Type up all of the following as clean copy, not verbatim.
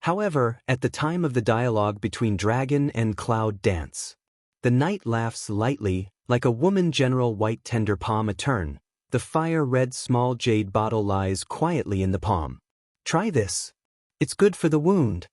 However, at the time of the dialogue between Dragon and Cloud Dance, the knight laughs lightly, like a woman general white tender palm a turn. The fire-red small jade bottle lies quietly in the palm. Try this. It's good for the wound.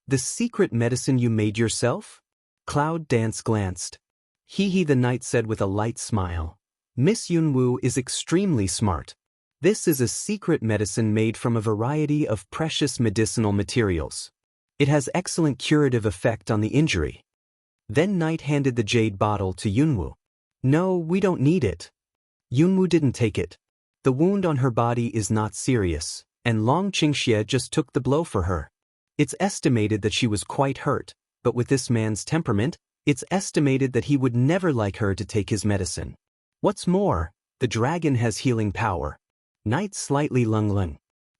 The secret medicine you made yourself? Cloud Dance glanced. He the knight said with a light smile. Miss Yunwu is extremely smart. This is a secret medicine made from a variety of precious medicinal materials. It has excellent curative effect on the injury. Then Knight handed the jade bottle to Yunwu. No, we don't need it. Yunwu didn't take it. The wound on her body is not serious, and Long Qingxie just took the blow for her. It's estimated that she was quite hurt, but with this man's temperament, it's estimated that he would never like her to take his medicine. What's more, the dragon has healing power. Knight slightly lung.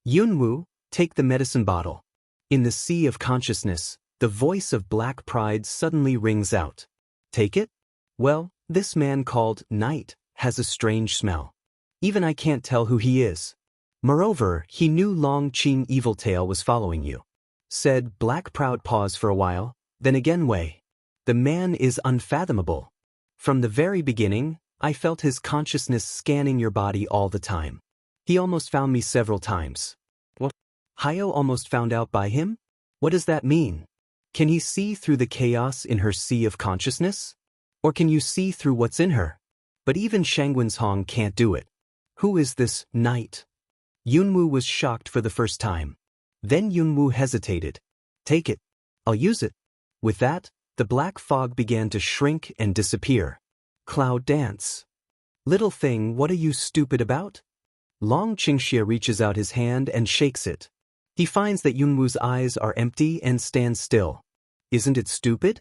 Yunwu, take the medicine bottle. In the sea of consciousness, the voice of black pride suddenly rings out. Take it? Well, this man called Knight has a strange smell. Even I can't tell who he is. Moreover, he knew Long Qing Eviltail was following you. Said Black Proud pause for a while, then again Wei. The man is unfathomable. From the very beginning, I felt his consciousness scanning your body all the time. He almost found me several times. What? Hayo almost found out by him? What does that mean? Can he see through the chaos in her sea of consciousness? Or can you see through what's in her? But even Shangwen's Hong can't do it. Who is this knight? Yunwu was shocked for the first time. Then Yunwu hesitated. Take it. I'll use it. With that, the black fog began to shrink and disappear. Cloud Dance. Little thing, what are you stupid about? Long Qingxie reaches out his hand and shakes it. He finds that Yunwu's eyes are empty and stands still. Isn't it stupid?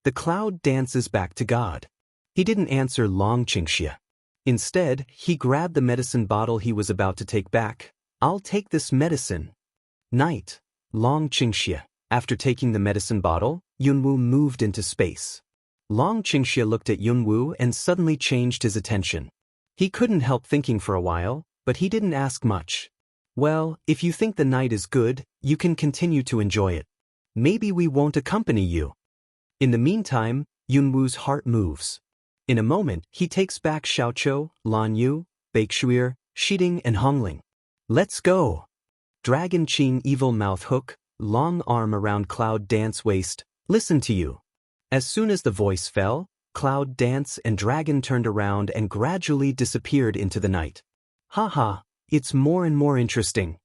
The cloud dances back to God. He didn't answer Long Qingxie. Instead, he grabbed the medicine bottle he was about to take back. I'll take this medicine. Knight. Long Qingxie. After taking the medicine bottle, Yunwu moved into space. Long Qingxie looked at Yunwu and suddenly changed his attention. He couldn't help thinking for a while, but he didn't ask much. Well, if you think the night is good, you can continue to enjoy it. Maybe we won't accompany you. In the meantime, Yunwu's heart moves. In a moment, he takes back Xiaoqiu, Lan Yu, Baixuir, Shiding and Hongling. Let's go. Dragon Qing evil mouth hook, long arm around Cloud Dance waist, listen to you. As soon as the voice fell, Cloud Dance and Dragon turned around and gradually disappeared into the night. Haha, it's more and more interesting.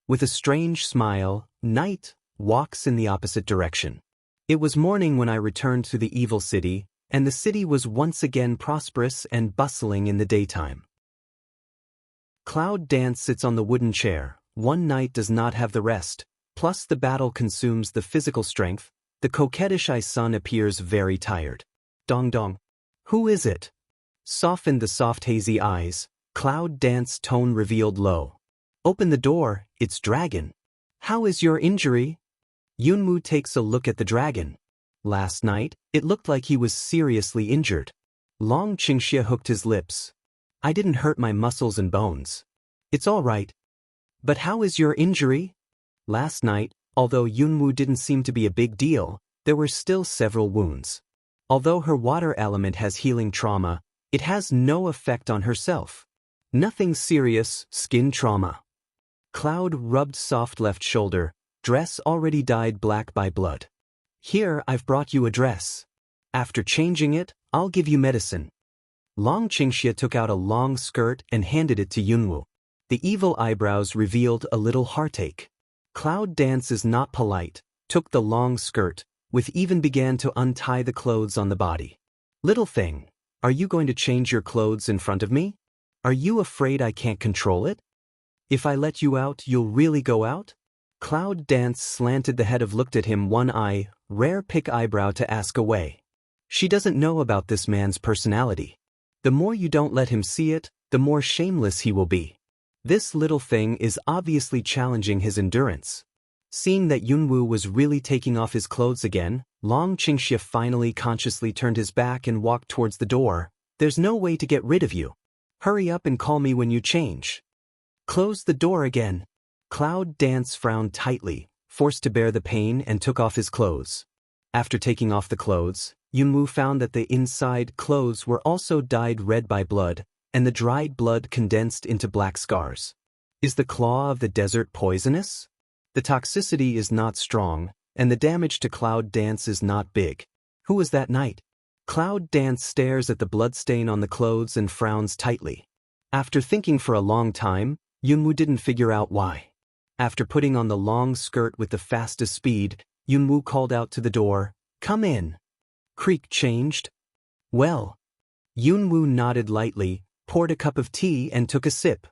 With a strange smile, Knight walks in the opposite direction. It was morning when I returned to the evil city, and the city was once again prosperous and bustling in the daytime. Cloud Dance sits on the wooden chair. One knight does not have the rest, plus the battle consumes the physical strength. The coquettish sun appears very tired. Dong dong. Who is it? Softened the soft hazy eyes, Cloud Dance tone revealed low. Open the door, it's Dragon. How is your injury? Yunwu takes a look at the dragon. Last night, it looked like he was seriously injured. Long Qingxie hooked his lips. I didn't hurt my muscles and bones. It's all right. But how is your injury? Last night, although Yunwu didn't seem to be a big deal, there were still several wounds. Although her water element has healing trauma, it has no effect on herself. Nothing serious, skin trauma. Cloud rubbed soft left shoulder, dress already dyed black by blood. Here, I've brought you a dress. After changing it, I'll give you medicine. Long Qingxie took out a long skirt and handed it to Yunwu. The evil eyebrows revealed a little heartache. Cloud Dance is not polite, took the long skirt, even began to untie the clothes on the body. Little thing, are you going to change your clothes in front of me? Are you afraid I can't control it? If I let you out, you'll really go out? Cloud Dance slanted the head of looked at him one eye, rare pick eyebrow to ask away. She doesn't know about this man's personality. The more you don't let him see it, the more shameless he will be. This little thing is obviously challenging his endurance. Seeing that Yunwu was really taking off his clothes again, Long Qingxie finally consciously turned his back and walked towards the door. There's no way to get rid of you. Hurry up and call me when you change. Close the door again. Cloud Dance frowned tightly, forced to bear the pain, and took off his clothes. After taking off the clothes, Yunwoo found that the inside clothes were also dyed red by blood, and the dried blood condensed into black scars. Is the claw of the desert poisonous? The toxicity is not strong, and the damage to Cloud Dance is not big. Who was that knight? Cloud Dance stares at the bloodstain on the clothes and frowns tightly. After thinking for a long time, Yunwoo didn't figure out why. After putting on the long skirt with the fastest speed, Yunwoo called out to the door, "Come in." Creek changed? Well. Yunwoo nodded lightly, poured a cup of tea and took a sip.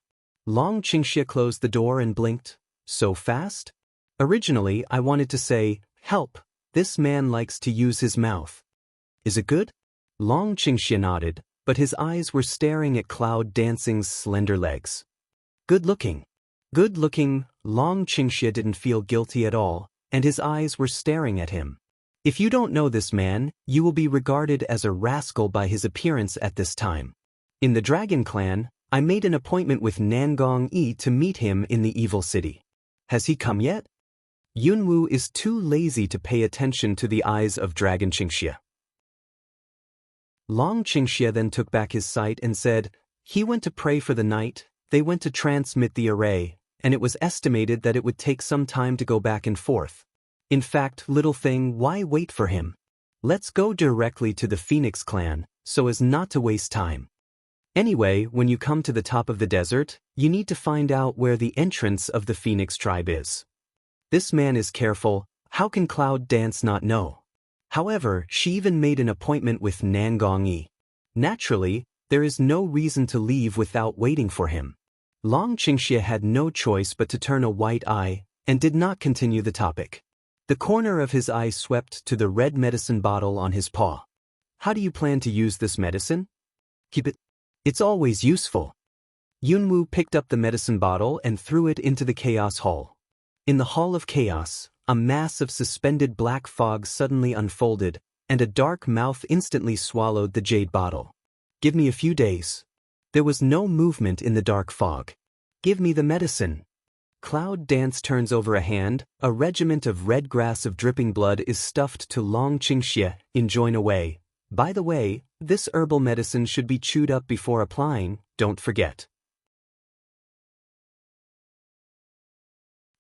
Long Qingxia closed the door and blinked. So fast? Originally, I wanted to say, "Help, this man likes to use his mouth." Is it good? Long Qingxia nodded, but his eyes were staring at Cloud Dancing's slender legs. Good looking. Good looking. Long Qingxia didn't feel guilty at all, and his eyes were staring at him. If you don't know this man, you will be regarded as a rascal by his appearance at this time. In the Dragon Clan, I made an appointment with Nangong Yi to meet him in the Evil City. Has he come yet? Yunwoo is too lazy to pay attention to the eyes of Dragon Qingxia. Long Qingxia then took back his sight and said, "He went to pray for the night, they went to transmit the array, and it was estimated that it would take some time to go back and forth. In fact, little thing, why wait for him? Let's go directly to the Phoenix clan, so as not to waste time. Anyway, when you come to the top of the desert, you need to find out where the entrance of the Phoenix tribe is." This man is careful. How can Cloud Dance not know? However, she even made an appointment with Nangong Yi. Naturally, there is no reason to leave without waiting for him. Long Qingxia had no choice but to turn a white eye, and did not continue the topic. The corner of his eye swept to the red medicine bottle on his paw. How do you plan to use this medicine? Keep it. It's always useful. Yunwoo picked up the medicine bottle and threw it into the Chaos Hall. In the Hall of Chaos, a mass of suspended black fog suddenly unfolded, and a dark mouth instantly swallowed the jade bottle. Give me a few days. There was no movement in the dark fog. Give me the medicine. Cloud Dance turns over a hand. A regiment of red grass of dripping blood is stuffed to Long Qingxia, enjoin away. By the way, this herbal medicine should be chewed up before applying, don't forget.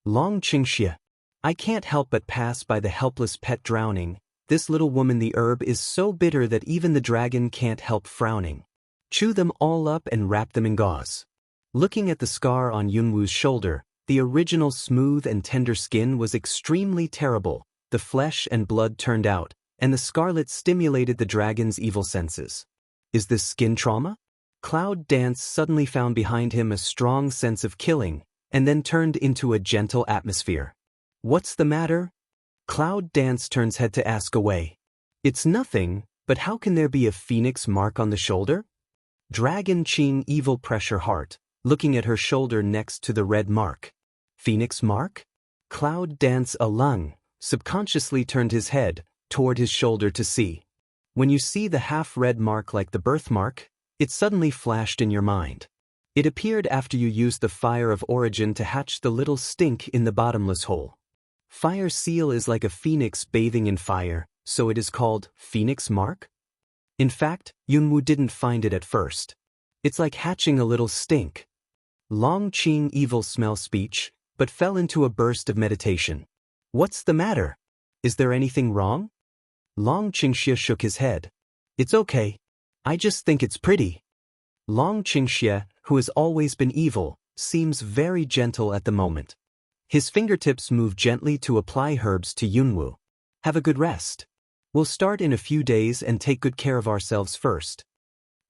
Long Qingxia. I can't help but pass by the helpless pet drowning. This little woman, the herb is so bitter that even the dragon can't help frowning. Chew them all up and wrap them in gauze. Looking at the scar on Yunwoo's shoulder, the original smooth and tender skin was extremely terrible. The flesh and blood turned out, and the scarlet stimulated the dragon's evil senses. Is this skin trauma? Cloud Dance suddenly found behind him a strong sense of killing, and then turned into a gentle atmosphere. What's the matter? Cloud Dance turns head to ask away. It's nothing, but how can there be a phoenix mark on the shoulder? Dragon Qing evil pressure heart, looking at her shoulder next to the red mark. Phoenix mark? Cloud Dance alung, subconsciously turned his head toward his shoulder to see. When you see the half-red mark like the birthmark, it suddenly flashed in your mind. It appeared after you used the fire of origin to hatch the little stink in the bottomless hole. Fire seal is like a phoenix bathing in fire, so it is called Phoenix mark? In fact, Yunwoo didn't find it at first. It's like hatching a little stink. Long Qing evil smell speech, but fell into a burst of meditation. What's the matter? Is there anything wrong? Long Qingxia shook his head. It's okay. I just think it's pretty. Long Qingxia, who has always been evil, seems very gentle at the moment. His fingertips move gently to apply herbs to Yunwoo. Have a good rest. We'll start in a few days and take good care of ourselves first.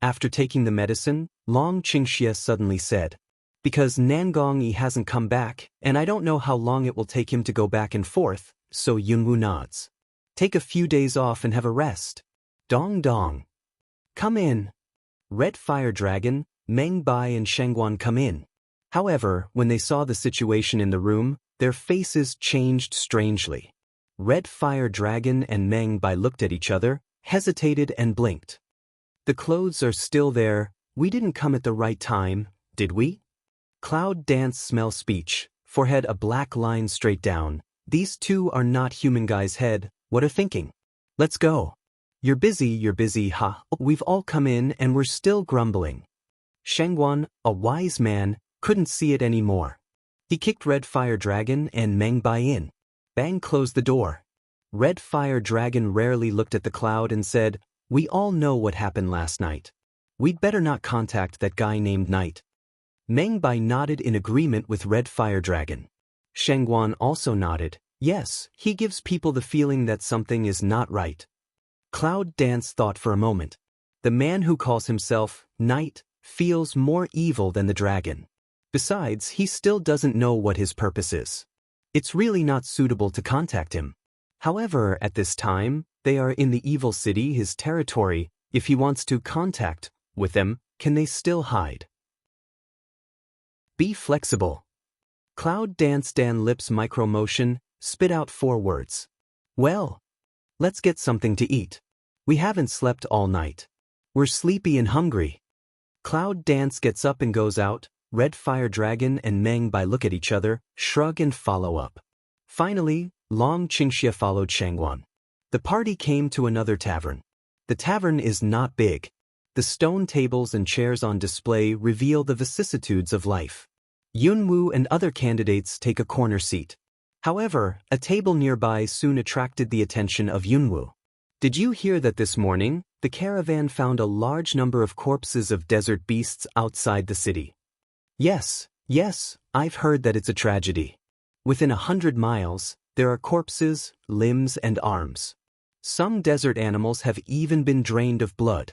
After taking the medicine, Long Qingxia suddenly said, "Because Nangong Yi hasn't come back, and I don't know how long it will take him to go back and forth," so Yunwoo nods. "Take a few days off and have a rest." Dong dong. Come in. Red Fire Dragon, Meng Bai and Shengguan come in. However, when they saw the situation in the room, their faces changed strangely. Red Fire Dragon and Meng Bai looked at each other, hesitated and blinked. The clothes are still there. We didn't come at the right time, did we? Cloud Dance smell speech, forehead a black line straight down. These two are not human guy's head, what are thinking? Let's go. You're busy, ha. We've all come in and we're still grumbling. Shengguan, a wise man, couldn't see it anymore. He kicked Red Fire Dragon and Meng Bai in. Bang closed the door. Red Fire Dragon rarely looked at the cloud and said, "We all know what happened last night. We'd better not contact that guy named Knight." Meng Bai nodded in agreement with Red Fire Dragon. Shengguan also nodded. Yes, he gives people the feeling that something is not right. Cloud Dance thought for a moment. The man who calls himself Knight feels more evil than the dragon. Besides, he still doesn't know what his purpose is. It's really not suitable to contact him. However, at this time, they are in the evil city, his territory. If he wants to contact with them, can they still hide? Be flexible. Cloud Dance Dan lips micro-motion, spit out 4 words. Well, let's get something to eat. We haven't slept all night. We're sleepy and hungry. Cloud Dance gets up and goes out. Red Fire Dragon and Meng Bai look at each other, shrug and follow up. Finally, Long Qingxia followed Shengguan. The party came to another tavern. The tavern is not big. The stone tables and chairs on display reveal the vicissitudes of life. Yunwu and other candidates take a corner seat. However, a table nearby soon attracted the attention of Yunwu. Did you hear that this morning, the caravan found a large number of corpses of desert beasts outside the city? Yes, I've heard that it's a tragedy. Within 100 miles, there are corpses, limbs, and arms. Some desert animals have even been drained of blood.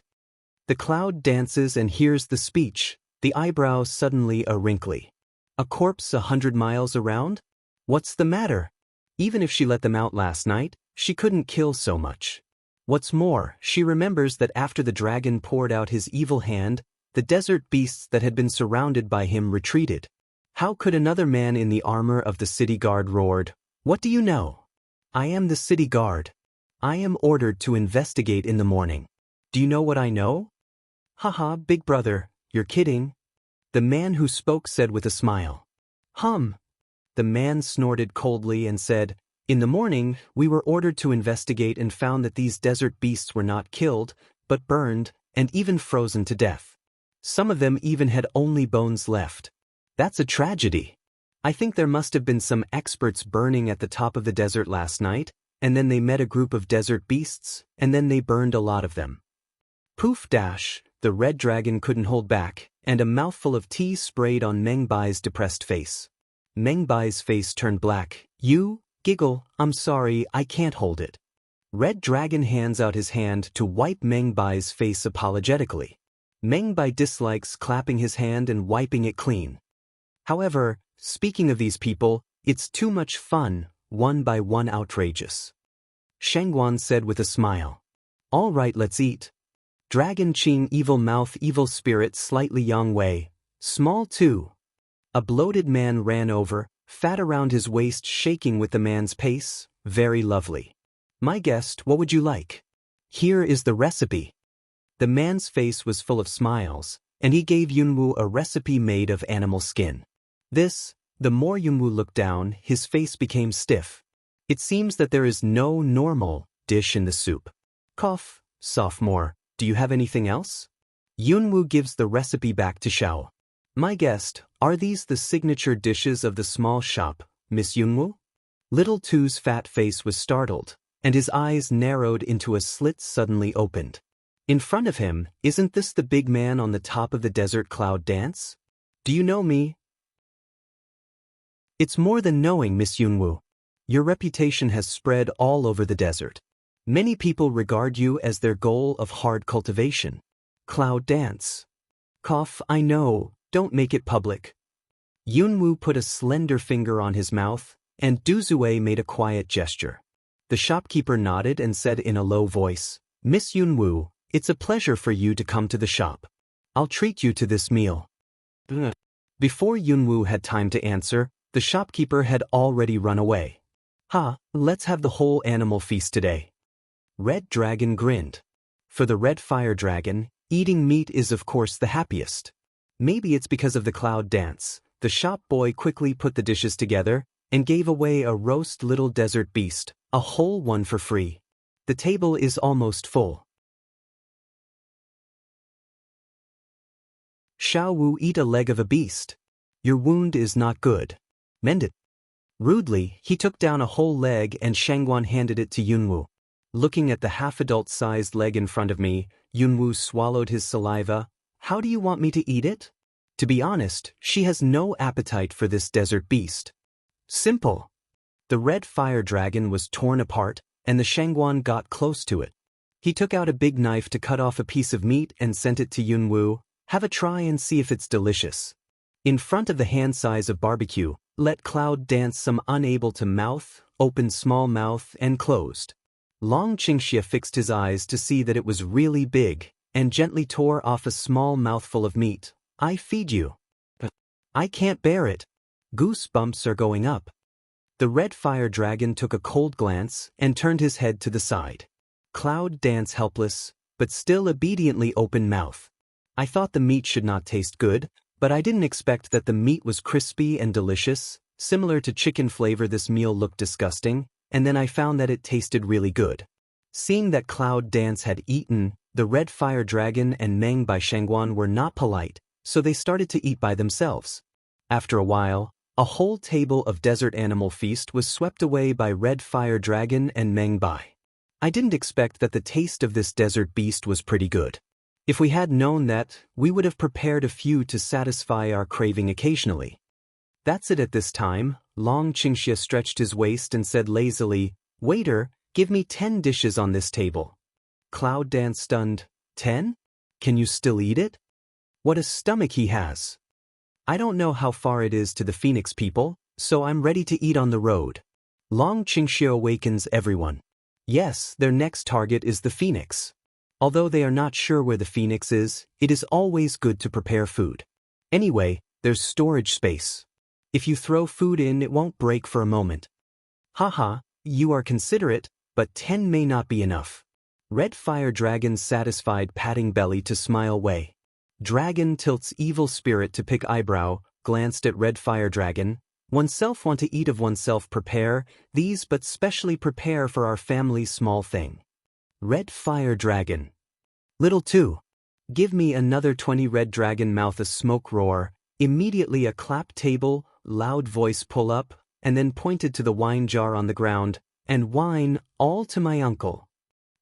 The cloud dances and hears the speech, the eyebrows suddenly a wrinkly. A corpse 100 miles around? What's the matter? Even if she let them out last night, she couldn't kill so much. What's more, she remembers that after the dragon poured out his evil hand, the desert beasts that had been surrounded by him retreated. How could another man in the armor of the city guard roared, "What do you know? I am the city guard. I am ordered to investigate in the morning. Do you know what I know?" "Haha, big brother, you're kidding." The man who spoke said with a smile. The man snorted coldly and said, "In the morning, we were ordered to investigate and found that these desert beasts were not killed, but burned, and even frozen to death. Some of them even had only bones left. That's a tragedy. I think there must have been some experts burning at the top of the desert last night, and then they met a group of desert beasts, and then they burned a lot of them." Poof dash, the red dragon couldn't hold back, and a mouthful of tea sprayed on Meng Bai's depressed face. Meng Bai's face turned black. "You, giggle, I'm sorry, I can't hold it." Red Dragon hands out his hand to wipe Meng Bai's face apologetically. Meng Bai dislikes clapping his hand and wiping it clean. However, speaking of these people, it's too much fun, one by one outrageous. Shengguan said with a smile. "All right, let's eat." Dragon Qing evil mouth evil spirit slightly Yang Wei, small too. A bloated man ran over, fat around his waist shaking with the man's pace, very lovely. "My guest, what would you like? Here is the recipe." The man's face was full of smiles, and he gave Yunwu a recipe made of animal skin. The more Yunwu looked down, his face became stiff. It seems that there is no normal dish in the soup. "Cough, sophomore, do you have anything else?" Yunwu gives the recipe back to Xiao. "My guest, are these the signature dishes of the small shop, Miss Yunwu?" Little Tu's fat face was startled, and his eyes narrowed into a slit suddenly opened. In front of him, isn't this the big man on the top of the desert cloud dance? "Do you know me?" "It's more than knowing, Miss Yunwu. Your reputation has spread all over the desert. Many people regard you as their goal of hard cultivation. Cloud dance. Cough, I know, don't make it public." Yunwu put a slender finger on his mouth, and Duzue made a quiet gesture. The shopkeeper nodded and said in a low voice, "Miss Yunwu, it's a pleasure for you to come to the shop. I'll treat you to this meal." Before Yunwu had time to answer, the shopkeeper had already run away. Let's have the whole animal feast today." Red Dragon grinned. For the Red Fire Dragon, eating meat is of course the happiest. Maybe it's because of the cloud dance. The shop boy quickly put the dishes together, and gave away a roast little desert beast, a whole one for free. The table is almost full. Xiao Wu eat a leg of a beast. Your wound is not good. Mend it. Rudely, he took down a whole leg and Shangguan handed it to Yunwu. Looking at the half-adult-sized leg in front of me, Yunwu swallowed his saliva. How do you want me to eat it? To be honest, she has no appetite for this desert beast. Simple. The red fire dragon was torn apart, and the Shangguan got close to it. He took out a big knife to cut off a piece of meat and sent it to Yunwu. Have a try and see if it's delicious. In front of the hand size of barbecue, let Cloud dance some unable to mouth, open small mouth and closed. Long Qingxia fixed his eyes to see that it was really big, and gently tore off a small mouthful of meat. I feed you. But I can't bear it. Goosebumps are going up. The red fire dragon took a cold glance and turned his head to the side. Cloud danced helpless, but still obediently open mouth. I thought the meat should not taste good, but I didn't expect that the meat was crispy and delicious. Similar to chicken flavor, this meal looked disgusting, and then I found that it tasted really good. Seeing that Cloud Dance had eaten, the red fire dragon and Meng by Shangguan were not polite, so they started to eat by themselves. After a while, a whole table of desert animal feast was swept away by red fire dragon and Meng Bai. I didn't expect that the taste of this desert beast was pretty good. If we had known that, we would have prepared a few to satisfy our craving occasionally. That's it at this time. Long Qingxia stretched his waist and said lazily, "Waiter, give me 10 dishes on this table." Cloud Dance stunned. 10? Can you still eat it? What a stomach he has. I don't know how far it is to the Phoenix people, so I'm ready to eat on the road. Long Qingxia awakens everyone. Yes, their next target is the Phoenix. Although they are not sure where the Phoenix is, it is always good to prepare food. Anyway, there's storage space. If you throw food in, it won't break for a moment. Haha, you are considerate, but 10 may not be enough. Red Fire Dragon satisfied patting belly to smile way. Dragon tilts evil spirit to pick eyebrow, glanced at Red Fire Dragon. Oneself want to eat of oneself prepare, these but specially prepare for our family's small thing. Red Fire Dragon. Little 2. Give me another 20. Red Dragon mouth a smoke roar, immediately a clap table, loud voice pull up, and then pointed to the wine jar on the ground, and wine, all to my uncle.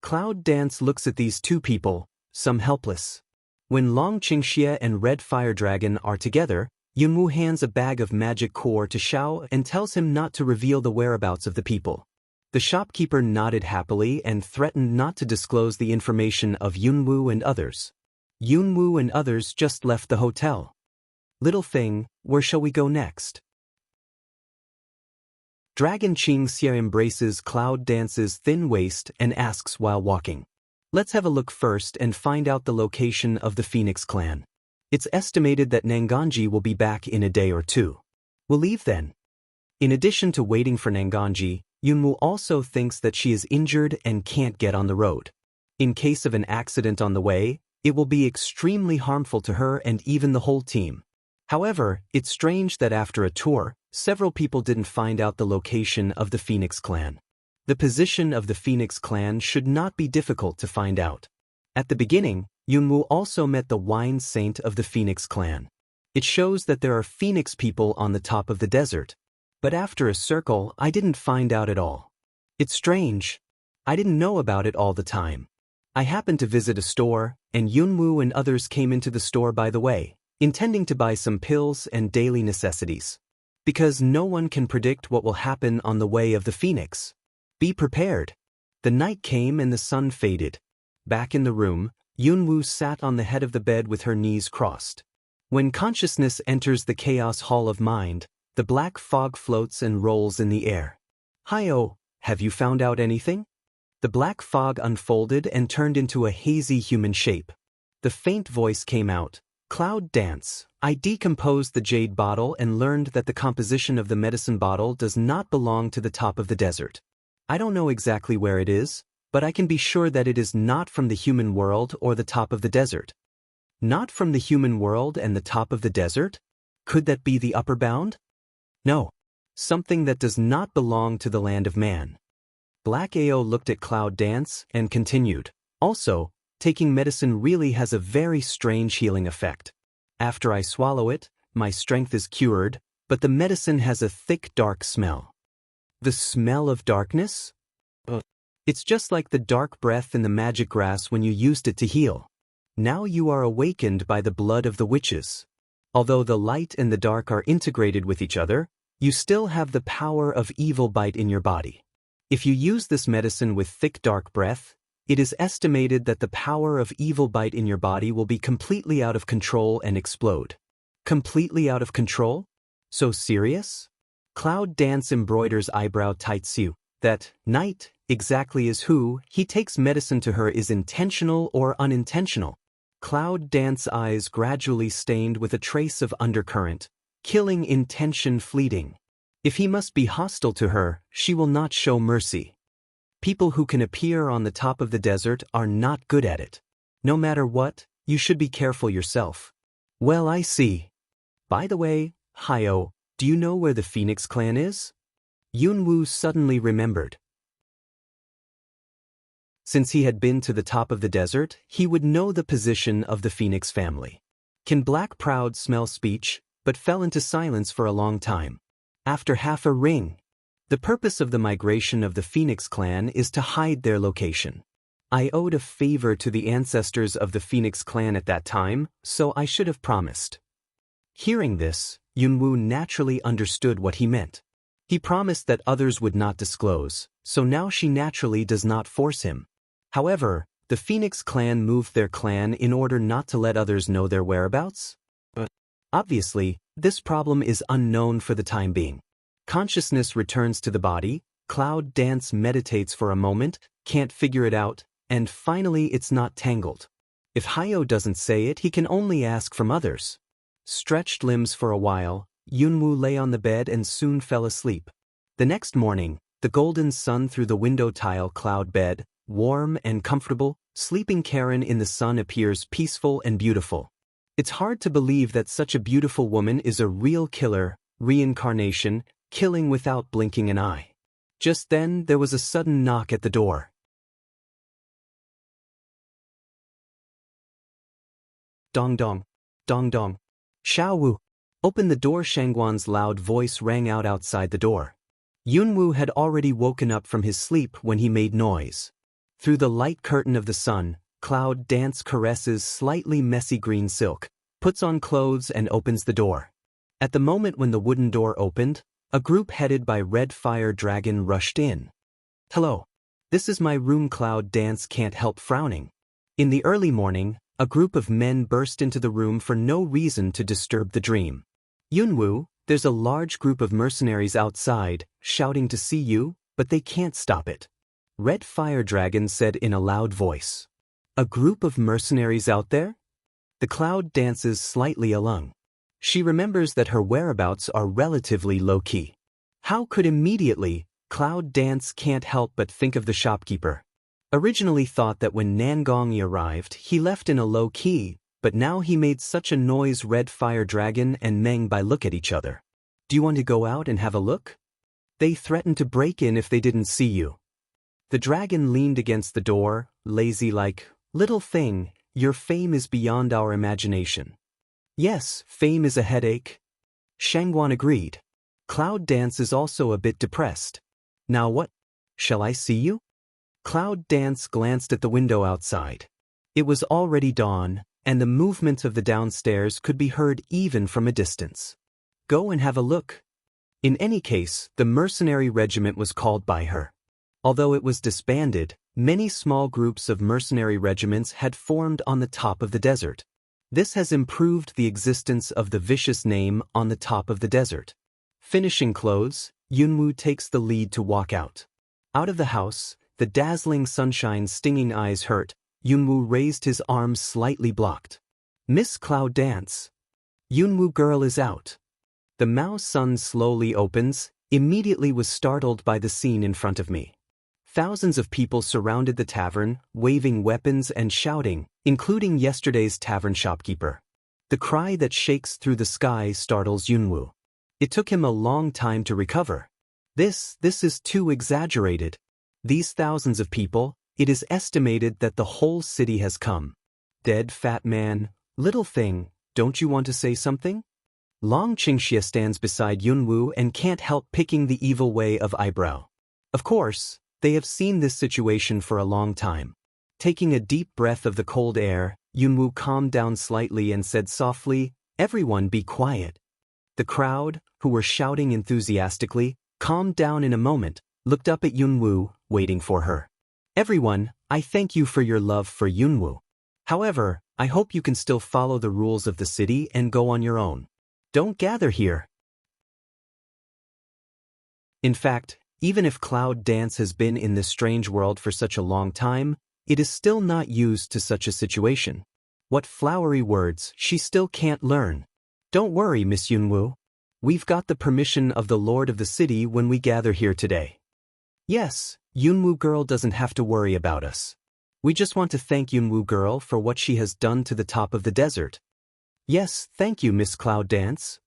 Cloud Dance looks at these two people, some helpless. When Long Qingxia and Red Fire Dragon are together, Yunwu hands a bag of magic core to Xiao and tells him not to reveal the whereabouts of the people. The shopkeeper nodded happily and threatened not to disclose the information of Yunwu and others. Yunwu and others just left the hotel. Little thing, where shall we go next? Dragon Qingxia embraces Cloud Dance's thin waist and asks while walking. Let's have a look first and find out the location of the Phoenix clan. It's estimated that Nanganji will be back in a day or two. We'll leave then. In addition to waiting for Nanganji, Yunwu also thinks that she is injured and can't get on the road. In case of an accident on the way, it will be extremely harmful to her and even the whole team. However, it's strange that after a tour, several people didn't find out the location of the Phoenix clan. The position of the Phoenix clan should not be difficult to find out. At the beginning, Yunwu also met the wine saint of the Phoenix clan. It shows that there are Phoenix people on the top of the desert. But after a circle, I didn't find out at all. It's strange. I didn't know about it all the time. I happened to visit a store, and Yunwu and others came into the store by the way, intending to buy some pills and daily necessities. Because no one can predict what will happen on the way of the Phoenix. Be prepared. The night came and the sun faded. Back in the room, Yunwu sat on the head of the bed with her knees crossed. When consciousness enters the chaos hall of mind, the black fog floats and rolls in the air. Hi-oh, have you found out anything? The black fog unfolded and turned into a hazy human shape. The faint voice came out. Cloud Dance. I decomposed the jade bottle and learned that the composition of the medicine bottle does not belong to the top of the desert. I don't know exactly where it is, but I can be sure that it is not from the human world or the top of the desert. Not from the human world and the top of the desert? Could that be the upper bound? No. something that does not belong to the land of man. Black Ao looked at Cloud Dance and continued. Also, taking medicine really has a very strange healing effect. After I swallow it, my strength is cured, but the medicine has a thick dark smell. The smell of darkness? It's just like the dark breath in the magic grass when you used it to heal. Now you are awakened by the blood of the witches. Although the light and the dark are integrated with each other, you still have the power of evil bite in your body. If you use this medicine with thick dark breath, it is estimated that the power of evil bite in your body will be completely out of control and explode. Completely out of control? So serious? Cloud Dance embroiders eyebrow Taitsu. That night, exactly as who he takes medicine to her is intentional or unintentional. Cloud Dance eyes gradually stained with a trace of undercurrent, killing intention fleeting. If he must be hostile to her, she will not show mercy. People who can appear on the top of the desert are not good at it. No matter what, you should be careful yourself. Well, I see. By the way, Hyo, do you know where the Phoenix clan is? Yunwoo suddenly remembered. Since he had been to the top of the desert, he would know the position of the Phoenix family. Can Black Proud smell speech, but fell into silence for a long time. After half a ring. The purpose of the migration of the Phoenix clan is to hide their location. I owed a favor to the ancestors of the Phoenix clan at that time, so I should have promised. Hearing this, Yunwoo naturally understood what he meant. He promised that others would not disclose, so now she naturally does not force him. However, the Phoenix clan moved their clan in order not to let others know their whereabouts? Obviously, this problem is unknown for the time being. Consciousness returns to the body, Cloud Dance meditates for a moment, can't figure it out, and finally it's not tangled. If Hyo doesn't say it, he can only ask from others. Stretched limbs for a while, Yunwoo lay on the bed and soon fell asleep. The next morning, the golden sun through the window tile cloud bed, warm and comfortable, sleeping Karen in the sun appears peaceful and beautiful. It's hard to believe that such a beautiful woman is a real killer, reincarnation, killing without blinking an eye. Just then, there was a sudden knock at the door. Dong dong, dong dong. Xiaowu. Open the door. Shangguan's loud voice rang out outside the door. Yunwoo had already woken up from his sleep when he made noise. Through the light curtain of the sun, Cloud Dance caresses slightly messy green silk, puts on clothes and opens the door. At the moment when the wooden door opened, a group headed by Red Fire Dragon rushed in. Hello. This is my room. Cloud Dance can't help frowning. In the early morning, a group of men burst into the room for no reason to disturb the dream. Yunwoo, there's a large group of mercenaries outside, shouting to see you, but they can't stop it. Red Fire Dragon said in a loud voice. A group of mercenaries out there? The Cloud dances slightly along. She remembers that her whereabouts are relatively low-key. How could immediately, Cloud Dance can't help but think of the shopkeeper. Originally thought that when Nangongi arrived, he left in a low key, but now he made such a noise. Red Fire Dragon and Meng Bai look at each other. Do you want to go out and have a look? They threatened to break in if they didn't see you. The dragon leaned against the door, lazy like, little thing, your fame is beyond our imagination. Yes, fame is a headache. Shangguan agreed. Cloud Dance is also a bit depressed. Now what? Shall I see you? Cloud Dance glanced at the window outside. It was already dawn, and the movement of the downstairs could be heard even from a distance. Go and have a look. In any case, the mercenary regiment was called by her. Although it was disbanded, many small groups of mercenary regiments had formed on the top of the desert. This has improved the existence of the vicious name on the top of the desert. Finishing clothes, Yunwoo takes the lead to walk out. Out of the house, the dazzling sunshine stinging eyes hurt, Yunwoo raised his arms slightly blocked. Miss Cloud Dance. Yunwoo girl is out. The Mao sun slowly opens, immediately was startled by the scene in front of me. Thousands of people surrounded the tavern, waving weapons and shouting, including yesterday's tavern shopkeeper. The cry that shakes through the sky startles Yunwoo. It took him a long time to recover. This is too exaggerated. These thousands of people, it is estimated that the whole city has come. Dead fat man, little thing, don't you want to say something? Long Qingxie stands beside Yunwu and can't help picking the evil way of eyebrow. Of course, they have seen this situation for a long time. Taking a deep breath of the cold air, Yunwu calmed down slightly and said softly, "Everyone be quiet." The crowd, who were shouting enthusiastically, calmed down in a moment, looked up at Yunwu, waiting for her. "Everyone, I thank you for your love for Yunwu. However, I hope you can still follow the rules of the city and go on your own. Don't gather here." In fact, even if cloud dance has been in this strange world for such a long time, it is still not used to such a situation. What flowery words, she still can't learn. Don't worry, Miss Yunwu. We've got the permission of the Lord of the City when we gather here today. Yes, Yunwu girl doesn't have to worry about us. We just want to thank Yunwu girl for what she has done to the top of the desert. Yes, thank you, Miss Cloud Dance.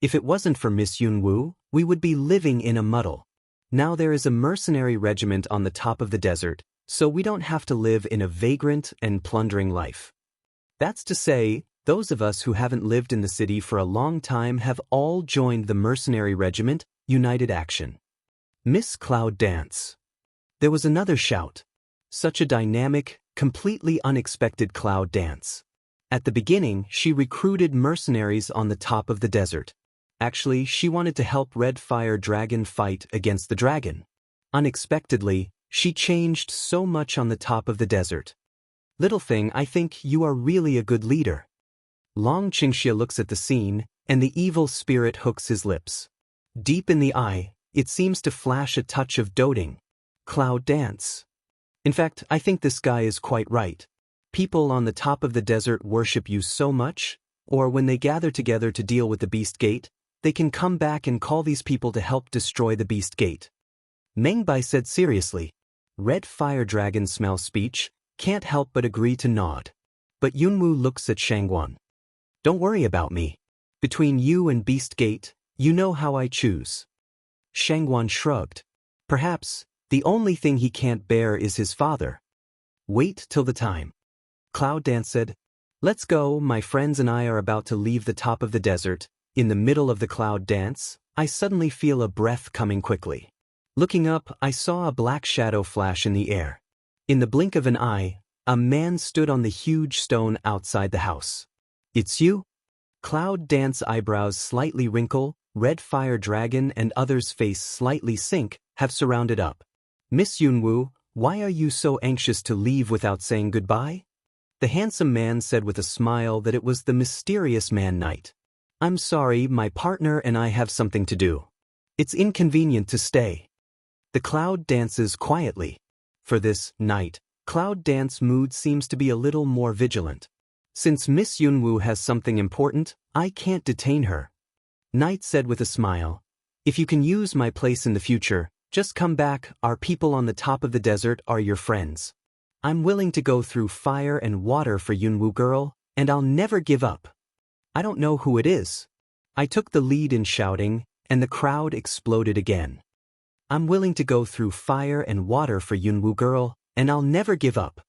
If it wasn't for Miss Yunwu, we would be living in a muddle. Now there is a mercenary regiment on the top of the desert, so we don't have to live in a vagrant and plundering life. That's to say, those of us who haven't lived in the city for a long time have all joined the mercenary regiment, United Action. Miss Cloud Dance. There was another shout. Such a dynamic, completely unexpected Cloud Dance. At the beginning, she recruited mercenaries on the top of the desert. Actually, she wanted to help Red Fire Dragon fight against the dragon. Unexpectedly, she changed so much on the top of the desert. Little thing, I think you are really a good leader. Long Qingxie looks at the scene, and the evil spirit hooks his lips. Deep in the eye, it seems to flash a touch of doting. Cloud Dance. In fact, I think this guy is quite right. People on the top of the desert worship you so much, or when they gather together to deal with the Beast Gate, they can come back and call these people to help destroy the Beast Gate. Meng Bai said seriously. Red Fire Dragon smells speech, can't help but agree to nod. But Yunwu looks at Shangguan. Don't worry about me. Between you and Beast Gate, you know how I choose. Shangguan shrugged. Perhaps, the only thing he can't bear is his father. Wait till the time. Cloud Dance said, "Let's go, my friends and I are about to leave the top of the desert." In the middle of the Cloud Dance, I suddenly feel a breath coming quickly. Looking up, I saw a black shadow flash in the air. In the blink of an eye, a man stood on the huge stone outside the house. "It's you?" Cloud Dance eyebrows slightly wrinkle, Red Fire Dragon and others' face slightly sink, have surrounded up. "Miss Yunwu, why are you so anxious to leave without saying goodbye?" The handsome man said with a smile that it was the mysterious man Knight. "I'm sorry, my partner and I have something to do. It's inconvenient to stay." The Cloud dances quietly. For this night, Cloud Dance mood seems to be a little more vigilant. Since Miss Yunwu has something important, I can't detain her. Knight said with a smile, "If you can use my place in the future, just come back, our people on the top of the desert are your friends. I'm willing to go through fire and water for Yunwu girl, and I'll never give up." I don't know who it is. I took the lead in shouting, and the crowd exploded again. I'm willing to go through fire and water for Yunwu girl, and I'll never give up.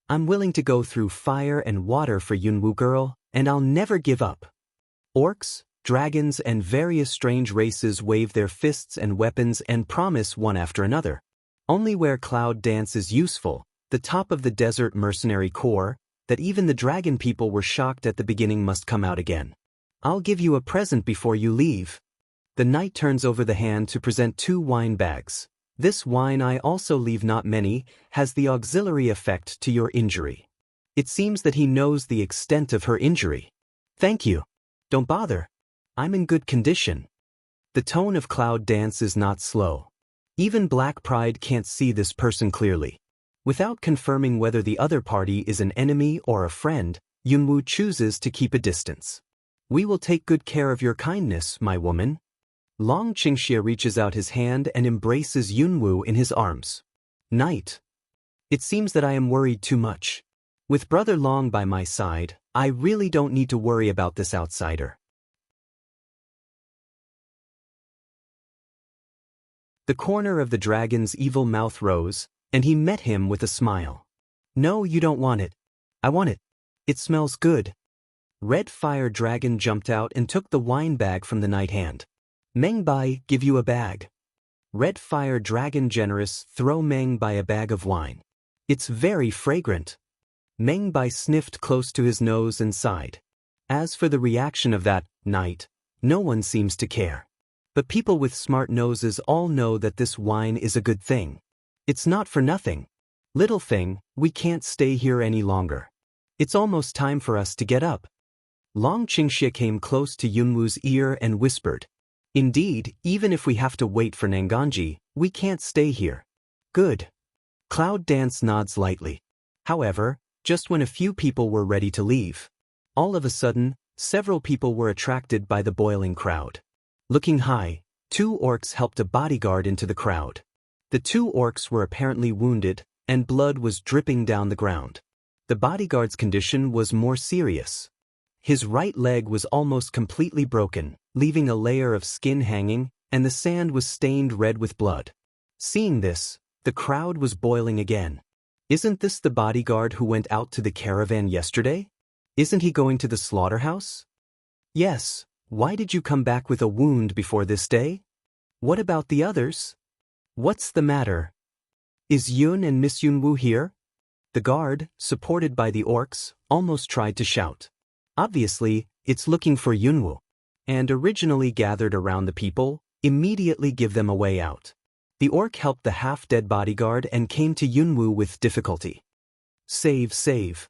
I'm willing to go through fire and water for Yunwu girl, and I'll never give up. Orcs, dragons and various strange races wave their fists and weapons and promise one after another. Only where Cloud Dance is useful, the top of the desert mercenary corps, that even the dragon people were shocked at the beginning must come out again. "I'll give you a present before you leave." The knight turns over the hand to present 2 wine bags. "This wine I also leave not many, has the auxiliary effect to your injury." It seems that he knows the extent of her injury. "Thank you. Don't bother. I'm in good condition." The tone of Cloud Dance is not slow. Even Black Pride can't see this person clearly. Without confirming whether the other party is an enemy or a friend, Yunwu chooses to keep a distance. "We will take good care of your kindness, my woman." Long Qingxie reaches out his hand and embraces Yunwu in his arms. "Knight. It seems that I am worried too much. With Brother Long by my side, I really don't need to worry about this outsider." The corner of the dragon's evil mouth rose, and he met him with a smile. No, you don't want it. I want it. It smells good. Red Fire Dragon jumped out and took the wine bag from the night hand. Meng Bai, give you a bag. Red Fire Dragon generous, throw Meng Bai a bag of wine. It's very fragrant. Meng Bai sniffed close to his nose and sighed. As for the reaction of that night, no one seems to care. But people with smart noses all know that this wine is a good thing. It's not for nothing. Little thing, we can't stay here any longer. It's almost time for us to get up. Long Qingxie came close to Yunwu's ear and whispered, Indeed, even if we have to wait for Nanganji, we can't stay here. Good. Cloud Dance nods lightly. However, just when a few people were ready to leave, all of a sudden, several people were attracted by the boiling crowd. Looking high, 2 orcs helped a bodyguard into the crowd. The 2 orcs were apparently wounded, and blood was dripping down the ground. The bodyguard's condition was more serious. His right leg was almost completely broken, leaving a layer of skin hanging, and the sand was stained red with blood. Seeing this, the crowd was boiling again. Isn't this the bodyguard who went out to the caravan yesterday? Isn't he going to the slaughterhouse? Yes. Why did you come back with a wound before this day? What about the others? What's the matter? Is Yun and Miss Yunwu here? The guard, supported by the orcs, almost tried to shout. Obviously, it's looking for Yunwu. And originally gathered around the people, immediately give them a way out. The orc helped the half-dead bodyguard and came to Yunwu with difficulty. Save, save.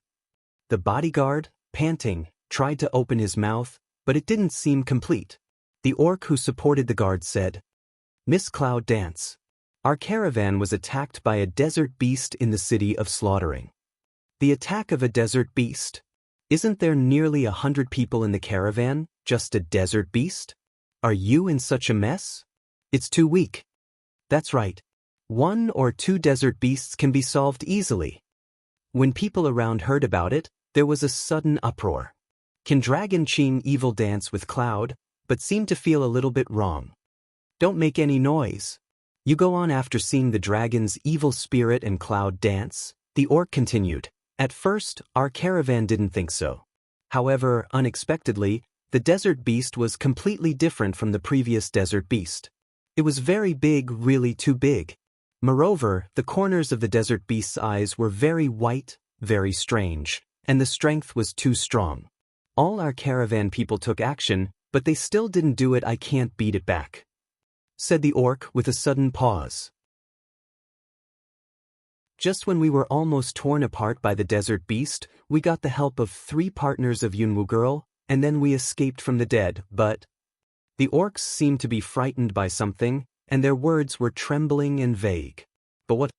The bodyguard, panting, tried to open his mouth, but it didn't seem complete. The orc who supported the guard said, Miss Cloud Dance. Our caravan was attacked by a desert beast in the city of Slaughtering. The attack of a desert beast? Isn't there nearly 100 people in the caravan, just a desert beast? Are you in such a mess? It's too weak. That's right. 1 or 2 desert beasts can be solved easily. When people around heard about it, there was a sudden uproar. Can Dragon Qing evil dance with Cloud, but seemed to feel a little bit wrong. Don't make any noise. You go on after seeing the dragon's evil spirit and Cloud dance, the orc continued. At first, our caravan didn't think so. However, unexpectedly, the desert beast was completely different from the previous desert beast. It was very big, really too big. Moreover, the corners of the desert beast's eyes were very white, very strange, and the strength was too strong. All our caravan people took action, but they still didn't do it. I can't beat it back, said the orc with a sudden pause. Just when we were almost torn apart by the desert beast, we got the help of 3 partners of Yunwu girl, and then we escaped from the dead, but... The orcs seemed to be frightened by something, and their words were trembling and vague. But what?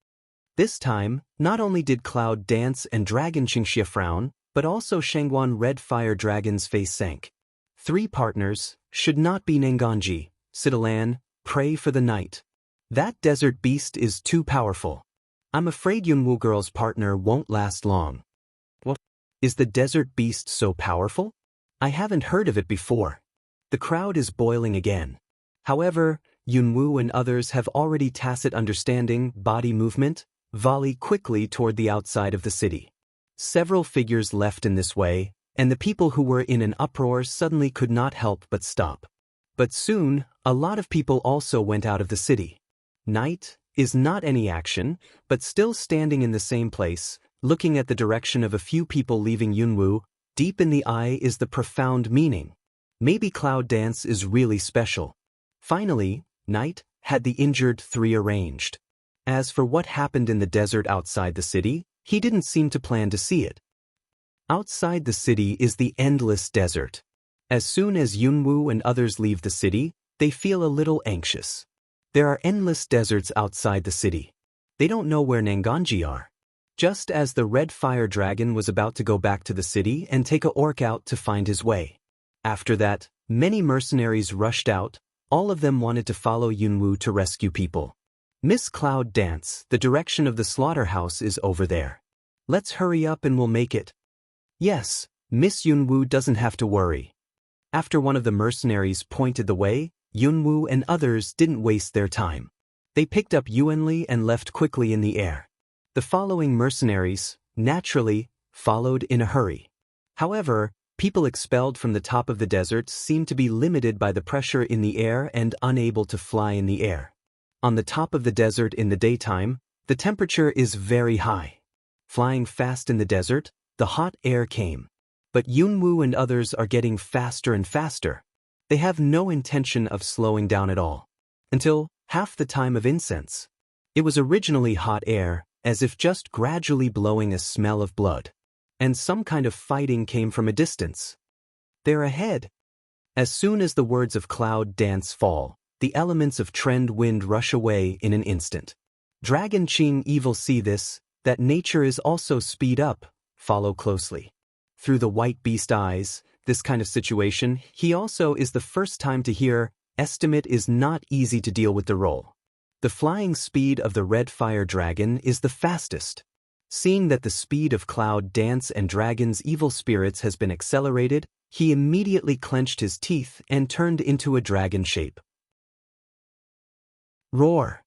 This time, not only did Cloud dance and Dragon Qingxie frown, but also Shangguan Red Fire Dragon's face sank. 3 partners, should not be Nanganji, Citilan, pray for the night. That desert beast is too powerful. I'm afraid Yunwu girl's partner won't last long. What? Is the desert beast so powerful? I haven't heard of it before. The crowd is boiling again. However, Yunwu and others have already tacit understanding, body movement, volley quickly toward the outside of the city. Several figures left in this way, and the people who were in an uproar suddenly could not help but stop. But soon, a lot of people also went out of the city. Night is not any action, but still standing in the same place, looking at the direction of a few people leaving Yunwu. Deep in the eye is the profound meaning. Maybe Cloud dance is really special. Finally, Night had the injured 3 arranged. As for what happened in the desert outside the city, he didn't seem to plan to see it. Outside the city is the endless desert. As soon as Yunwu and others leave the city, they feel a little anxious. There are endless deserts outside the city. They don't know where Nanganji are. Just as the Red Fire Dragon was about to go back to the city and take a orc out to find his way. After that, many mercenaries rushed out. All of them wanted to follow Yunwu to rescue people. Miss Cloud Dance, the direction of the slaughterhouse is over there. Let's hurry up and we'll make it. Yes, Miss Yunwu doesn't have to worry. After one of the mercenaries pointed the way, Yunwu and others didn't waste their time. They picked up Yuanli and left quickly in the air. The following mercenaries, naturally, followed in a hurry. However, people expelled from the top of the desert seemed to be limited by the pressure in the air and unable to fly in the air. On the top of the desert in the daytime, the temperature is very high. Flying fast in the desert, the hot air came. But Yunwu and others are getting faster and faster. They have no intention of slowing down at all. Until half the time of incense. It was originally hot air, as if just gradually blowing a smell of blood. And some kind of fighting came from a distance. They're ahead. As soon as the words of cloud dance fall, the elements of trend wind rush away in an instant. Dragon Qing Evil see this, that nature is also speed up, follow closely. Through the white beast eyes, this kind of situation, he also is the first time to hear, estimate is not easy to deal with the role. The flying speed of the red fire dragon is the fastest. Seeing that the speed of cloud dance and dragon's evil spirits has been accelerated, he immediately clenched his teeth and turned into a dragon shape. Roar!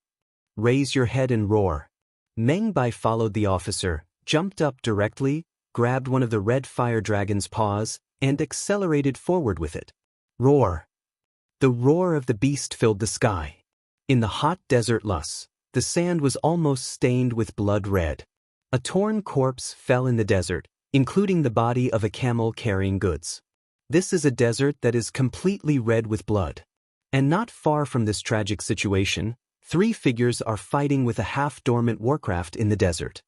Raise your head and roar. Meng Bai followed the officer, jumped up directly, grabbed one of the red fire dragon's paws, and accelerated forward with it. Roar! The roar of the beast filled the sky. In the hot desert luss, the sand was almost stained with blood red. A torn corpse fell in the desert, including the body of a camel carrying goods. This is a desert that is completely red with blood. And not far from this tragic situation, 3 figures are fighting with a half-dormant warcraft in the desert.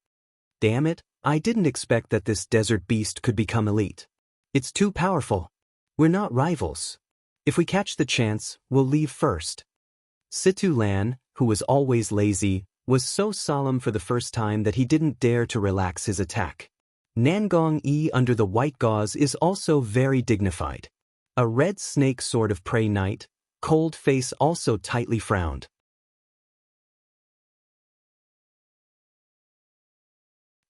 Damn it, I didn't expect that this desert beast could become elite. It's too powerful. We're not rivals. If we catch the chance, we'll leave first. Situ Lan, who was always lazy, was so solemn for the first time that he didn't dare to relax his attack. Nangong Yi under the white gauze is also very dignified. A red snake sort of prey knight, cold face also tightly frowned.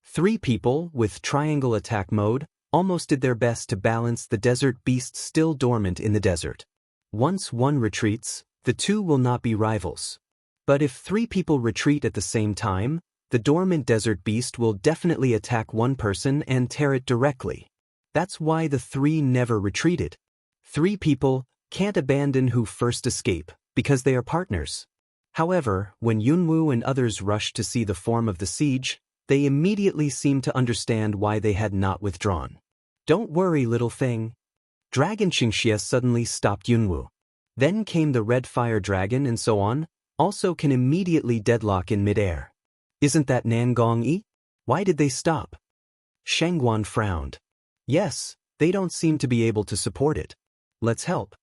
Three people, with triangle attack mode, almost did their best to balance the desert beast still dormant in the desert. Once one retreats, the two will not be rivals. But if 3 people retreat at the same time, the dormant desert beast will definitely attack one person and tear it directly. That's why the 3 never retreated. 3 people can't abandon who first escape, because they are partners. However, when Yunwu and others rushed to see the form of the siege, they immediately seemed to understand why they had not withdrawn. Don't worry, little thing. Dragon Qingxie suddenly stopped Yunwu. Then came the red fire dragon and so on, also can immediately deadlock in midair. Isn't that Nangong Yi? Why did they stop? Shangguan frowned. Yes, they don't seem to be able to support it. Let's help.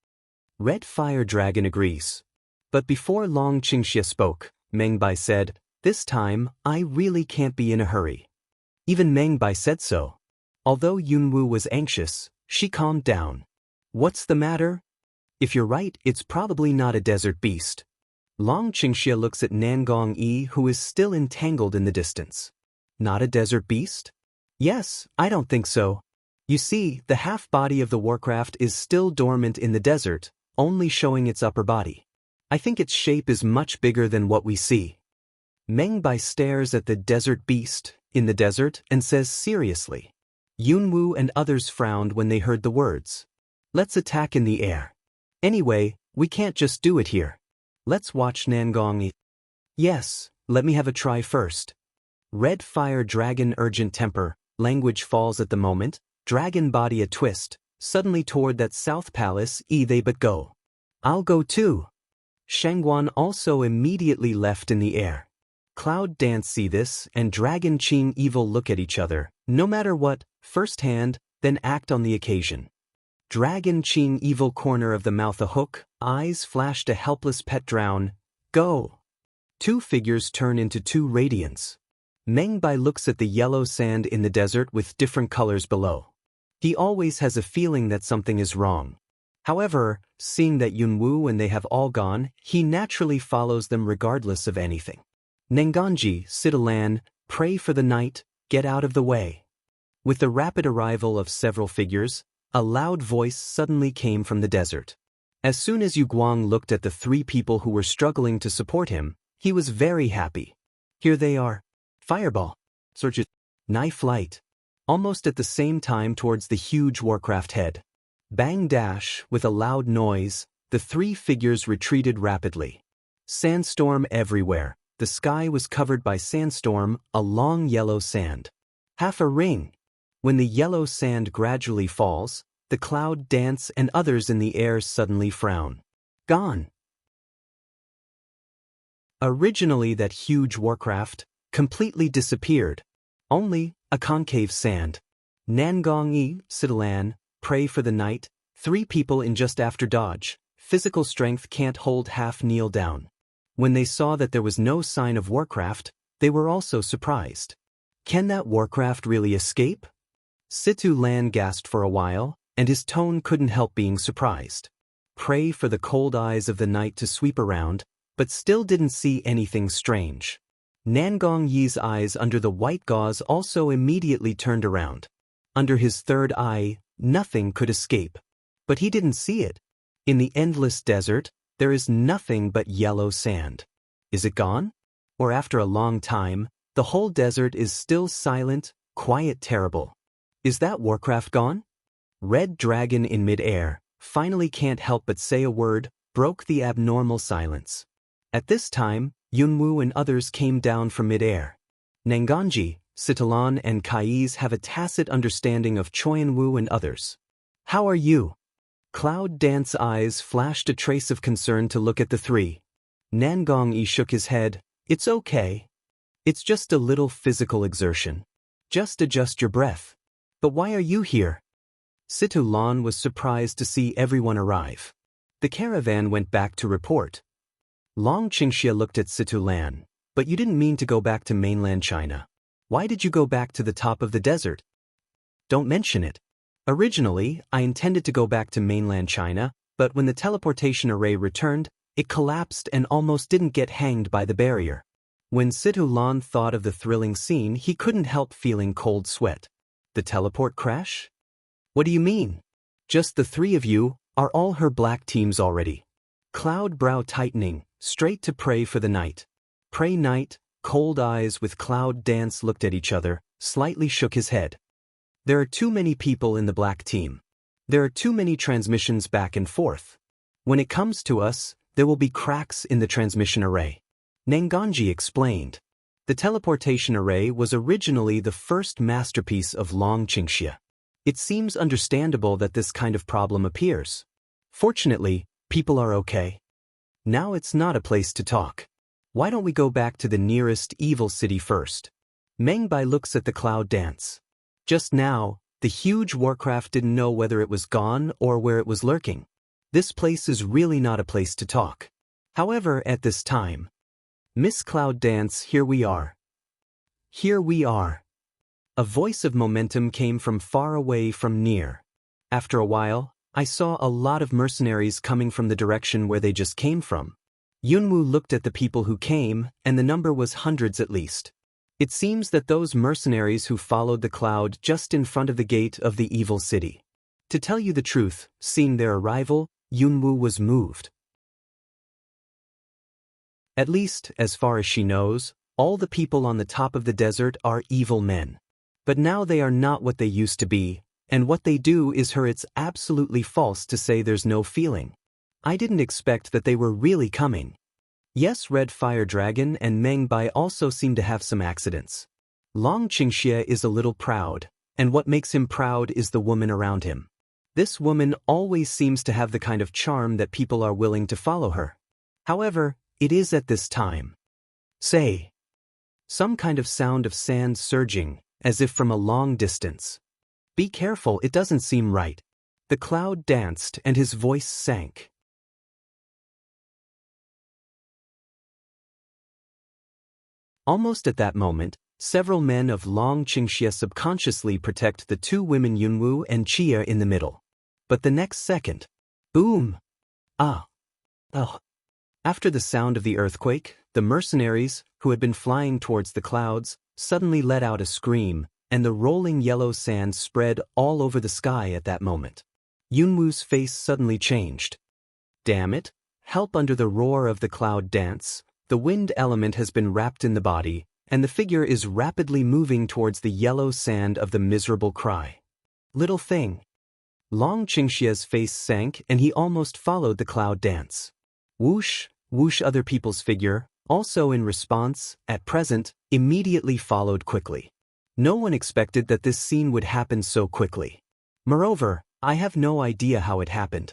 Red fire dragon agrees. But before long Qingxie spoke, Meng Bai said, this time, I really can't be in a hurry. Even Meng Bai said so. Although Yunwu was anxious, she calmed down. What's the matter? If you're right, it's probably not a desert beast. Long Qingxie looks at Nangong Yi, who is still entangled in the distance. Not a desert beast? Yes, I don't think so. You see, the half-body of the warcraft is still dormant in the desert, only showing its upper body. I think its shape is much bigger than what we see. Meng Bai stares at the desert beast in the desert and says seriously. Yunwu and others frowned when they heard the words. Let's attack in the air. Anyway, we can't just do it here. Let's watch Nangong Yi. Yes, let me have a try first. Red fire dragon urgent temper, language falls at the moment, dragon body a twist, suddenly toward that south palace they but go. I'll go too. Shangguan also immediately left in the air. Cloud Dance see this and Dragon Qing Evil look at each other, no matter what, firsthand, then act on the occasion. Dragon Qing Evil corner of the mouth a hook, eyes flashed a helpless pet drown, go. 2 figures turn into 2 radiants. Meng Bai looks at the yellow sand in the desert with different colors below. He always has a feeling that something is wrong. However, seeing that Yunwu and they have all gone, he naturally follows them regardless of anything. Nenganji, Sitalan, pray for the night, get out of the way. With the rapid arrival of several figures, a loud voice suddenly came from the desert. As soon as Yu Guang looked at the 3 people who were struggling to support him, He was very happy. Here they are. Fireball. Search it. Knife light. Almost at the same time towards the huge Warcraft head. Bang dash, with a loud noise, the three figures retreated rapidly. Sandstorm everywhere. The sky was covered by sandstorm, a long yellow sand. Half a ring. When the yellow sand gradually falls, the cloud dance and others in the air suddenly frown. Gone. Originally that huge Warcraft completely disappeared. Only a concave sand. Nangong-yi, Sitalan, pray for the night, 3 people in just after dodge, physical strength can't hold half kneel down. When they saw that there was no sign of Warcraft, they were also surprised. Can that Warcraft really escape? Situ Lan gasped for a while, and his tone couldn't help being surprised. Pray for the cold eyes of the night to sweep around, but still didn't see anything strange. Nangong Yi's eyes under the white gauze also immediately turned around. Under his third eye, nothing could escape. But he didn't see it. In the endless desert, there is nothing but yellow sand. Is it gone? Or after a long time, the whole desert is still silent, quiet, terrible. Is that Warcraft gone? Red Dragon in mid-air, finally can't help but say a word, broke the abnormal silence. At this time, Yunwu and others came down from mid-air. Nanganji, Sitalan and Kai's have a tacit understanding of Choyanwu and others. How are you? Cloud Dance's eyes flashed a trace of concern to look at the 3. Nangong-yi shook his head. It's okay. It's just a little physical exertion. Just adjust your breath. But why are you here? Situ Lan was surprised to see everyone arrive. The caravan went back to report. Long Qingxia looked at Situ Lan. But you didn't mean to go back to mainland China. Why did you go back to the top of the desert? Don't mention it. Originally, I intended to go back to mainland China, but when the teleportation array returned, it collapsed and almost didn't get hanged by the barrier. When Situ Lan thought of the thrilling scene, he couldn't help feeling cold sweat. The teleport crash? What do you mean? Just the 3 of you, are all her black teams already? Cloud brow tightening, straight to pray for the night. Pray night, cold eyes with Cloud Dance looked at each other, slightly shook his head. There are too many people in the black team. There are too many transmissions back and forth. When it comes to us, there will be cracks in the transmission array. Nanganji explained. The teleportation array was originally the first masterpiece of Long Qingxia. It seems understandable that this kind of problem appears. Fortunately, people are okay. Now it's not a place to talk. Why don't we go back to the nearest evil city first? Meng Bai looks at the Cloud Dance. Just now, the huge Warcraft didn't know whether it was gone or where it was lurking. This place is really not a place to talk. However, at this time, Miss Cloud Dance, here we are. Here we are. A voice of momentum came from far away from near. After a while, I saw a lot of mercenaries coming from the direction where they just came from. Yunwu looked at the people who came, and the number was hundreds at least. It seems that those mercenaries who followed the cloud just in front of the gate of the evil city. To tell you the truth, seeing their arrival, Yunwu was moved. At least, as far as she knows, all the people on the top of the desert are evil men. But now they are not what they used to be, and what they do is her. It's absolutely false to say there's no feeling. I didn't expect that they were really coming. Yes, Red Fire Dragon and Meng Bai also seem to have some accidents. Long Qingxia is a little proud, and what makes him proud is the woman around him. This woman always seems to have the kind of charm that people are willing to follow her. However, it is at this time. Say. Some kind of sound of sand surging, as if from a long distance. Be careful, it doesn't seem right. The cloud danced and his voice sank. Almost at that moment, several men of Long Qingxia subconsciously protect the 2 women Yunwu and Chia in the middle. But the next second, boom! Ah! Oh! After the sound of the earthquake, the mercenaries, who had been flying towards the clouds, suddenly let out a scream, and the rolling yellow sand spread all over the sky at that moment. Yunwu's face suddenly changed. Damn it! Help! Under the roar of the cloud dance, The wind element has been wrapped in the body, and the figure is rapidly moving towards the yellow sand of the miserable cry. Little thing. Long Qingxia's face sank and he almost followed the cloud dance. Whoosh, whoosh other people's figure, also in response, at present, immediately followed quickly. No one expected that this scene would happen so quickly. Moreover, I have no idea how it happened.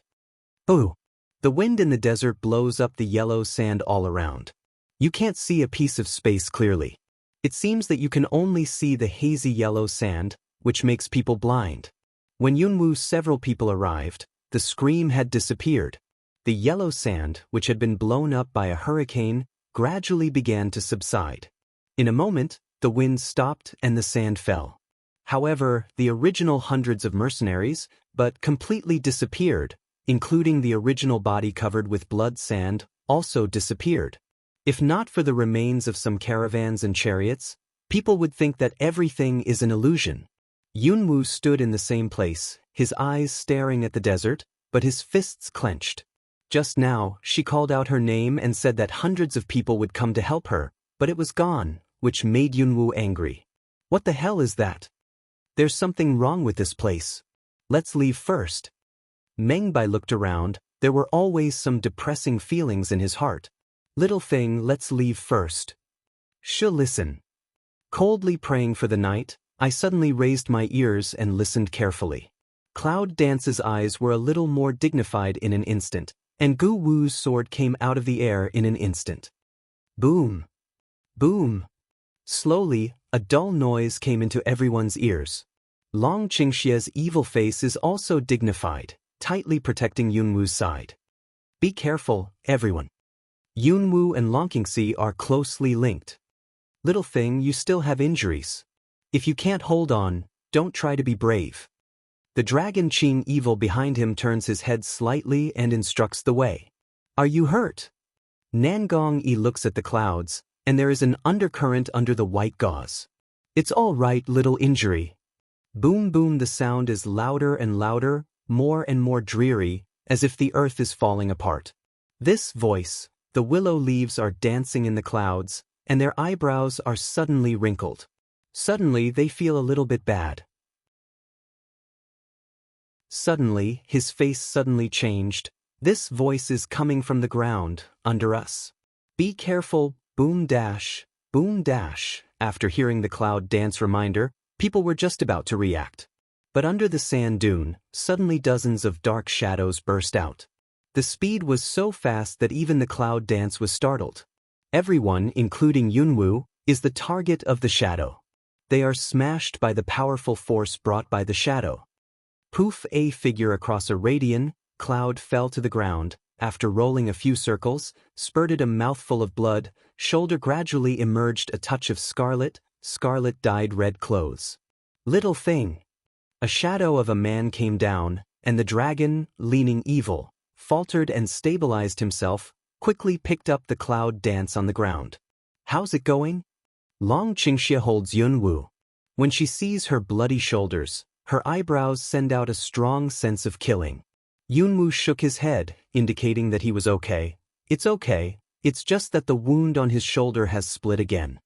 Ooh! The wind in the desert blows up the yellow sand all around. You can't see a piece of space clearly. It seems that you can only see the hazy yellow sand, which makes people blind. When Yunwu several people arrived, the scream had disappeared. The yellow sand, which had been blown up by a hurricane, gradually began to subside. In a moment, the wind stopped and the sand fell. However, the original hundreds of mercenaries, but completely disappeared, including the original body covered with blood sand, also disappeared. If not for the remains of some caravans and chariots, people would think that everything is an illusion. Yunwu stood in the same place, his eyes staring at the desert, but his fists clenched. Just now, she called out her name and said that hundreds of people would come to help her, but it was gone, which made Yunwu angry. What the hell is that? There's something wrong with this place. Let's leave first. Mengbai looked around. There were always some depressing feelings in his heart. Little thing, let's leave first. Listen. Coldly praying for the night, I suddenly raised my ears and listened carefully. Cloud Dance's eyes were a little more dignified in an instant, and Gu Wu's sword came out of the air in an instant. Boom! Boom! Slowly, a dull noise came into everyone's ears. Long Qingxia's evil face is also dignified, tightly protecting Yunwu's side. Be careful, everyone. Yunwu and Long Qingxi are closely linked. Little thing, you still have injuries. If you can't hold on, don't try to be brave. The dragon Qing evil behind him turns his head slightly and instructs the way. Are you hurt? Nangong Yi looks at the clouds, and there is an undercurrent under the white gauze. It's all right, little injury. Boom boom, the sound is louder and louder, more and more dreary, as if the earth is falling apart. This voice, the willow leaves are dancing in the clouds, and their eyebrows are suddenly wrinkled. Suddenly they feel a little bit bad. Suddenly, his face suddenly changed. This voice is coming from the ground, under us. Be careful, boom dash, boom dash. After hearing the cloud dance reminder, people were just about to react. But under the sand dune, suddenly dozens of dark shadows burst out. The speed was so fast that even the cloud dance was startled. Everyone, including Yunwu, is the target of the shadow. They are smashed by the powerful force brought by the shadow. Poof! A figure across a radian cloud fell to the ground. After rolling a few circles, spurted a mouthful of blood, shoulder gradually emerged a touch of scarlet dyed red clothes. Little thing. A shadow of a man came down, and the dragon, leaning evil, faltered and stabilized himself, quickly picked up the cloud dance on the ground. How's it going? Long Qingxia holds Yunwu. When she sees her bloody shoulders, her eyebrows send out a strong sense of killing. Yunwu shook his head, indicating that he was okay. It's okay, it's just that the wound on his shoulder has split again.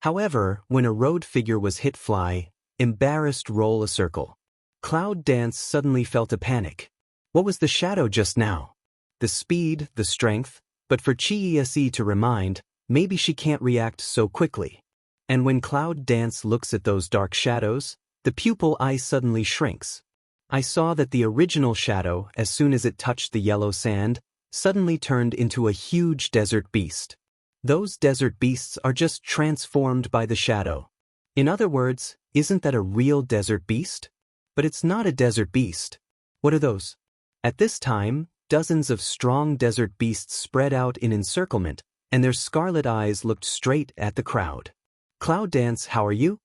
However, when a road figure was hit, fly, embarrassed, roll a circle. Cloud Dance suddenly felt a panic. What was the shadow just now? The speed, the strength, but for Qi to remind, maybe she can't react so quickly. And when Cloud Dance looks at those dark shadows, the pupil eye suddenly shrinks. I saw that the original shadow, as soon as it touched the yellow sand, suddenly turned into a huge desert beast. Those desert beasts are just transformed by the shadow. In other words, isn't that a real desert beast? But it's not a desert beast. What are those? At this time, dozens of strong desert beasts spread out in encirclement, and their scarlet eyes looked straight at the crowd. Cloud Dance, how are you?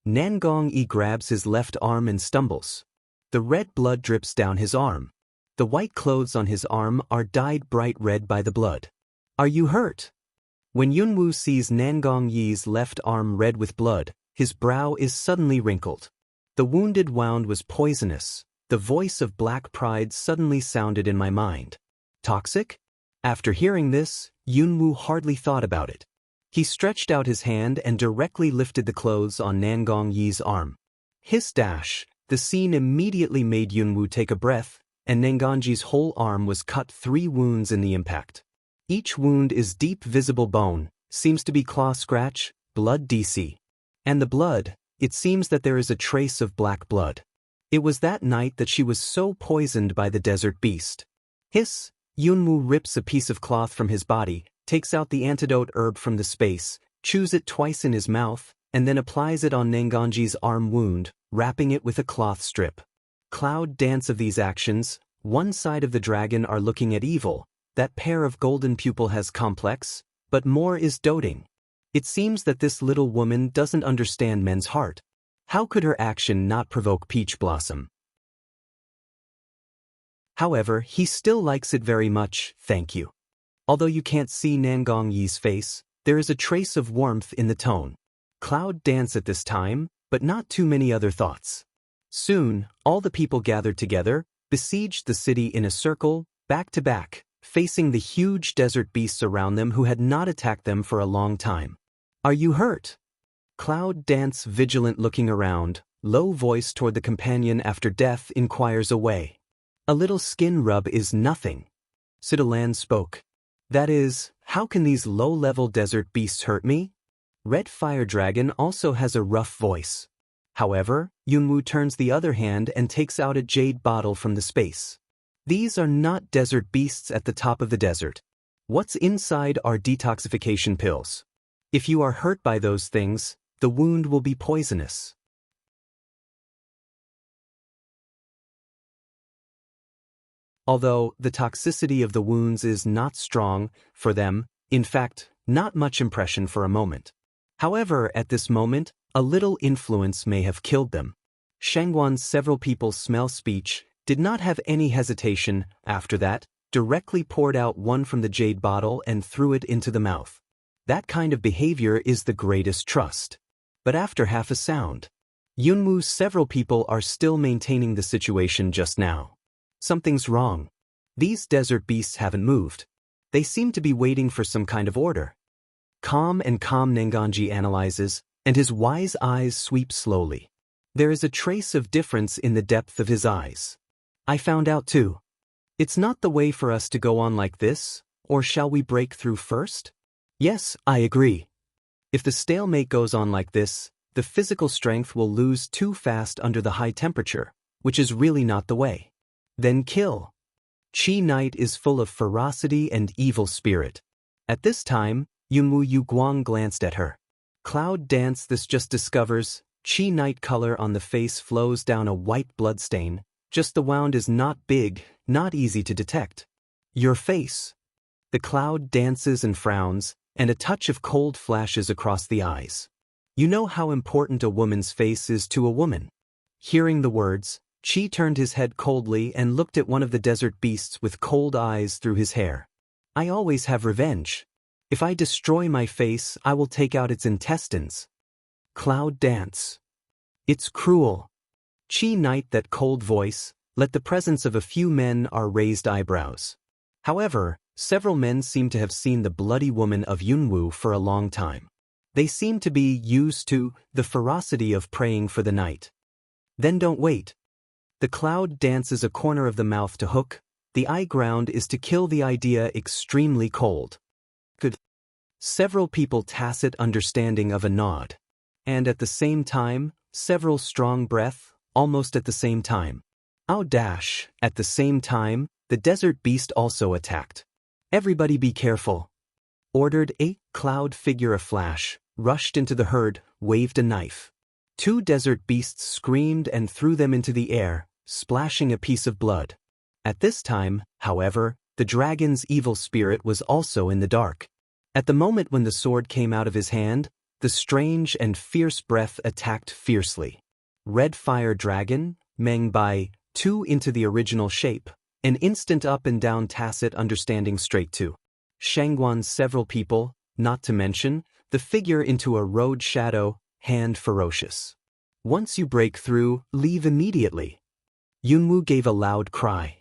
Nangong Yi grabs his left arm and stumbles. The red blood drips down his arm. The white clothes on his arm are dyed bright red by the blood. Are you hurt? When Yunwu sees Nangong Yi's left arm red with blood, his brow is suddenly wrinkled. The wounded wound was poisonous. The voice of black pride suddenly sounded in my mind. Toxic? After hearing this, Yunwoo hardly thought about it. He stretched out his hand and directly lifted the clothes on Nangong Yi's arm. Hiss dash! The scene immediately made Yunwoo take a breath, and Nangongji's whole arm was cut 3 wounds in the impact. Each wound is deep visible bone, seems to be claw scratch, blood DC. And the blood, it seems that there is a trace of black blood. It was that night that she was so poisoned by the desert beast. Hiss! Yunwoo rips a piece of cloth from his body, takes out the antidote herb from the space, chews it twice in his mouth, and then applies it on Nangongji's arm wound, wrapping it with a cloth strip. Cloud dance of these actions, one side of the dragon are looking at evil, that pair of golden pupil has complex, but more is doting. It seems that this little woman doesn't understand men's heart. How could her action not provoke Peach Blossom? However, he still likes it very much, thank you. Although you can't see Nangong Yi's face, there is a trace of warmth in the tone. Cloud dance at this time, but not too many other thoughts. Soon, all the people gathered together, besieged the city in a circle, back to back, facing the huge desert beasts around them who had not attacked them for a long time. Are you hurt? Cloud dance, vigilant looking around, low voice toward the companion after death, inquires away. A little skin rub is nothing. Sidolan spoke. That is, how can these low-level desert beasts hurt me? Red Fire Dragon also has a rough voice. However, Yunwoo turns the other hand and takes out a jade bottle from the space. These are not desert beasts at the top of the desert. What's inside are detoxification pills. If you are hurt by those things, the wound will be poisonous. Although the toxicity of the wounds is not strong for them, in fact, not much impression for a moment. However, at this moment, a little influence may have killed them. Shangwan's several people smell speech, did not have any hesitation, after that, directly poured out one from the jade bottle and threw it into the mouth. That kind of behavior is the greatest trust. But after half a sound, Yunwoo's several people are still maintaining the situation just now. Something's wrong. These desert beasts haven't moved. They seem to be waiting for some kind of order. Calm Nangongji analyzes, and his wise eyes sweep slowly. There is a trace of difference in the depth of his eyes. I found out too. It's not the way for us to go on like this, or shall we break through first? Yes, I agree. If the stalemate goes on like this, the physical strength will lose too fast under the high temperature, which is really not the way. Then kill. Chi Knight is full of ferocity and evil spirit. At this time, Yunwoo Guang glanced at her. Cloud dance this just discovers, Chi Knight color on the face flows down a white bloodstain, just the wound is not big, not easy to detect. Your face. The cloud dances and frowns, and a touch of cold flashes across the eyes. You know how important a woman's face is to a woman. Hearing the words, Chi turned his head coldly and looked at one of the desert beasts with cold eyes through his hair. I always have revenge. If I destroy my face, I will take out its intestines. Cloud dance. It's cruel. Chi Knight, that cold voice, let the presence of a few men are raised eyebrows. However, several men seem to have seen the bloody woman of Yunwoo for a long time. They seem to be used to the ferocity of praying for the night. Then don't wait. The cloud dances a corner of the mouth to hook, the eye ground is to kill the idea extremely cold. Good. Several people tacit understanding of a nod. And at the same time, several strong breath, almost at the same time. Dash, at the same time, the desert beast also attacked. Everybody be careful. Ordered a cloud figure a flash, rushed into the herd, waved a knife. 2 desert beasts screamed and threw them into the air, splashing a piece of blood. At this time, however, the dragon's evil spirit was also in the dark. At the moment when the sword came out of his hand, the strange and fierce breath attacked fiercely. Red Fire Dragon, Meng Bai, 2 into the original shape, an instant up and down tacit understanding straight to. Shangwan's several people, not to mention, the figure into a road shadow, hand ferocious. Once you break through, leave immediately. Yunwoo gave a loud cry.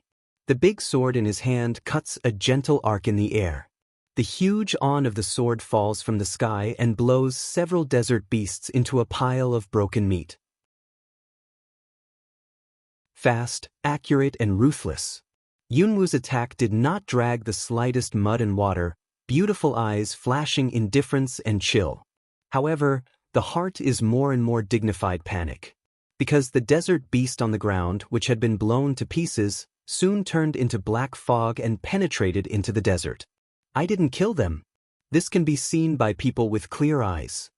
The big sword in his hand cuts a gentle arc in the air. The huge awn of the sword falls from the sky and blows several desert beasts into a pile of broken meat. Fast, accurate, and ruthless. Yunwoo's attack did not drag the slightest mud and water, beautiful eyes flashing indifference and chill. However, the heart is more and more dignified panic. Because the desert beast on the ground, which had been blown to pieces, soon turned into black fog and penetrated into the desert. I didn't kill them. This can be seen by people with clear eyes.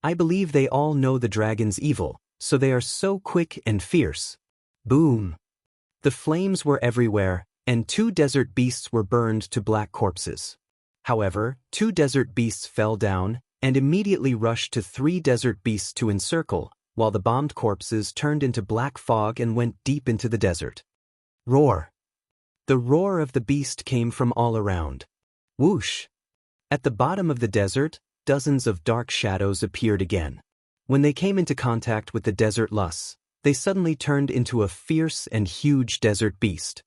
I believe they all know the dragon's evil, so they are so quick and fierce. Boom! The flames were everywhere, and 2 desert beasts were burned to black corpses. However, 2 desert beasts fell down, and immediately rushed to 3 desert beasts to encircle, while the bombed corpses turned into black fog and went deep into the desert. Roar! The roar of the beast came from all around. Whoosh! At the bottom of the desert, dozens of dark shadows appeared again. When they came into contact with the desert lusts, they suddenly turned into a fierce and huge desert beast.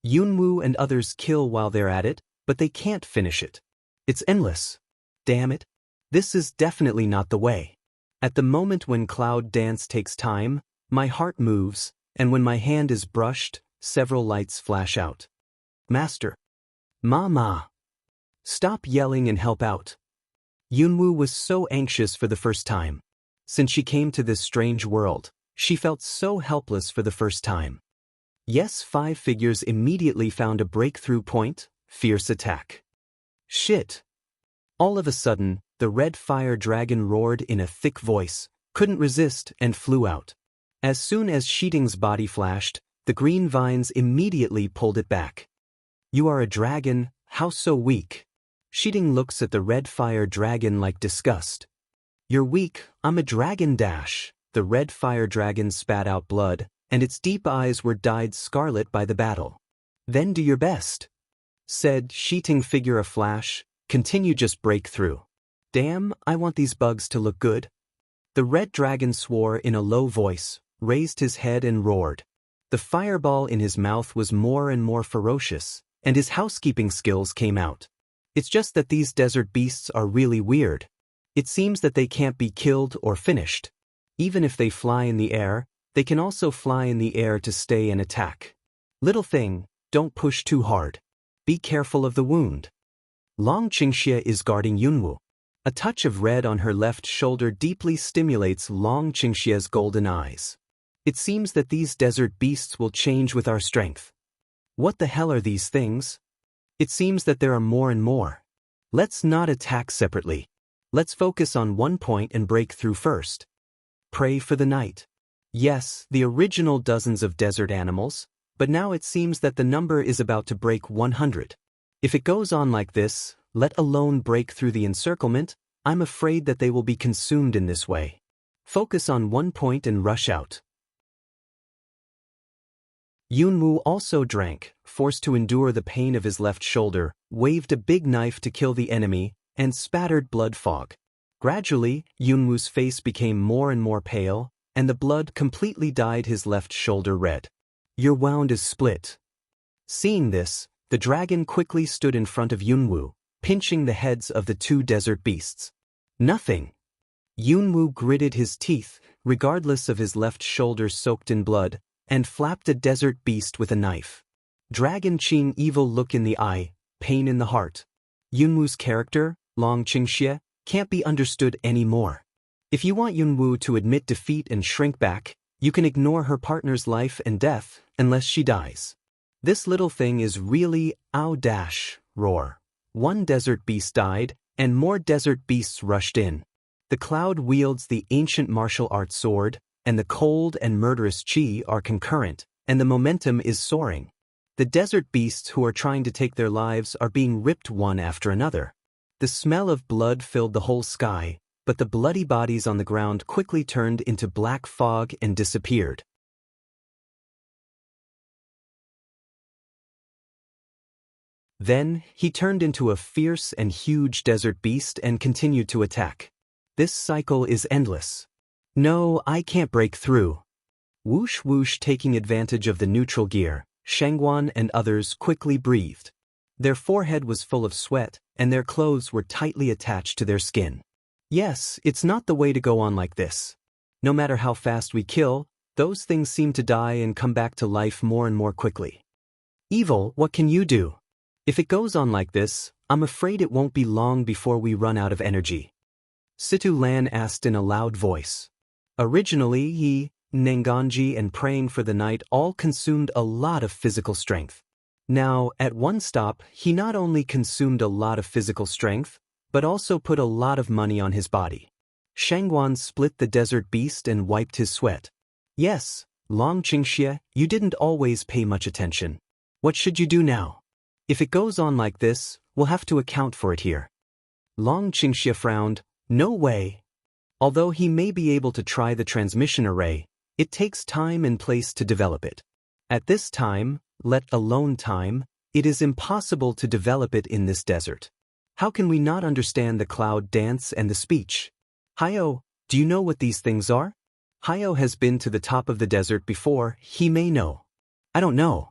Yunwoo and others kill while they're at it, but they can't finish it. It's endless. Damn it. This is definitely not the way. At the moment when Cloud Dance takes time, my heart moves, and when my hand is brushed, several lights flash out. Master. Mama. Stop yelling and help out. Yunwoo was so anxious for the first time. Since she came to this strange world, she felt so helpless for the first time. Yes, 5 figures immediately found a breakthrough point, fierce attack. Shit. All of a sudden, the red fire dragon roared in a thick voice, couldn't resist, and flew out. As soon as Shiting's body flashed, the green vines immediately pulled it back. You are a dragon, how so weak? Shiting looks at the red fire dragon like disgust. You're weak, I'm a dragon dash. The red fire dragon spat out blood, and its deep eyes were dyed scarlet by the battle. Then do your best. Said Shiting figure a flash, continue just break through. Damn, I want these bugs to look good. The red dragon swore in a low voice, raised his head and roared. The fireball in his mouth was more and more ferocious, and his housekeeping skills came out. It's just that these desert beasts are really weird. It seems that they can't be killed or finished. Even if they fly in the air, they can also fly in the air to stay and attack. Little thing, don't push too hard. Be careful of the wound. Long Qingxie is guarding Yunwoo. A touch of red on her left shoulder deeply stimulates Long Qingxie's golden eyes. It seems that these desert beasts will change with our strength. What the hell are these things? It seems that there are more and more. Let's not attack separately. Let's focus on one point and break through first. Pray for the night. Yes, the original dozens of desert animals, but now it seems that the number is about to break 100. If it goes on like this, let alone break through the encirclement, I'm afraid that they will be consumed in this way. Focus on one point and rush out. Yunwoo also drank, forced to endure the pain of his left shoulder, waved a big knife to kill the enemy, and spattered blood fog. Gradually, Yunwoo's face became more and more pale, and the blood completely dyed his left shoulder red. Your wound is split. Seeing this, the dragon quickly stood in front of Yunwoo, pinching the heads of the 2 desert beasts. Nothing. Yunwoo gritted his teeth, regardless of his left shoulder soaked in blood, and flapped a desert beast with a knife. Dragon Qing evil look in the eye, pain in the heart. Yunwoo's character, Long Qingxie, can't be understood anymore. If you want Yunwoo to admit defeat and shrink back, you can ignore her partner's life and death, unless she dies. This little thing is really ow dash, roar. 1 desert beast died, and more desert beasts rushed in. The cloud wields the ancient martial arts sword, and the cold and murderous qi are concurrent, and the momentum is soaring. The desert beasts who are trying to take their lives are being ripped one after another. The smell of blood filled the whole sky, but the bloody bodies on the ground quickly turned into black fog and disappeared. Then, he turned into a fierce and huge desert beast and continued to attack. This cycle is endless. No, I can't break through. Whoosh whoosh taking advantage of the neutral gear, Shangguan and others quickly breathed. Their forehead was full of sweat, and their clothes were tightly attached to their skin. Yes, it's not the way to go on like this. No matter how fast we kill, those things seem to die and come back to life more and more quickly. Evil, what can you do? If it goes on like this, I'm afraid it won't be long before we run out of energy. Situ Lan asked in a loud voice. Originally he, Nenganji and praying for the night all consumed a lot of physical strength. Now, at one stop, he not only consumed a lot of physical strength, but also put a lot of money on his body. Shangguan split the desert beast and wiped his sweat. Yes, Long Qingxie, you didn't always pay much attention. What should you do now? If it goes on like this, we'll have to account for it here. Long Qingxie frowned. No way. Although he may be able to try the transmission array, it takes time and place to develop it. At this time, let alone time, it is impossible to develop it in this desert. How can we not understand the cloud dance and the speech? Hayo, do you know what these things are? Hayo has been to the top of the desert before, he may know. I don't know.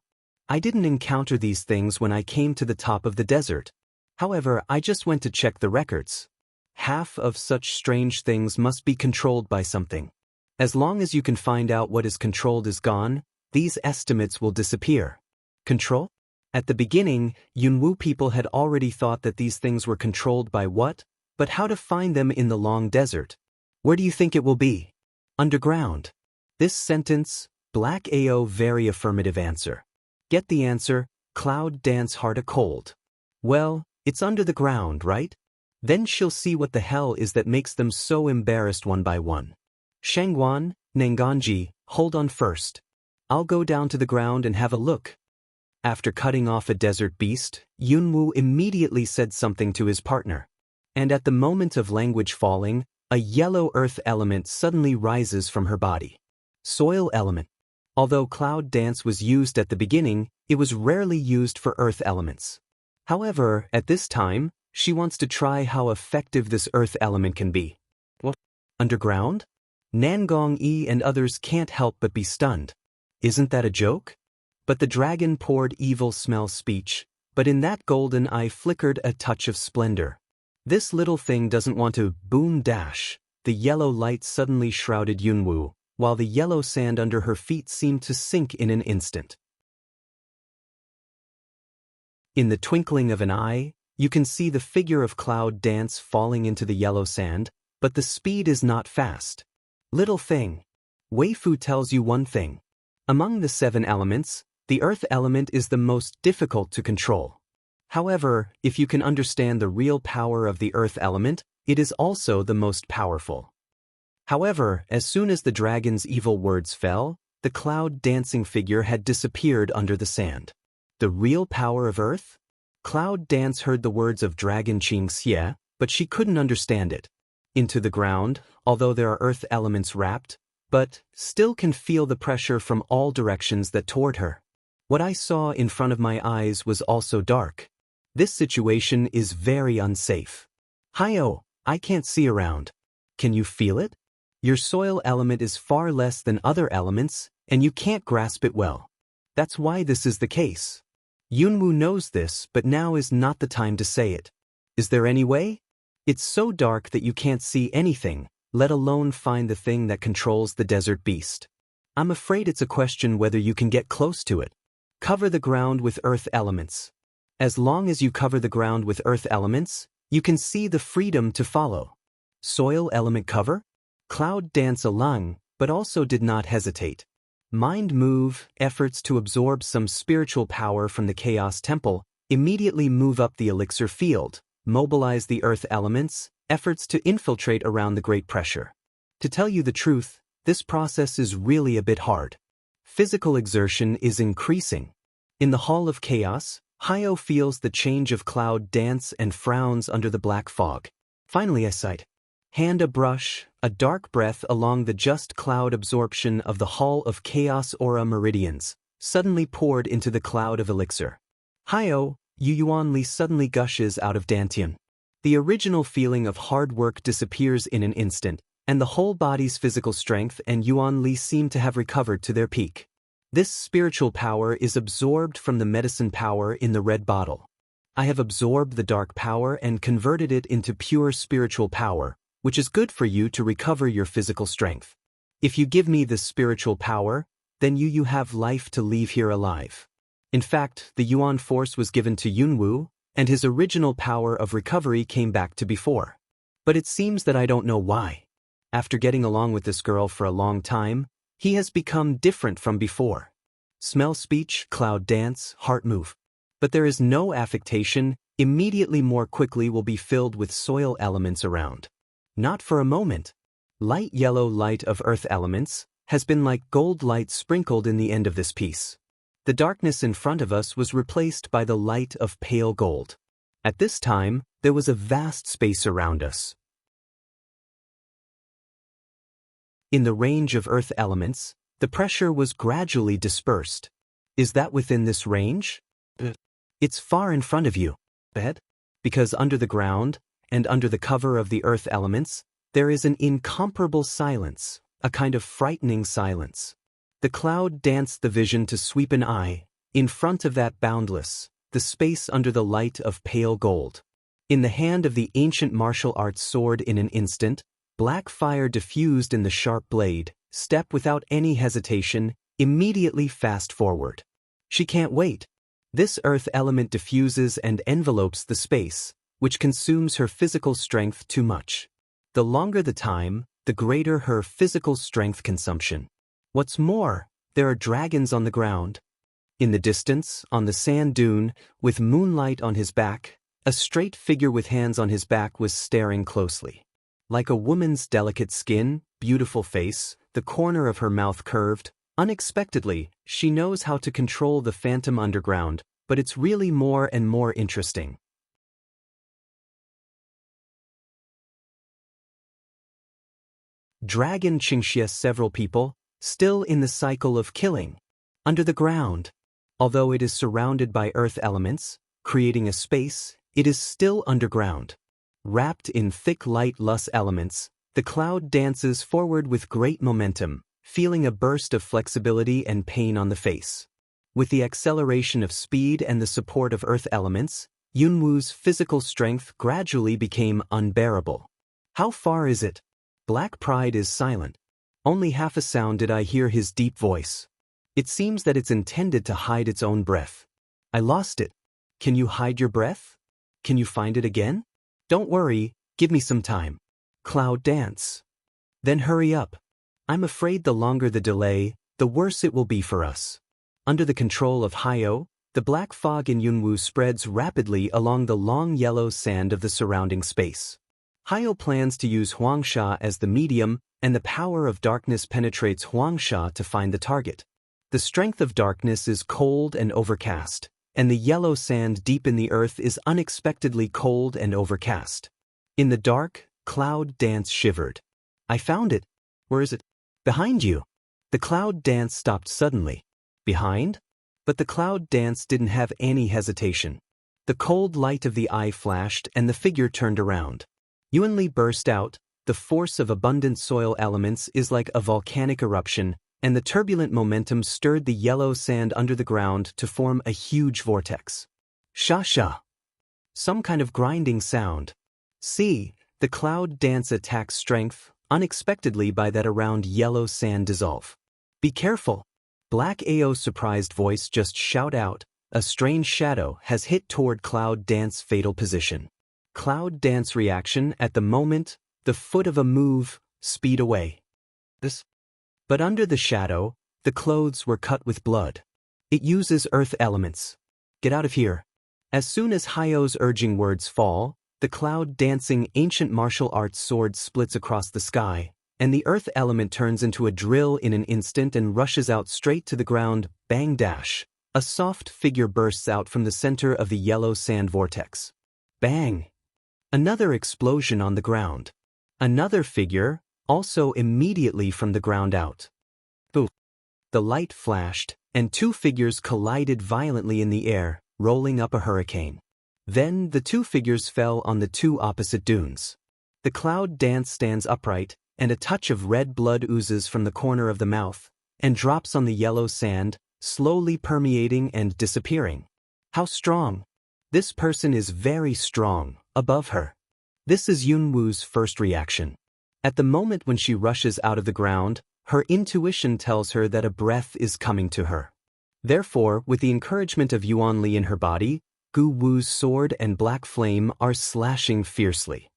I didn't encounter these things when I came to the top of the desert. However, I just went to check the records. Half of such strange things must be controlled by something. As long as you can find out what is controlled is gone, these estimates will disappear. Control? At the beginning, Yunwu people had already thought that these things were controlled by what? But how to find them in the long desert? Where do you think it will be? Underground. This sentence, Black AO very affirmative answer. Get the answer, cloud dance hard a cold. Well, it's under the ground, right? Then she'll see what the hell is that makes them so embarrassed one by one. Shangguan, Nenganji, hold on first. I'll go down to the ground and have a look. After cutting off a desert beast, Yunwu immediately said something to his partner. And at the moment of language falling, a yellow earth element suddenly rises from her body. Soil element. Although cloud dance was used at the beginning, it was rarely used for earth elements. However, at this time, she wants to try how effective this earth element can be. What? Underground? Nangong Yi and others can't help but be stunned. Isn't that a joke? But the dragon poured evil smell speech, but in that golden eye flickered a touch of splendor. This little thing doesn't want to boom dash. The yellow light suddenly shrouded Yunwu, while the yellow sand under her feet seemed to sink in an instant. In the twinkling of an eye, you can see the figure of cloud dance falling into the yellow sand, but the speed is not fast. Little thing. Wei Fu tells you one thing. Among the 7 elements, the earth element is the most difficult to control. However, if you can understand the real power of the earth element, it is also the most powerful. However, as soon as the dragon's evil words fell, the cloud dancing figure had disappeared under the sand. The real power of earth? Cloud Dance heard the words of Dragon Qingxie, but she couldn't understand it. Into the ground, although there are earth elements wrapped, but still can feel the pressure from all directions that toward her. What I saw in front of my eyes was also dark. This situation is very unsafe. Hayo, I can't see around. Can you feel it? Your soil element is far less than other elements, and you can't grasp it well. That's why this is the case. Yunwu knows this, but now is not the time to say it. Is there any way? It's so dark that you can't see anything, let alone find the thing that controls the desert beast. I'm afraid it's a question whether you can get close to it. Cover the ground with earth elements. As long as you cover the ground with earth elements, you can see the freedom to follow. Soil element cover? Cloud Dance along, but also did not hesitate. Mind move, efforts to absorb some spiritual power from the Chaos Temple, immediately move up the elixir field, mobilize the earth elements, efforts to infiltrate around the great pressure. To tell you the truth, this process is really a bit hard. Physical exertion is increasing. In the Hall of Chaos, Hayo feels the change of Cloud Dance and frowns under the black fog. Finally I sight. Hand a brush, a dark breath along the just cloud absorption of the Hall of Chaos aura meridians, suddenly poured into the cloud of elixir. Hayo, Yu Yuan Li suddenly gushes out of Dantian. The original feeling of hard work disappears in an instant, and the whole body's physical strength and Yuan Li seem to have recovered to their peak. This spiritual power is absorbed from the medicine power in the red bottle. I have absorbed the dark power and converted it into pure spiritual power, which is good for you to recover your physical strength. If you give me this spiritual power, then you have life to leave here alive. In fact, the Yuan force was given to Yunwu, and his original power of recovery came back to before. But it seems that I don't know why. After getting along with this girl for a long time, he has become different from before. Smell speech, cloud dance, heart move. But there is no affectation, immediately more quickly will be filled with soil elements around. Not for a moment. Light yellow light of earth elements has been like gold light sprinkled in the end of this piece. The darkness in front of us was replaced by the light of pale gold. At this time, there was a vast space around us. In the range of earth elements, the pressure was gradually dispersed. Is that within this range? It's far in front of you. Because under the ground, and under the cover of the earth elements, there is an incomparable silence, a kind of frightening silence. The cloud danced the vision to sweep an eye, in front of that boundless, the space under the light of pale gold. In the hand of the ancient martial arts sword in an instant, black fire diffused in the sharp blade, step without any hesitation, immediately fast forward. She can't wait. This earth element diffuses and envelopes the space, which consumes her physical strength too much. The longer the time, the greater her physical strength consumption. What's more, there are dragons on the ground. In the distance, on the sand dune, with moonlight on his back, a straight figure with hands on his back was staring closely. Like a woman's delicate skin, beautiful face, the corner of her mouth curved. Unexpectedly, she knows how to control the phantom underground, but it's really more and more interesting. Dragon Qingxia several people, still in the cycle of killing. Under the ground. Although it is surrounded by earth elements, creating a space, it is still underground. Wrapped in thick light lus elements, the cloud dances forward with great momentum, feeling a burst of flexibility and pain on the face. With the acceleration of speed and the support of earth elements, Yunwu's physical strength gradually became unbearable. How far is it? Black Pride is silent. Only half a sound did I hear his deep voice. It seems that it's intended to hide its own breath. I lost it. Can you hide your breath? Can you find it again? Don't worry, give me some time. Cloud dance. Then hurry up. I'm afraid the longer the delay, the worse it will be for us. Under the control of Hayo, the black fog in Yunwu spreads rapidly along the long yellow sand of the surrounding space. Hayo plans to use Huangsha as the medium, and the power of darkness penetrates Huangsha to find the target. The strength of darkness is cold and overcast, and the yellow sand deep in the earth is unexpectedly cold and overcast. In the dark, cloud dance shivered. I found it. Where is it? Behind you. The cloud dance stopped suddenly. Behind? But the cloud dance didn't have any hesitation. The cold light of the eye flashed and the figure turned around. Yuanli burst out. The force of abundant soil elements is like a volcanic eruption, and the turbulent momentum stirred the yellow sand under the ground to form a huge vortex. Sha-sha. Some kind of grinding sound. See, the cloud dance attacks strength, unexpectedly by that around yellow sand dissolve. Be careful. Black Ao's surprised voice just shout out, a strange shadow has hit toward cloud dance fatal position. Cloud dance reaction at the moment, the foot of a move, speed away. But under the shadow, the clothes were cut with blood. It uses earth elements. Get out of here. As soon as Hayo's urging words fall, the cloud-dancing ancient martial arts sword splits across the sky, and the earth element turns into a drill in an instant and rushes out straight to the ground. Bang dash. A soft figure bursts out from the center of the yellow sand vortex. Bang. Another explosion on the ground. Another figure, also immediately from the ground out. Boof. The light flashed, and two figures collided violently in the air, rolling up a hurricane. Then the two figures fell on the two opposite dunes. The cloud dance stands upright, and a touch of red blood oozes from the corner of the mouth, and drops on the yellow sand, slowly permeating and disappearing. How strong! This person is very strong, above her. This is Yunwoo's first reaction. At the moment when she rushes out of the ground, her intuition tells her that a breath is coming to her. Therefore, with the encouragement of Yuanli in her body, Gu Wu's sword and black flame are slashing fiercely.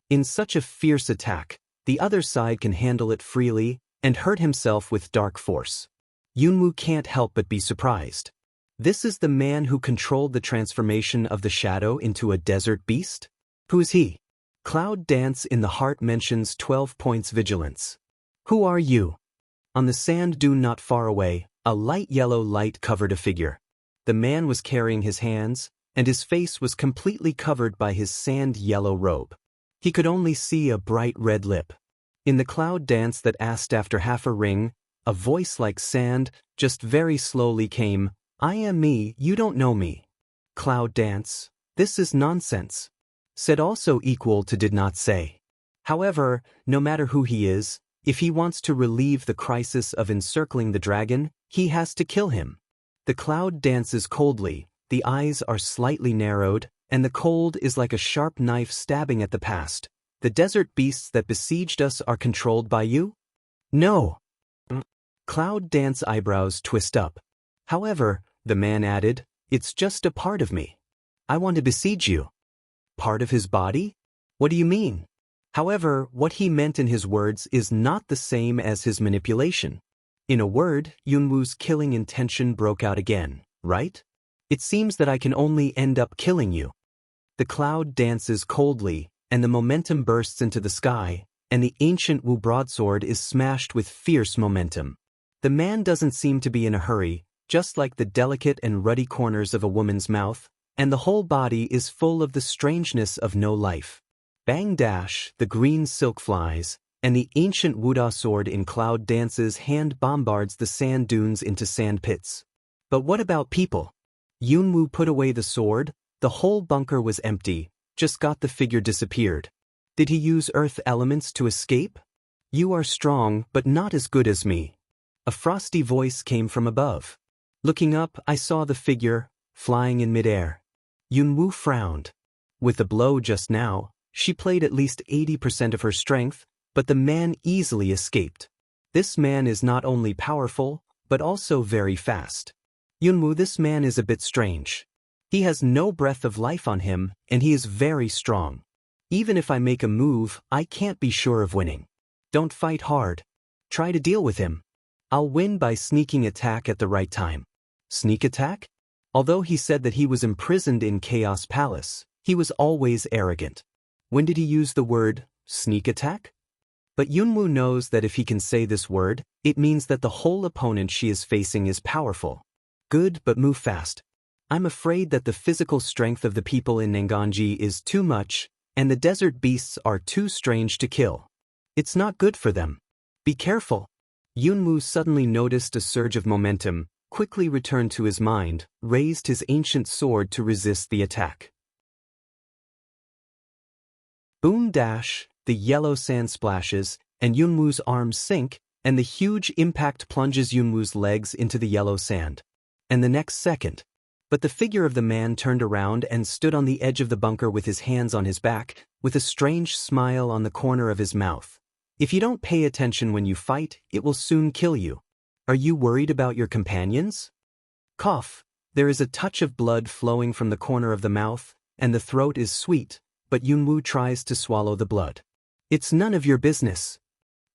In such a fierce attack, the other side can handle it freely and hurt himself with dark force. Yunwoo can't help but be surprised. This is the man who controlled the transformation of the shadow into a desert beast? Who is he? Cloud Dance in the Heart mentions 12 points vigilance. Who are you? On the sand dune not far away, a light yellow light covered a figure. The man was carrying his hands, and his face was completely covered by his sand-yellow robe. He could only see a bright red lip. In the Cloud Dance that asked after half a ring, a voice like sand, just very slowly came, "I am me, you don't know me." Cloud Dance, this is nonsense. Said also equal to did not say. However, no matter who he is, if he wants to relieve the crisis of encircling the dragon, he has to kill him. The Cloud dances coldly, the eyes are slightly narrowed, and the cold is like a sharp knife stabbing at the past. The desert beasts that besieged us are controlled by you? No. Cloud Dance eyebrows twist up. However, the man added, it's just a part of me. I want to besiege you. Part of his body? What do you mean? However, what he meant in his words is not the same as his manipulation. In a word, Yunwoo's killing intention broke out again, right? It seems that I can only end up killing you. The cloud dances coldly, and the momentum bursts into the sky, and the ancient Wu broadsword is smashed with fierce momentum. The man doesn't seem to be in a hurry, just like the delicate and ruddy corners of a woman's mouth, and the whole body is full of the strangeness of no life. Bang dash, the green silk flies, and the ancient Wuda sword in Cloud Dance's hand bombards the sand dunes into sand pits. But what about people? Yunwoo put away the sword, the whole bunker was empty, just got the figure disappeared. Did he use earth elements to escape? You are strong, but not as good as me. A frosty voice came from above. Looking up, I saw the figure, flying in midair. Yunwoo frowned. With the blow just now, she played at least 80% of her strength, but the man easily escaped. This man is not only powerful, but also very fast. Yunwoo, this man is a bit strange. He has no breath of life on him, and he is very strong. Even if I make a move, I can't be sure of winning. Don't fight hard. Try to deal with him. I'll win by sneaking attack at the right time. Sneak attack? Although he said that he was imprisoned in Chaos Palace, he was always arrogant. When did he use the word, sneak attack? But Yunwoo knows that if he can say this word, it means that the whole opponent she is facing is powerful. Good, but move fast. I'm afraid that the physical strength of the people in Nenganji is too much, and the desert beasts are too strange to kill. It's not good for them. Be careful. Yunwoo suddenly noticed a surge of momentum, quickly returned to his mind, raised his ancient sword to resist the attack. Boom dash, the yellow sand splashes, and Yunwoo's arms sink, and the huge impact plunges Yunwoo's legs into the yellow sand. And the next second. But the figure of the man turned around and stood on the edge of the bunker with his hands on his back, with a strange smile on the corner of his mouth. If you don't pay attention when you fight, it will soon kill you. Are you worried about your companions? Cough. There is a touch of blood flowing from the corner of the mouth, and the throat is sweet, but Yunwoo tries to swallow the blood. It's none of your business.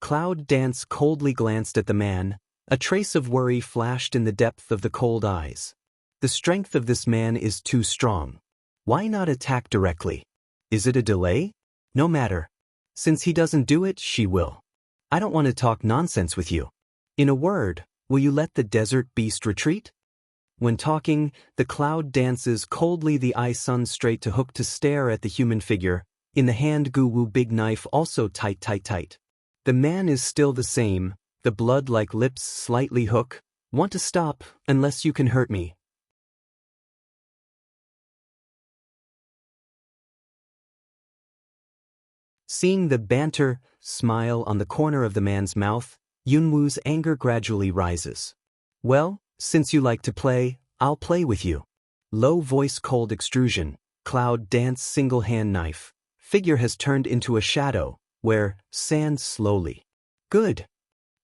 Cloud Dance coldly glanced at the man. A trace of worry flashed in the depth of the cold eyes. The strength of this man is too strong. Why not attack directly? Is it a delay? No matter. Since he doesn't do it, she will. I don't want to talk nonsense with you. In a word, will you let the desert beast retreat? When talking, the cloud dances coldly, the eye sun straight to hook to stare at the human figure. In the hand Gu Wu big knife also tight. The man is still the same, the blood-like lips slightly hook. Want to stop, unless you can hurt me. Seeing the banter smile on the corner of the man's mouth, Yunwoo's anger gradually rises. Well, since you like to play, I'll play with you. Low voice cold extrusion, cloud dance single hand knife. Figure has turned into a shadow, where, sand slowly. Good.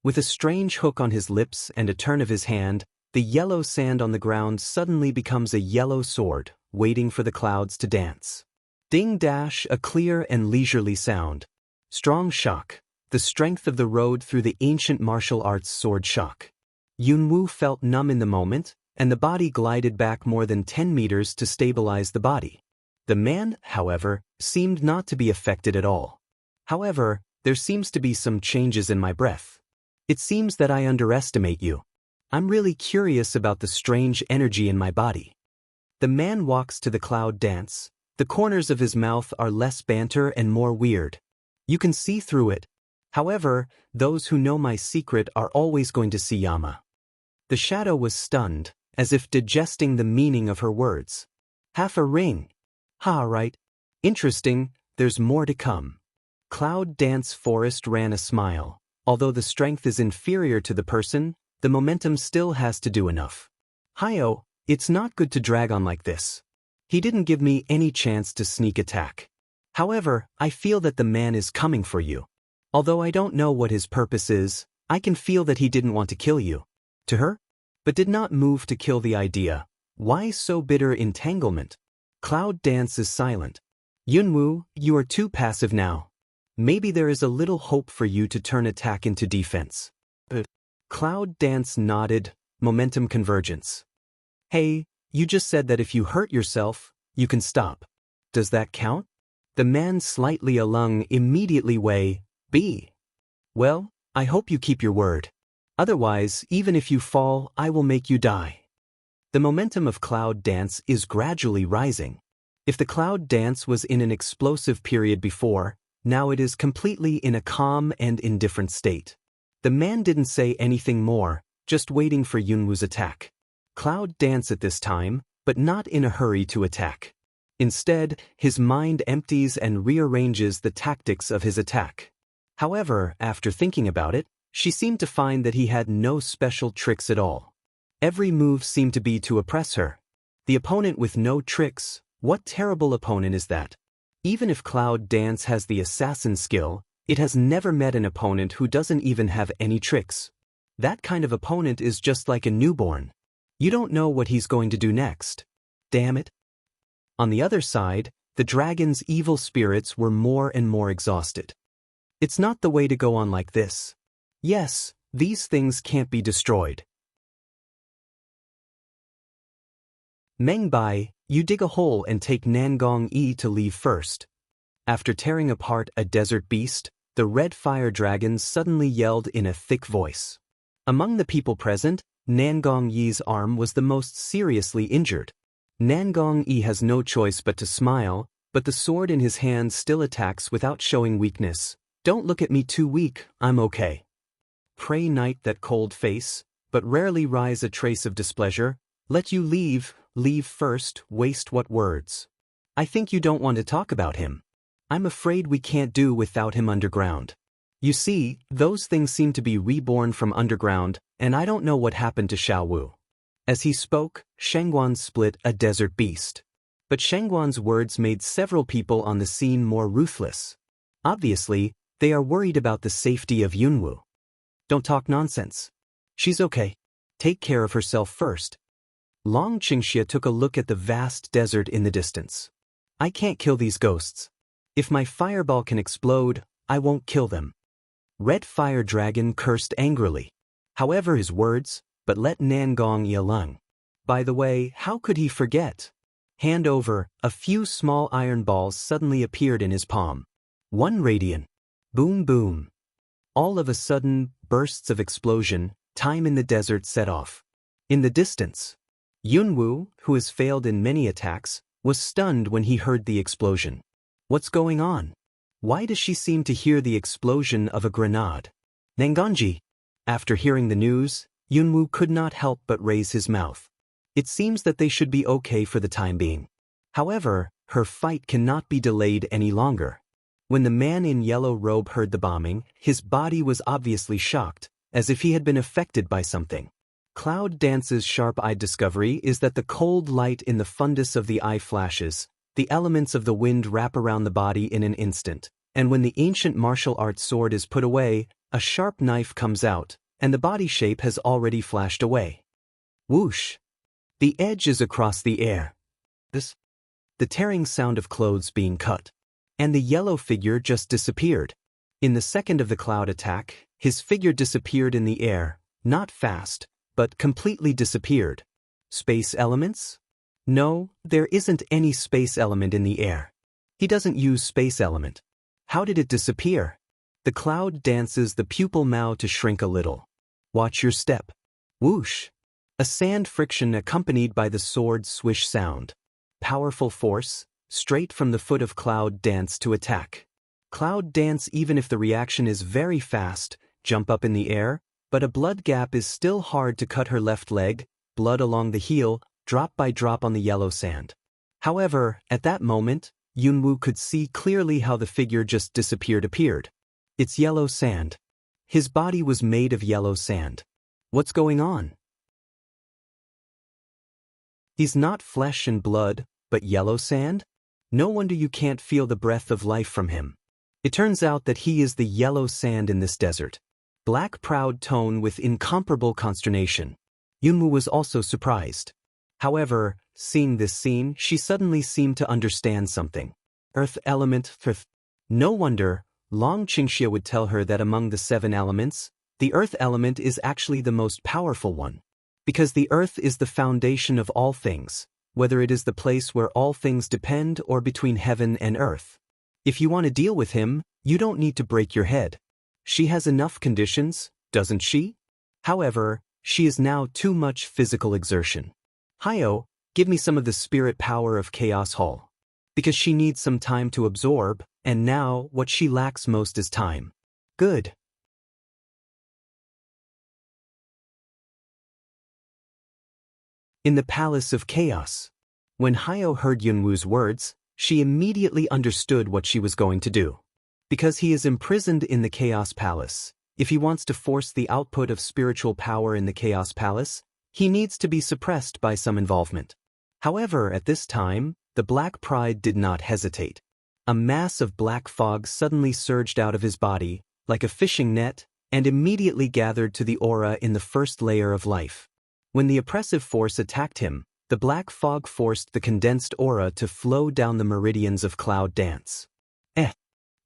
With a strange hook on his lips and a turn of his hand, the yellow sand on the ground suddenly becomes a yellow sword, waiting for the clouds to dance. Ding dash, a clear and leisurely sound. Strong shock, the strength of the road through the ancient martial arts sword shock. Yunwoo felt numb in the moment, and the body glided back more than 10 meters to stabilize the body. The man, however, seemed not to be affected at all. However, there seems to be some changes in my breath. It seems that I underestimate you. I'm really curious about the strange energy in my body. The man walks to the cloud dance. The corners of his mouth are less banter and more weird. You can see through it. However, those who know my secret are always going to see Yama. The shadow was stunned, as if digesting the meaning of her words. Half a ring. Ha, right. Interesting, there's more to come. Cloud Dance Forest ran a smile. Although the strength is inferior to the person, the momentum still has to do enough. Hio, it's not good to drag on like this. He didn't give me any chance to sneak attack. However, I feel that the man is coming for you. Although I don't know what his purpose is, I can feel that he didn't want to kill you. To her? But did not move to kill the idea. Why so bitter entanglement? Cloud Dance is silent. Yunwoo, you are too passive now. Maybe there is a little hope for you to turn attack into defense. Cloud Dance nodded, momentum convergence. Hey, you just said that if you hurt yourself, you can stop. Does that count? The man slightly alung immediately weigh, B. Well, I hope you keep your word. Otherwise, even if you fall, I will make you die. The momentum of Cloud Dance is gradually rising. If the Cloud Dance was in an explosive period before, now it is completely in a calm and indifferent state. The man didn't say anything more, just waiting for Yunwoo's attack. Cloud Dance at this time, but not in a hurry to attack. Instead, his mind empties and rearranges the tactics of his attack. However, after thinking about it, she seemed to find that he had no special tricks at all. Every move seemed to be to oppress her. The opponent with no tricks, what terrible opponent is that? Even if Cloud Dance has the assassin skill, it has never met an opponent who doesn't even have any tricks. That kind of opponent is just like a newborn. You don't know what he's going to do next. Damn it. On the other side, the dragon's evil spirits were more and more exhausted. It's not the way to go on like this. Yes, these things can't be destroyed. Mengbai, you dig a hole and take Nangong Yi to leave first. After tearing apart a desert beast, the red fire dragon suddenly yelled in a thick voice. Among the people present, Nangong Yi's arm was the most seriously injured. Nangong Yi has no choice but to smile, but the sword in his hand still attacks without showing weakness. Don't look at me too weak, I'm okay. Pray night that cold face, but rarely rise a trace of displeasure. Let you leave first, waste what words. I think you don't want to talk about him. I'm afraid we can't do without him underground. You see, those things seem to be reborn from underground, and I don't know what happened to Xiaowu. As he spoke, Shengguan split a desert beast. But Shengguan's words made several people on the scene more ruthless. Obviously, they are worried about the safety of Yunwoo. Don't talk nonsense. She's okay. Take care of herself first. Long Qingxia took a look at the vast desert in the distance. I can't kill these ghosts. If my fireball can explode, I won't kill them. Red Fire Dragon cursed angrily. However, his words, but let Nangong Yi alone. By the way, how could he forget? Hand over, a few small iron balls suddenly appeared in his palm. One radiant. Boom boom. All of a sudden, bursts of explosion, time in the desert set off. In the distance, Yunwoo, who has failed in many attacks, was stunned when he heard the explosion. What's going on? Why does she seem to hear the explosion of a grenade? Nangongji. After hearing the news, Yunwoo could not help but raise his mouth. It seems that they should be okay for the time being. However, her fight cannot be delayed any longer. When the man in yellow robe heard the bombing, his body was obviously shocked, as if he had been affected by something. Cloud Dance's sharp-eyed discovery is that the cold light in the fundus of the eye flashes, the elements of the wind wrap around the body in an instant, and when the ancient martial arts sword is put away, a sharp knife comes out, and the body shape has already flashed away. Whoosh! The edge is across the air. The tearing sound of clothes being cut. And the yellow figure just disappeared. In the second of the cloud attack, his figure disappeared in the air, not fast, but completely disappeared. Space elements? No, there isn't any space element in the air. He doesn't use space element. How did it disappear? The cloud dances the pupil mouth to shrink a little. Watch your step. Whoosh! A sand friction accompanied by the sword swish sound. Powerful force, straight from the foot of Cloud Dance to attack. Cloud Dance, even if the reaction is very fast, jump up in the air, but a blood gap is still hard to cut her left leg, blood along the heel, drop by drop on the yellow sand. However, at that moment, Yunwoo could see clearly how the figure just appeared. It's yellow sand. His body was made of yellow sand. What's going on? He's not flesh and blood, but yellow sand? No wonder you can't feel the breath of life from him. It turns out that he is the yellow sand in this desert. Black proud tone with incomparable consternation. Yunwoo was also surprised. However, seeing this scene, she suddenly seemed to understand something. Earth element. No wonder, Long Qingxia would tell her that among the 7 elements, the earth element is actually the most powerful one. Because the earth is the foundation of all things, whether it is the place where all things depend or between heaven and earth. If you want to deal with him, you don't need to break your head. She has enough conditions, doesn't she? However, she is now too much physical exertion. Hyo, give me some of the spirit power of Chaos Hall. Because she needs some time to absorb, and now what she lacks most is time. Good. In the Palace of Chaos. When Hyo heard Yunwoo's words, she immediately understood what she was going to do. Because he is imprisoned in the Chaos Palace, if he wants to force the output of spiritual power in the Chaos Palace, he needs to be suppressed by some involvement. However, at this time, the Black Pride did not hesitate. A mass of black fog suddenly surged out of his body, like a fishing net, and immediately gathered to the aura in the first layer of life. When the oppressive force attacked him, the black fog forced the condensed aura to flow down the meridians of Cloud Dance.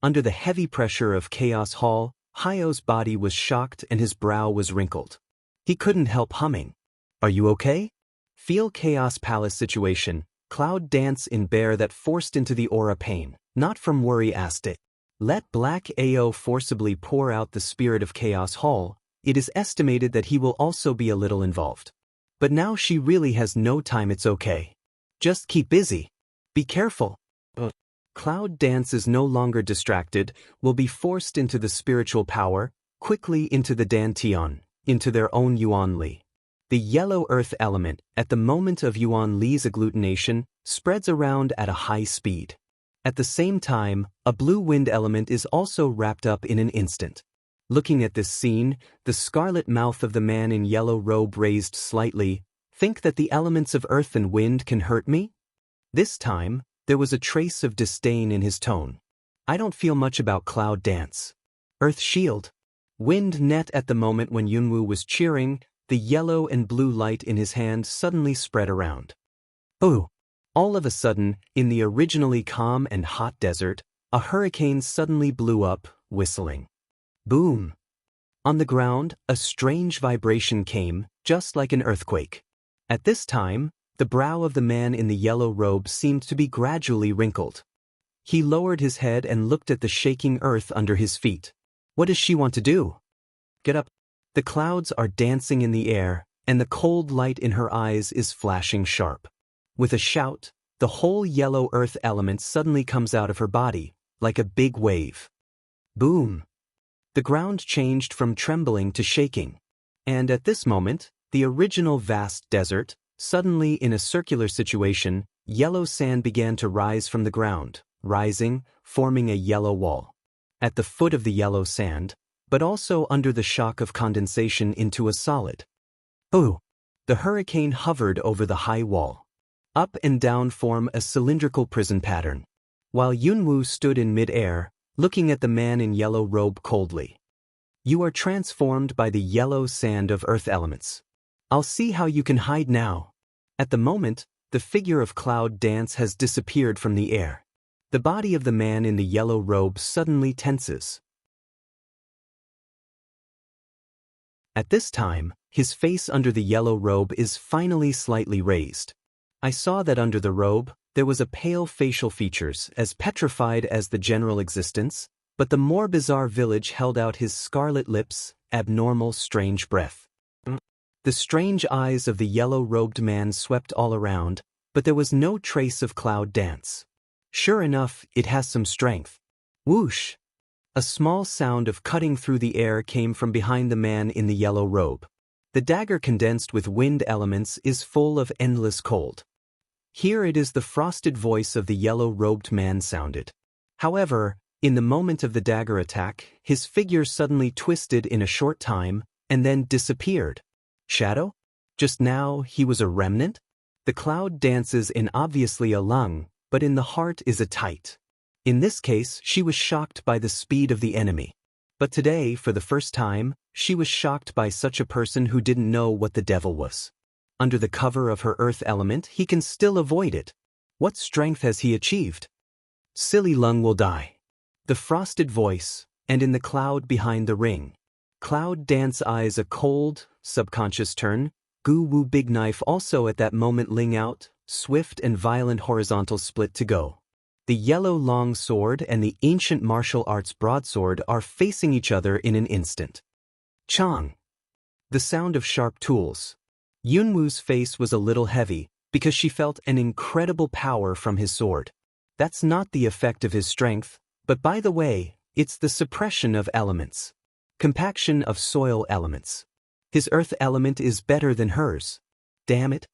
Under the heavy pressure of Chaos Hall, Hyo's body was shocked and his brow was wrinkled. He couldn't help humming. Are you okay? Feel Chaos Palace situation, Cloud Dance in bear that forced into the aura pain, not from worry asked it. Let Black Ao forcibly pour out the spirit of Chaos Hall, it is estimated that he will also be a little involved. But now she really has no time, it's okay. Just keep busy. Be careful. Cloud Dance is no longer distracted, will be forced into the spiritual power, quickly into the Dantian, into their own Yuan Li. The yellow earth element, at the moment of Yuan Li's agglutination, spreads around at a high speed. At the same time, a blue wind element is also wrapped up in an instant. Looking at this scene, the scarlet mouth of the man in yellow robe raised slightly. Think that the elements of earth and wind can hurt me? This time, there was a trace of disdain in his tone. I don't feel much about Cloud Dance. Earth shield. Wind net. At the moment when Yunwoo was cheering, the yellow and blue light in his hand suddenly spread around. Oh! All of a sudden, in the originally calm and hot desert, a hurricane suddenly blew up, whistling. Boom! On the ground, a strange vibration came, just like an earthquake. At this time, the brow of the man in the yellow robe seemed to be gradually wrinkled. He lowered his head and looked at the shaking earth under his feet. What does she want to do? Get up. The clouds are dancing in the air, and the cold light in her eyes is flashing sharp. With a shout, the whole yellow earth element suddenly comes out of her body, like a big wave. Boom! The ground changed from trembling to shaking. And at this moment, the original vast desert, suddenly in a circular situation, yellow sand began to rise from the ground, rising, forming a yellow wall. At the foot of the yellow sand, but also under the shock of condensation into a solid. Ooh! The hurricane hovered over the high wall. Up and down form a cylindrical prison pattern. While Yunwoo stood in mid-air, looking at the man in yellow robe coldly. You are transformed by the yellow sand of earth elements. I'll see how you can hide now. At the moment, the figure of Cloud Dance has disappeared from the air. The body of the man in the yellow robe suddenly tenses. At this time, his face under the yellow robe is finally slightly raised. I saw that under the robe, there was a pale facial features as petrified as the general existence, but the more bizarre village held out his scarlet lips, abnormal strange breath. The strange eyes of the yellow-robed man swept all around, but there was no trace of Cloud Dance. Sure enough, it has some strength. Whoosh! A small sound of cutting through the air came from behind the man in the yellow robe. The dagger condensed with wind elements is full of endless cold. Here it is the frosted voice of the yellow-robed man sounded. However, in the moment of the dagger attack, his figure suddenly twisted in a short time, and then disappeared. Shadow? Just now, he was a remnant? The cloud dances in obviously a lung, but in the heart is a tight. In this case, she was shocked by the speed of the enemy. But today, for the first time, she was shocked by such a person who didn't know what the devil was. Under the cover of her earth element, he can still avoid it. What strength has he achieved? Silly lung will die. The frosted voice, and in the cloud behind the ring. Cloud Dance eyes a cold, subconscious turn. Gu Wu Big Knife also at that moment ling out, swift and violent horizontal split to go. The yellow long sword and the ancient martial arts broadsword are facing each other in an instant. Chong! The sound of sharp tools. Yunwoo's face was a little heavy, because she felt an incredible power from his sword. That's not the effect of his strength, but by the way, it's the suppression of elements. Compaction of soil elements. His earth element is better than hers. Damn it.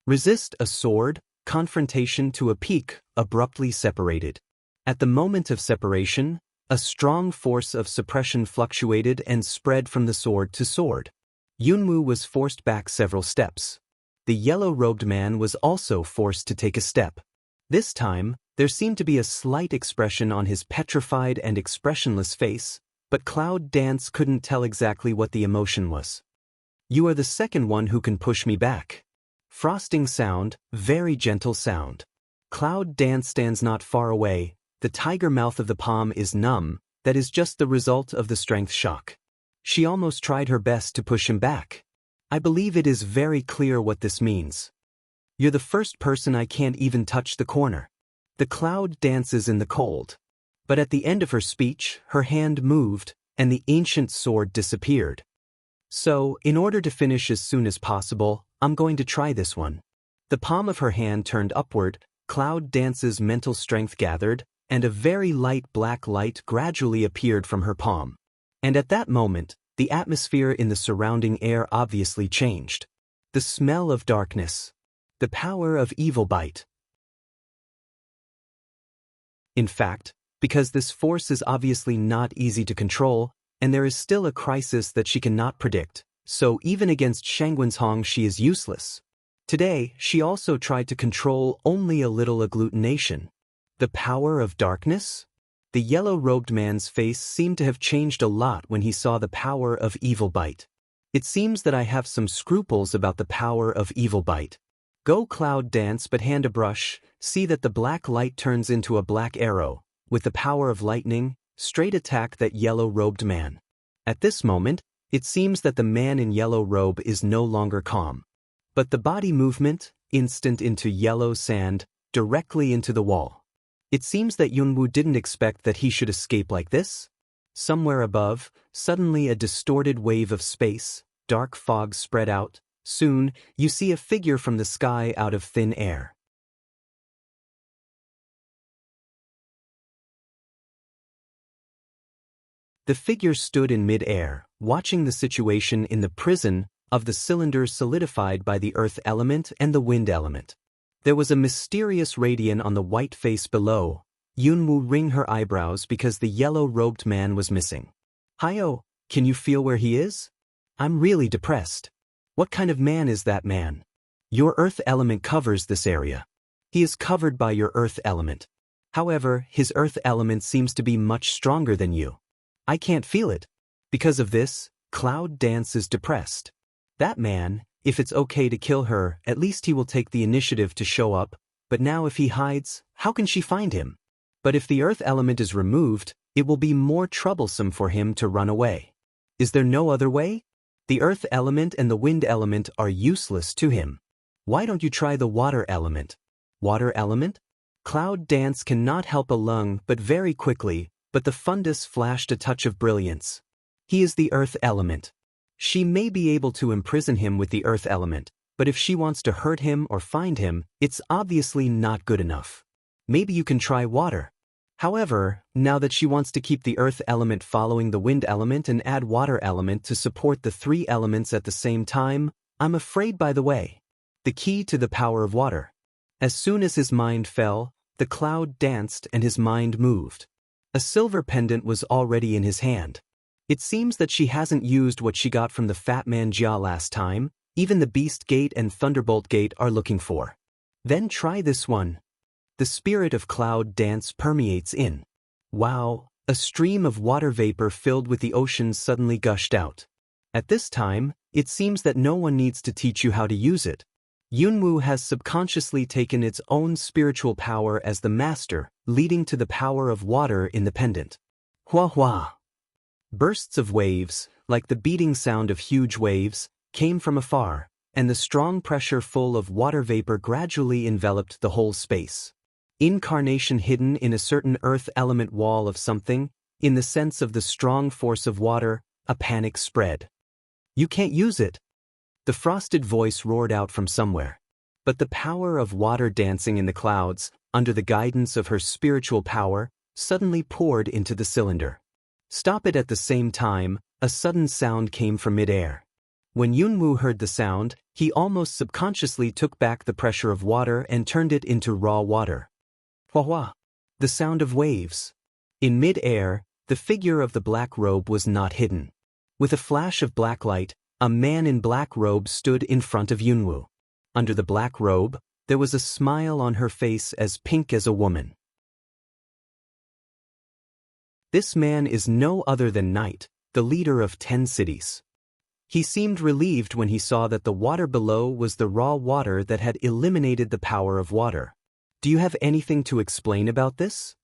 Resist a sword, confrontation to a peak, abruptly separated. At the moment of separation, a strong force of suppression fluctuated and spread from the sword to sword. Yunwoo was forced back several steps. The yellow-robed man was also forced to take a step. This time, there seemed to be a slight expression on his petrified and expressionless face, but Cloud Dance couldn't tell exactly what the emotion was. You are the second one who can push me back. Frosting sound, very gentle sound. Cloud Dance stands not far away, the tiger mouth of the palm is numb, that is just the result of the strength shock. She almost tried her best to push him back. I believe it is very clear what this means. You're the first person I can't even touch the corner. The cloud dances in the cold. But at the end of her speech, her hand moved, and the ancient sword disappeared. So, in order to finish as soon as possible, I'm going to try this one. The palm of her hand turned upward, Cloud Dance's mental strength gathered, and a very light black light gradually appeared from her palm. And at that moment, the atmosphere in the surrounding air obviously changed. The smell of darkness. The power of evil bite. In fact, because this force is obviously not easy to control, and there is still a crisis that she cannot predict, so even against Shangwen's she is useless. Today, she also tried to control only a little agglutination. The power of darkness? The yellow-robed man's face seemed to have changed a lot when he saw the power of evil bite. It seems that I have some scruples about the power of evil bite. Go Cloud Dance but hand a brush, see that the black light turns into a black arrow, with the power of lightning, straight attack that yellow-robed man. At this moment, it seems that the man in yellow robe is no longer calm. But the body movement, instant into yellow sand, directly into the wall. It seems that Yunwoo didn't expect that he should escape like this. Somewhere above, suddenly a distorted wave of space, dark fog spread out. Soon, you see a figure from the sky out of thin air. The figure stood in mid-air, watching the situation in the prison of the cylinder solidified by the earth element and the wind element. There was a mysterious radiance on the white face below. Yunwoo wringed her eyebrows because the yellow-robed man was missing. Hyo, can you feel where he is? I'm really depressed. What kind of man is that man? Your earth element covers this area. He is covered by your earth element. However, his earth element seems to be much stronger than you. I can't feel it. Because of this, Cloud Dance is depressed. That man, if it's okay to kill her, at least he will take the initiative to show up, but now if he hides, how can she find him? But if the earth element is removed, it will be more troublesome for him to run away. Is there no other way? The earth element and the wind element are useless to him. Why don't you try the water element? Water element? Cloud Dance cannot help a lung but very quickly, but the fundus flashed a touch of brilliance. He is the earth element. She may be able to imprison him with the earth element, but if she wants to hurt him or find him, it's obviously not good enough. Maybe you can try water. However, now that she wants to keep the earth element following the wind element and add water element to support the three elements at the same time, I'm afraid by the way. The key to the power of water. As soon as his mind fell, the cloud danced and his mind moved. A silver pendant was already in his hand. It seems that she hasn't used what she got from the Fat Man Jia last time, even the Beast Gate and Thunderbolt Gate are looking for. Then try this one. The spirit of Cloud Dance permeates in. Wow, a stream of water vapor filled with the ocean suddenly gushed out. At this time, it seems that no one needs to teach you how to use it. Yunwoo has subconsciously taken its own spiritual power as the master, leading to the power of water in the pendant. Hua hua. Bursts of waves, like the beating sound of huge waves, came from afar, and the strong pressure full of water vapor gradually enveloped the whole space. Incarnation hidden in a certain earth element wall of something, in the sense of the strong force of water, a panic spread. You can't use it. The frosted voice roared out from somewhere. But the power of water dancing in the clouds, under the guidance of her spiritual power, suddenly poured into the cylinder. Stop it at the same time, a sudden sound came from mid-air. When Yunwoo heard the sound, he almost subconsciously took back the pressure of water and turned it into raw water. Hua hua. The sound of waves. In mid-air, the figure of the black robe was not hidden. With a flash of black light, a man in black robe stood in front of Yunwoo. Under the black robe, there was a smile on her face as pink as a woman. This man is no other than Night, the leader of 10 cities. He seemed relieved when he saw that the water below was the raw water that had eliminated the power of water. Do you have anything to explain about this?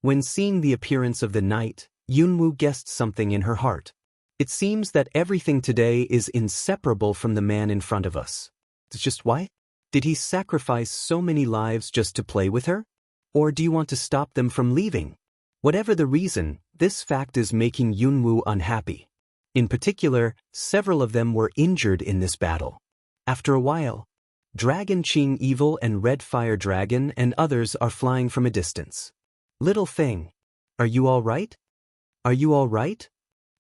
When seeing the appearance of the Night, Yunwoo guessed something in her heart. It seems that everything today is inseparable from the man in front of us. It's just why? Did he sacrifice so many lives just to play with her? Or do you want to stop them from leaving? Whatever the reason, this fact is making Yunwoo unhappy. In particular, several of them were injured in this battle. After a while, Dragon Qing Evil and Red Fire Dragon and others are flying from a distance. Little thing, are you all right? Are you all right?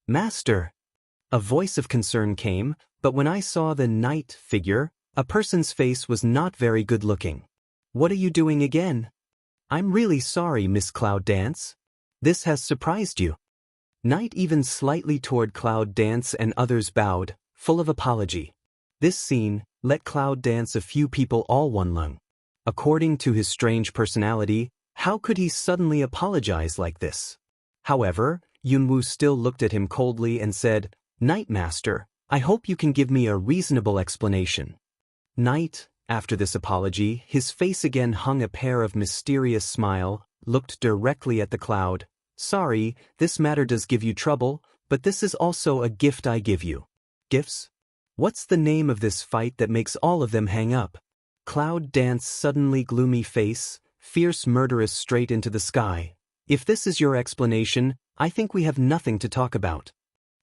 Master. A voice of concern came, but when I saw the Night figure, a person's face was not very good looking. What are you doing again? I'm really sorry, Miss Cloud Dance. This has surprised you. Night even slightly toward Cloud Dance and others bowed, full of apology. This scene let Cloud Dance a few people all one lung. According to his strange personality, how could he suddenly apologize like this? However, Yunwoo still looked at him coldly and said, Night Master, I hope you can give me a reasonable explanation. Night, after this apology, his face again hung a pair of mysterious smile, looked directly at the cloud. Sorry, this matter does give you trouble, but this is also a gift I give you. Gifts? What's the name of this fight that makes all of them hang up? Cloud Dance suddenly gloomy face, fierce murderous straight into the sky. If this is your explanation, I think we have nothing to talk about.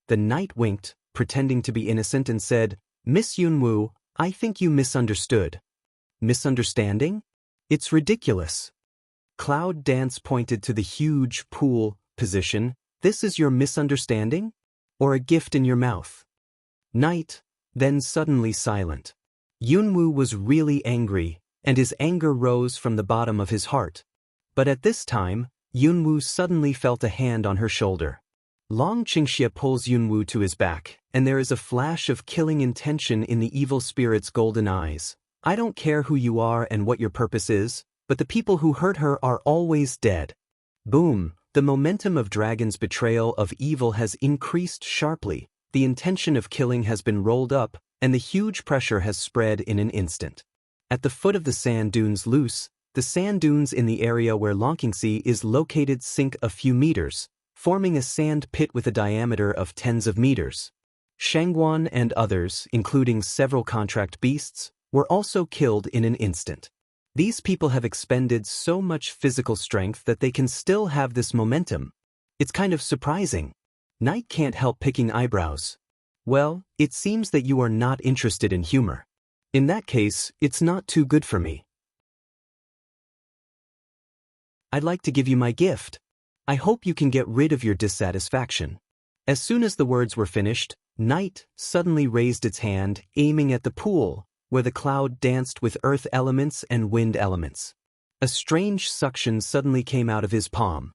The Night winked, pretending to be innocent and said, Miss Yunwoo, I think you misunderstood. Misunderstanding? It's ridiculous. Cloud Dance pointed to the huge pool position. This is your misunderstanding? Or a gift in your mouth? Night, then suddenly silent. Yunwoo was really angry. and his anger rose from the bottom of his heart. But at this time, Yunwu suddenly felt a hand on her shoulder. Long Qingxie pulls Yunwu to his back, and there is a flash of killing intention in the evil spirit's golden eyes. I don't care who you are and what your purpose is, but the people who hurt her are always dead. Boom, the momentum of Dragon's betrayal of evil has increased sharply, the intention of killing has been rolled up, and the huge pressure has spread in an instant. At the foot of the sand dunes loose, the sand dunes in the area where Long Qingxie is located sink a few meters, forming a sand pit with a diameter of tens of meters. Shangguan and others, including several contract beasts, were also killed in an instant. These people have expended so much physical strength that they can still have this momentum. It's kind of surprising. Knight can't help picking eyebrows. Well, it seems that you are not interested in humor. In that case, it's not too good for me. I'd like to give you my gift. I hope you can get rid of your dissatisfaction. As soon as the words were finished, Knight suddenly raised its hand, aiming at the pool, where the cloud danced with earth elements and wind elements. A strange suction suddenly came out of his palm.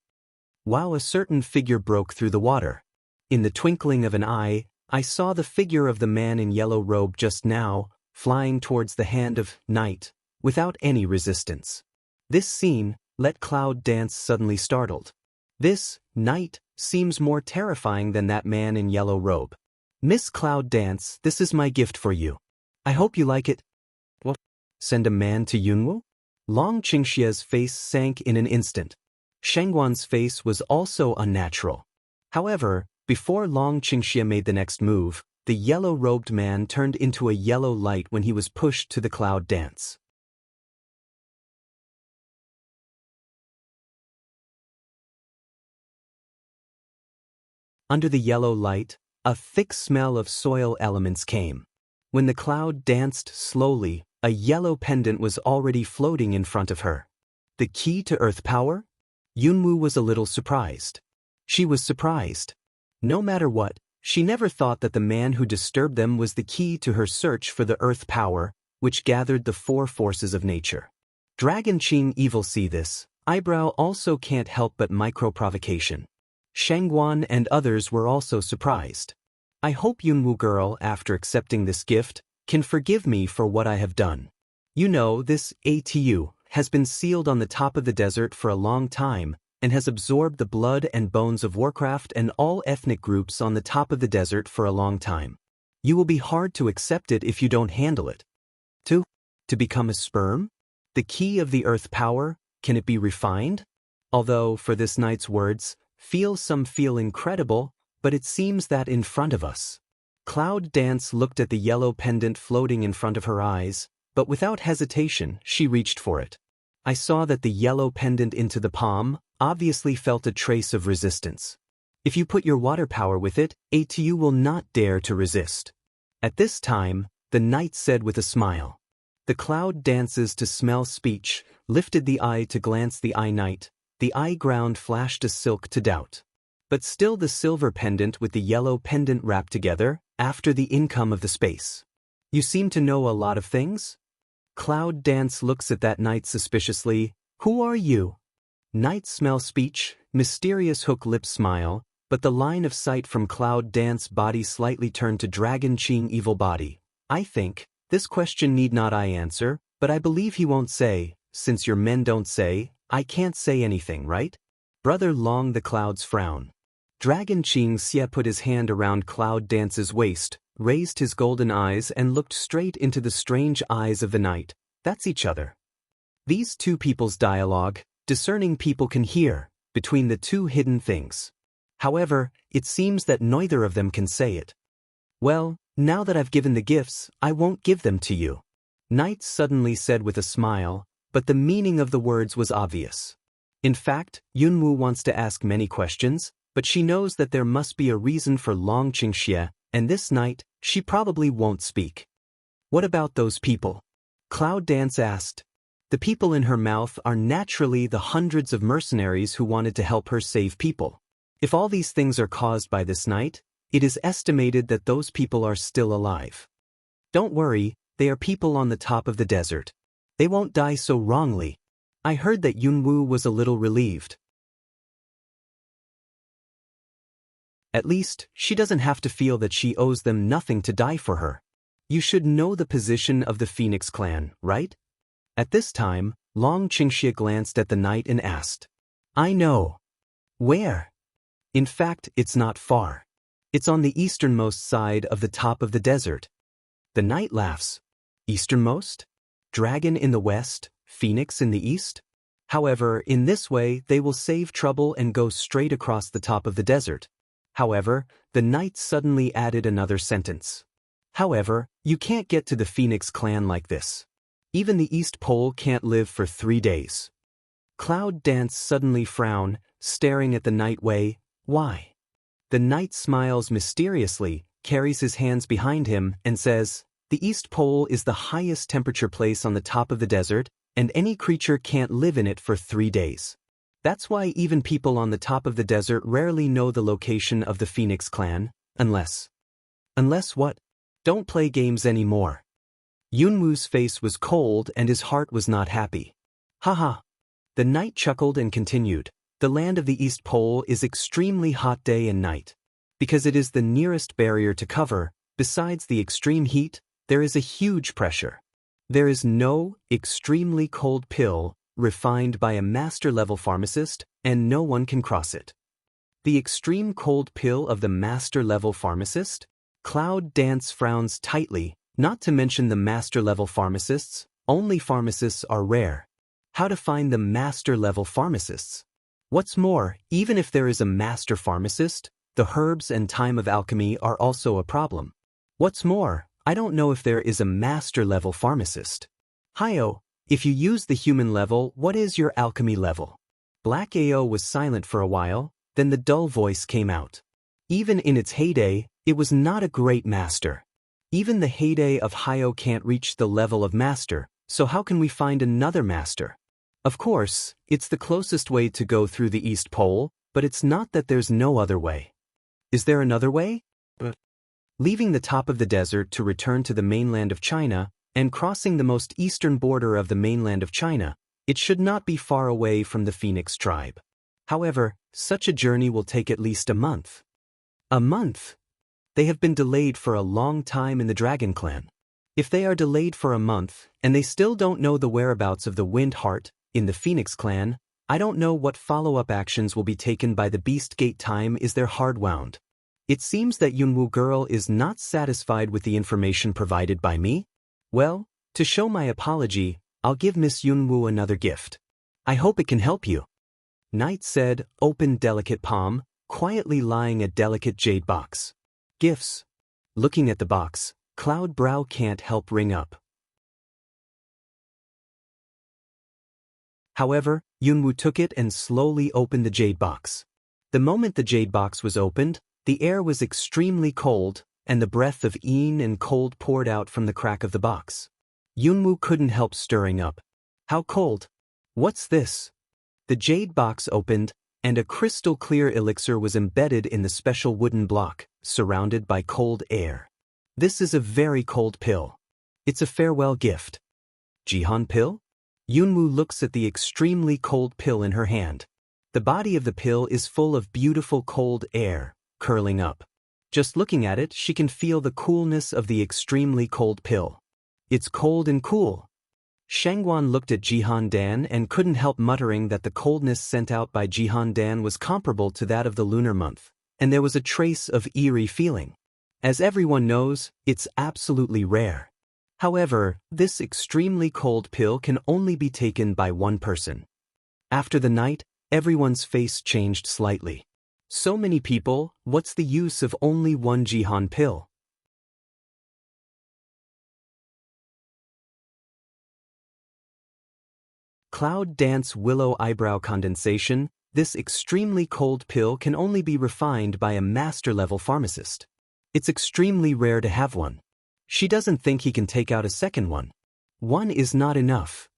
Wow! A certain figure broke through the water. In the twinkling of an eye, I saw the figure of the man in yellow robe just now, flying towards the hand of Knight, without any resistance. This scene let Cloud Dance suddenly startled. This, Knight, seems more terrifying than that man in yellow robe. Miss Cloud Dance, this is my gift for you. I hope you like it. What? Send a man to Yunwu? Long Qingxie's face sank in an instant. Shangguan's face was also unnatural. However, before Long Qingxie made the next move, the yellow-robed man turned into a yellow light when he was pushed to the cloud dance. Under the yellow light, a thick smell of soil elements came. When the cloud danced slowly, a yellow pendant was already floating in front of her. The key to earth power? Yunwu was a little surprised. She was surprised. No matter what, she never thought that the man who disturbed them was the key to her search for the earth power, which gathered the four forces of nature. Dragon Qing Evil see this, eyebrow also can't help but micro-provocation. Shangguan and others were also surprised. I hope Yunwu girl, after accepting this gift, can forgive me for what I have done. You know, this ATU has been sealed on the top of the desert for a long time and has absorbed the blood and bones of Warcraft and all ethnic groups on the top of the desert for a long time. You will be hard to accept it if you don't handle it. To become a sperm? The key of the earth power, can it be refined? Although, for this night's words, feel incredible, but it seems that in front of us. Cloud Dance looked at the yellow pendant floating in front of her eyes, but without hesitation, she reached for it. I saw that the yellow pendant into the palm obviously felt a trace of resistance. If you put your water power with it, ATU will not dare to resist. At this time, the knight said with a smile. The cloud dances to smell speech, lifted the eye to glance the eye knight, the eye ground flashed a silk to doubt. But still the silver pendant with the yellow pendant wrapped together, after the income of the space. You seem to know a lot of things? Cloud Dance looks at that knight suspiciously. Who are you? Knight smell speech, mysterious hook lip smile, but the line of sight from Cloud Dance body slightly turned to Dragon Qing evil body. I think, this question need not I answer, but I believe he won't say, since your men don't say, I can't say anything, right? Brother Long the Cloud's frown. Dragon Qing Xie put his hand around Cloud Dance's waist, raised his golden eyes and looked straight into the strange eyes of the knight. That's each other. These two people's dialogue, discerning people can hear, between the two hidden things. However, it seems that neither of them can say it. Well, now that I've given the gifts, I won't give them to you. Knight suddenly said with a smile, but the meaning of the words was obvious. In fact, Yunwu wants to ask many questions, but she knows that there must be a reason for Long Qingxie, and this night, she probably won't speak. What about those people? Cloud Dance asked. The people in her mouth are naturally the hundreds of mercenaries who wanted to help her save people. If all these things are caused by this night, it is estimated that those people are still alive. Don't worry, they are people on the top of the desert. They won't die so wrongly. I heard that Yunwoo was a little relieved. At least, she doesn't have to feel that she owes them nothing to die for her. You should know the position of the Phoenix clan, right? At this time, Long Qingxia glanced at the knight and asked. I know. Where? In fact, it's not far. It's on the easternmost side of the top of the desert. The knight laughs. Easternmost? Dragon in the west, Phoenix in the east? However, in this way they will save trouble and go straight across the top of the desert. However, the knight suddenly added another sentence. However, you can't get to the Phoenix clan like this. Even the East Pole can't live for 3 days. Cloud Dance suddenly frown, staring at the knight. Why? The knight smiles mysteriously, carries his hands behind him, and says, the East Pole is the highest temperature place on the top of the desert, and any creature can't live in it for 3 days. That's why even people on the top of the desert rarely know the location of the Phoenix clan, unless what? Don't play games anymore. Yunwoo's face was cold and his heart was not happy. Haha. The knight chuckled and continued, the land of the East Pole is extremely hot day and night. Because it is the nearest barrier to cover, besides the extreme heat, there is a huge pressure. There is no extremely cold pill refined by a master-level pharmacist, and no one can cross it. The extreme cold pill of the master-level pharmacist? Cloud Dance frowns tightly, not to mention the master-level pharmacists. Only pharmacists are rare. How to find the master-level pharmacists? What's more, even if there is a master pharmacist, the herbs and time of alchemy are also a problem. What's more, I don't know if there is a master-level pharmacist. Hiyo, if you use the human level, what is your alchemy level? Black Ao was silent for a while, then the dull voice came out. Even in its heyday, it was not a great master. Even the heyday of Hiyo can't reach the level of master, so how can we find another master? Of course, it's the closest way to go through the East Pole, but it's not that there's no other way. Is there another way? Leaving the top of the desert to return to the mainland of China, and crossing the most eastern border of the mainland of China, it should not be far away from the Phoenix tribe. However, such a journey will take at least a month. A month? They have been delayed for a long time in the Dragon Clan. If they are delayed for a month, and they still don't know the whereabouts of the Wind Heart in the Phoenix Clan, I don't know what follow-up actions will be taken by the Beast Gate. Time is their hard wound. It seems that Yunwoo girl is not satisfied with the information provided by me. Well, to show my apology, I'll give Miss Yunwoo another gift. I hope it can help you. Knight said, open delicate palm, quietly lying a delicate jade box. Gifts. Looking at the box, Cloud brow can't help ring up. However, Yunwoo took it and slowly opened the jade box. The moment the jade box was opened, the air was extremely cold, and the breath of Een and cold poured out from the crack of the box. Yunwoo couldn't help stirring up. How cold? What's this? The jade box opened, and a crystal-clear elixir was embedded in the special wooden block, surrounded by cold air. This is a very cold pill. It's a farewell gift. Jihan pill? Yunwoo looks at the extremely cold pill in her hand. The body of the pill is full of beautiful cold air, curling up. Just looking at it, she can feel the coolness of the extremely cold pill. It's cold and cool. Shangguan looked at Jihan Dan and couldn't help muttering that the coldness sent out by Jihan Dan was comparable to that of the lunar month, and there was a trace of eerie feeling. As everyone knows, it's absolutely rare. However, this extremely cold pill can only be taken by one person. After the night, everyone's face changed slightly. So many people, what's the use of only one Jihan pill? Cloud Dance Willow Eyebrow Condensation. This extremely cold pill can only be refined by a master-level pharmacist. It's extremely rare to have one. She doesn't think he can take out a second one. One is not enough.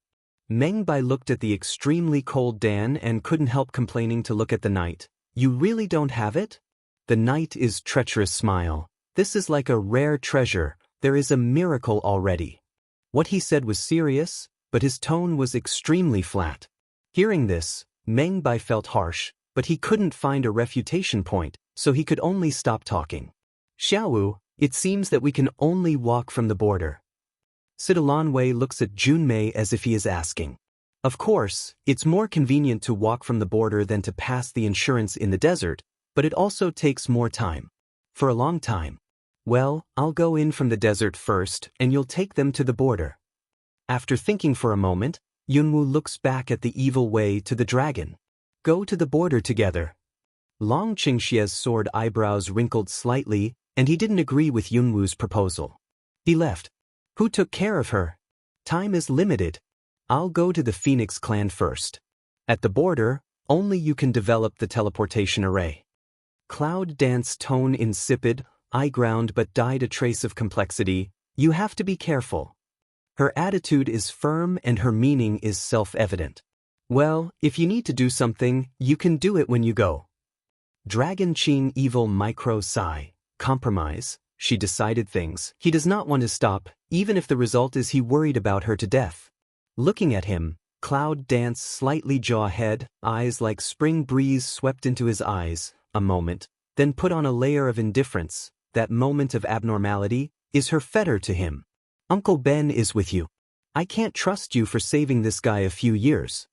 Meng Bai looked at the extremely cold Dan and couldn't help complaining to look at the knight. You really don't have it? The knight is treacherous smile. This is like a rare treasure. There is a miracle already. What he said was serious, but his tone was extremely flat. Hearing this, Meng Bai felt harsh, but he couldn't find a refutation point, so he could only stop talking. Xiaowu, it seems that we can only walk from the border. Sidalan Wei looks at Junmei as if he is asking. Of course, it's more convenient to walk from the border than to pass the insurance in the desert, but it also takes more time. For a long time. Well, I'll go in from the desert first, and you'll take them to the border. After thinking for a moment, Yunwu looks back at the evil Wei to the dragon. Go to the border together. Long Qingxie's sword eyebrows wrinkled slightly, and he didn't agree with Yunwu's proposal. He left. Who took care of her? Time is limited. I'll go to the Phoenix clan first. At the border, only you can develop the teleportation array. Cloud Dance tone insipid, eye ground but dyed a trace of complexity. You have to be careful. Her attitude is firm and her meaning is self-evident. Well, if you need to do something, you can do it when you go. Dragon Qing evil micro sigh. Compromise. She decided things. He does not want to stop, even if the result is he worried about her to death. Looking at him, Cloud Dance slightly jaw head, eyes like spring breeze swept into his eyes, a moment, then put on a layer of indifference. That moment of abnormality is her fetter to him. Uncle Ben is with you. I can't trust you for saving this guy a few years.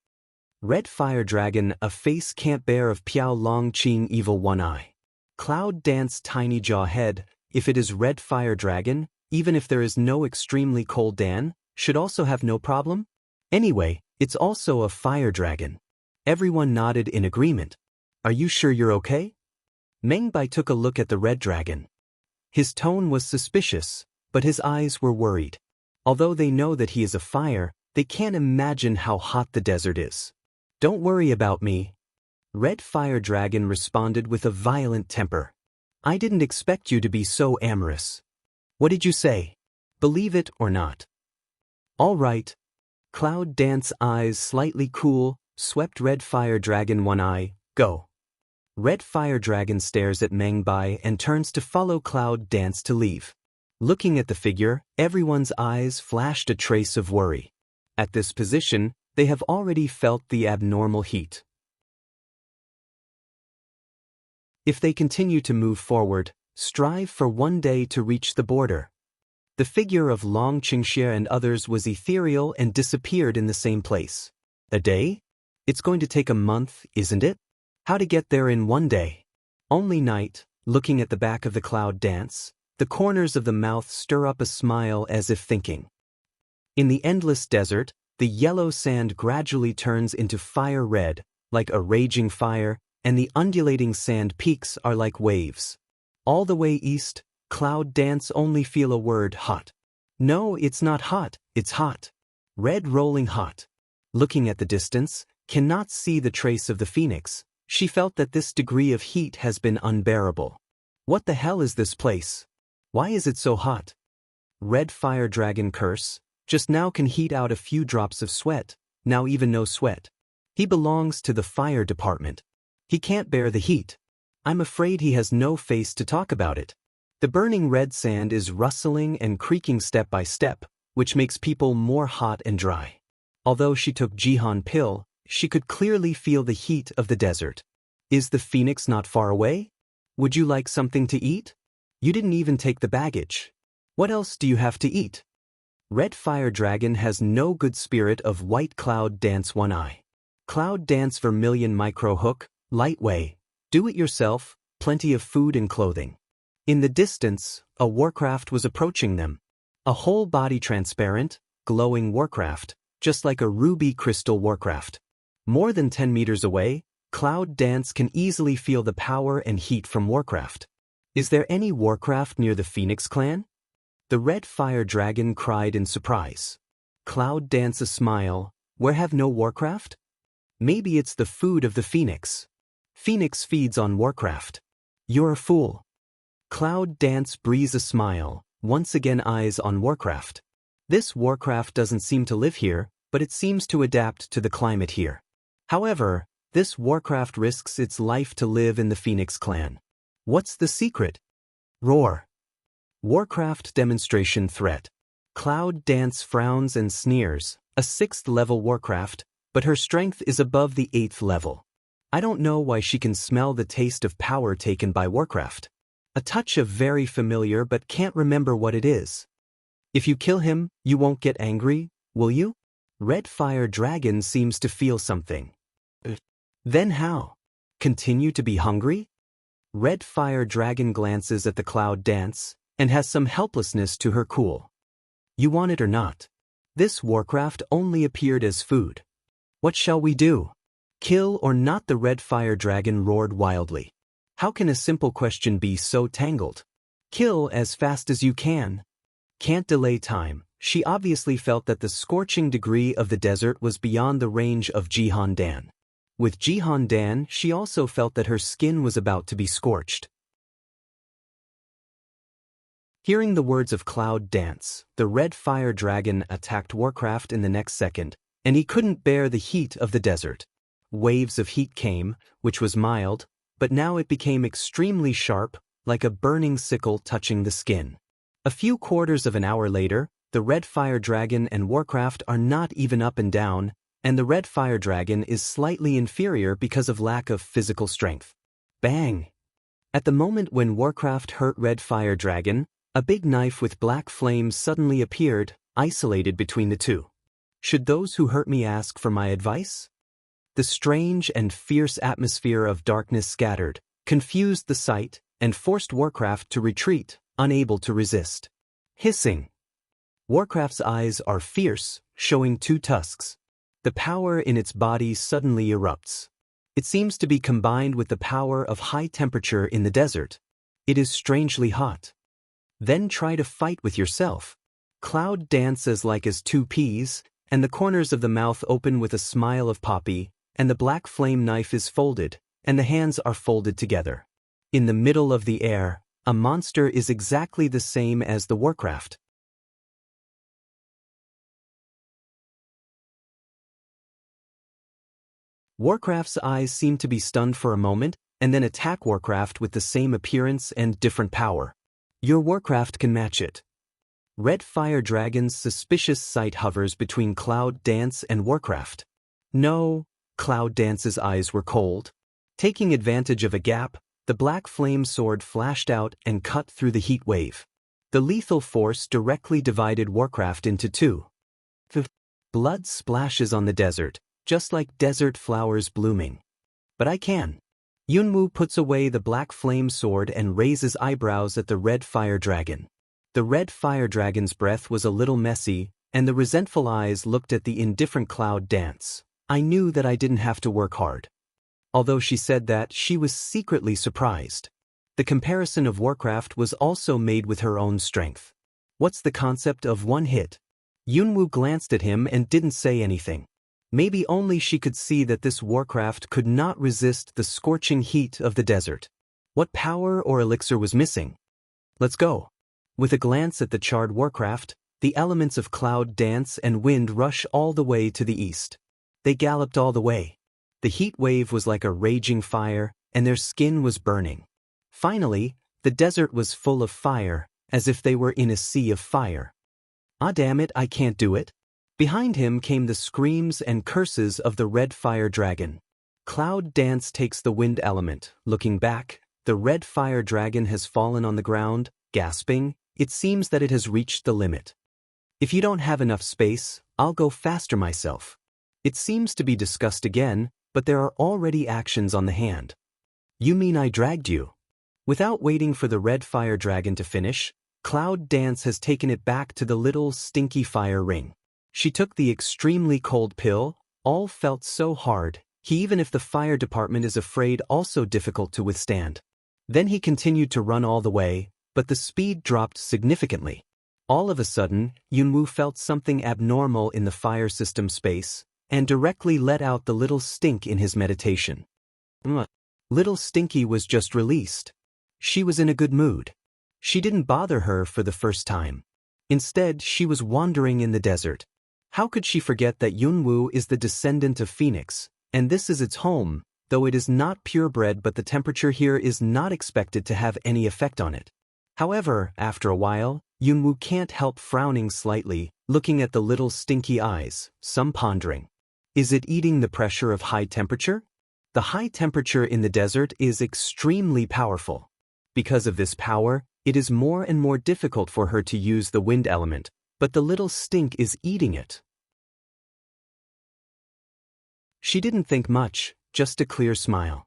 Red Fire Dragon, a face can't bear of Piao Long Qing evil one eye. Cloud Dance tiny jaw head, if it is Red Fire Dragon, even if there is no extremely cold Dan, should also have no problem? Anyway, it's also a fire dragon. Everyone nodded in agreement. Are you sure you're okay? Meng Bai took a look at the red dragon. His tone was suspicious, but his eyes were worried. Although they know that he is a fire, they can't imagine how hot the desert is. Don't worry about me. Red Fire Dragon responded with a violent temper. I didn't expect you to be so amorous. What did you say? Believe it or not. All right. Cloud Dance eyes slightly cool, swept Red Fire Dragon one eye, go. Red Fire Dragon stares at Meng Bai and turns to follow Cloud Dance to leave. Looking at the figure, everyone's eyes flashed a trace of worry. At this position, they have already felt the abnormal heat. If they continue to move forward, strive for one day to reach the border. The figure of Long Qingxie and others was ethereal and disappeared in the same place. A day? It's going to take a month, isn't it? How to get there in one day? Only night, looking at the back of the Cloud Dance, the corners of the mouth stir up a smile as if thinking. In the endless desert, the yellow sand gradually turns into fire red, like a raging fire, and the undulating sand peaks are like waves. All the way east, Cloud Dance only feel a word hot. No, it's not hot, it's hot. Red rolling hot. Looking at the distance, cannot see the trace of the phoenix. She felt that this degree of heat has been unbearable. What the hell is this place? Why is it so hot? Red Fire Dragon curse, just now can heat out a few drops of sweat, now even no sweat. He belongs to the fire department. He can't bear the heat. I'm afraid he has no face to talk about it. The burning red sand is rustling and creaking step by step, which makes people more hot and dry. Although she took Jihan pill, she could clearly feel the heat of the desert. Is the phoenix not far away? Would you like something to eat? You didn't even take the baggage. What else do you have to eat? Red Fire Dragon has no good spirit of White Cloud Dance one eye. Cloud Dance Vermilion Micro Hook, lightweight, do it yourself, plenty of food and clothing. In the distance, a warcraft was approaching them. A whole body transparent, glowing warcraft, just like a ruby crystal warcraft. More than 10 meters away, Cloud Dance can easily feel the power and heat from warcraft. Is there any warcraft near the Phoenix clan? The Red Fire Dragon cried in surprise. Cloud Dance a smile, where have no warcraft? Maybe it's the food of the Phoenix. Phoenix feeds on warcraft. You're a fool. Cloud Dance breathes a smile, once again eyes on warcraft. This warcraft doesn't seem to live here, but it seems to adapt to the climate here. However, this warcraft risks its life to live in the Phoenix clan. What's the secret? Roar. Warcraft demonstration threat. Cloud Dance frowns and sneers, A 6th level warcraft, but her strength is above the 8th level. I don't know why she can smell the taste of power taken by warcraft. A touch of very familiar but can't remember what it is. If you kill him, you won't get angry, will you? Red Fire Dragon seems to feel something. Then how? Continue to be hungry? Red Fire Dragon glances at the cloud dance, and has some helplessness to her cool. You want it or not? This warcraft only appeared as food. What shall we do? Kill or not? The Red Fire Dragon roared wildly. How can a simple question be so tangled? Kill as fast as you can. Can't delay time. She obviously felt that the scorching degree of the desert was beyond the range of Jihan Dan. With Jihan Dan, she also felt that her skin was about to be scorched. Hearing the words of Cloud Dance, the Red Fire Dragon attacked Warcraft in the next second, and he couldn't bear the heat of the desert. Waves of heat came, which was mild, but now it became extremely sharp, like a burning sickle touching the skin. A few quarters of an hour later, the Red Fire Dragon and Warcraft are not even up and down, and the Red Fire Dragon is slightly inferior because of lack of physical strength. Bang! At the moment when Warcraft hurt Red Fire Dragon, a big knife with black flames suddenly appeared, isolated between the two. Should those who hurt me ask for my advice? The strange and fierce atmosphere of darkness scattered, confused the sight, and forced Warcraft to retreat, unable to resist. Hissing. Warcraft's eyes are fierce, showing 2 tusks. The power in its body suddenly erupts. It seems to be combined with the power of high temperature in the desert. It is strangely hot. Then try to fight with yourself. Cloud Dance as like as 2 peas, and the corners of the mouth open with a smile of poppy, and the black flame knife is folded, and the hands are folded together. In the middle of the air, a monster is exactly the same as the Warcraft. Warcraft's eyes seem to be stunned for a moment, and then attack Warcraft with the same appearance and different power. Your Warcraft can match it. Red Fire Dragon's suspicious sight hovers between Cloud Dance and Warcraft. No, Cloud Dance's eyes were cold. Taking advantage of a gap, the black flame sword flashed out and cut through the heat wave. The lethal force directly divided Warcraft into 2. Blood splashes on the desert, just like desert flowers blooming. But I can. Yunwu puts away the black flame sword and raises eyebrows at the Red Fire Dragon. The Red Fire Dragon's breath was a little messy, and the resentful eyes looked at the indifferent Cloud Dance. I knew that I didn't have to work hard. Although she said that, she was secretly surprised. The comparison of Warcraft was also made with her own strength. What's the concept of one hit? Yunwu glanced at him and didn't say anything. Maybe only she could see that this Warcraft could not resist the scorching heat of the desert. What power or elixir was missing? Let's go. With a glance at the charred Warcraft, the elements of Cloud Dance and Wind rush all the way to the east. They galloped all the way. The heat wave was like a raging fire, and their skin was burning. Finally, the desert was full of fire, as if they were in a sea of fire. Ah, damn it, I can't do it. Behind him came the screams and curses of the Red Fire Dragon. Cloud Dance takes the wind element. Looking back, the Red Fire Dragon has fallen on the ground, gasping. It seems that it has reached the limit. If you don't have enough space, I'll go faster myself. It seems to be discussed again, but there are already actions on the hand. You mean I dragged you? Without waiting for the Red Fire Dragon to finish, Cloud Dance has taken it back to the little stinky fire ring. She took the extremely cold pill, all felt so hard, even if the fire department is afraid also difficult to withstand. Then he continued to run all the way, but the speed dropped significantly. All of a sudden, Yunwu felt something abnormal in the fire system space, and directly let out the little stink in his meditation. Little Stinky was just released. She was in a good mood. She didn't bother her for the first time. Instead, she was wandering in the desert. How could she forget that Yunwu is the descendant of Phoenix, and this is its home, though it is not purebred, but the temperature here is not expected to have any effect on it. However, after a while, Yunwoo can't help frowning slightly, looking at the little stinky eyes, some pondering. Is it eating the pressure of high temperature? The high temperature in the desert is extremely powerful. Because of this power, it is more and more difficult for her to use the wind element, but the little stink is eating it. She didn't think much, just a clear smile.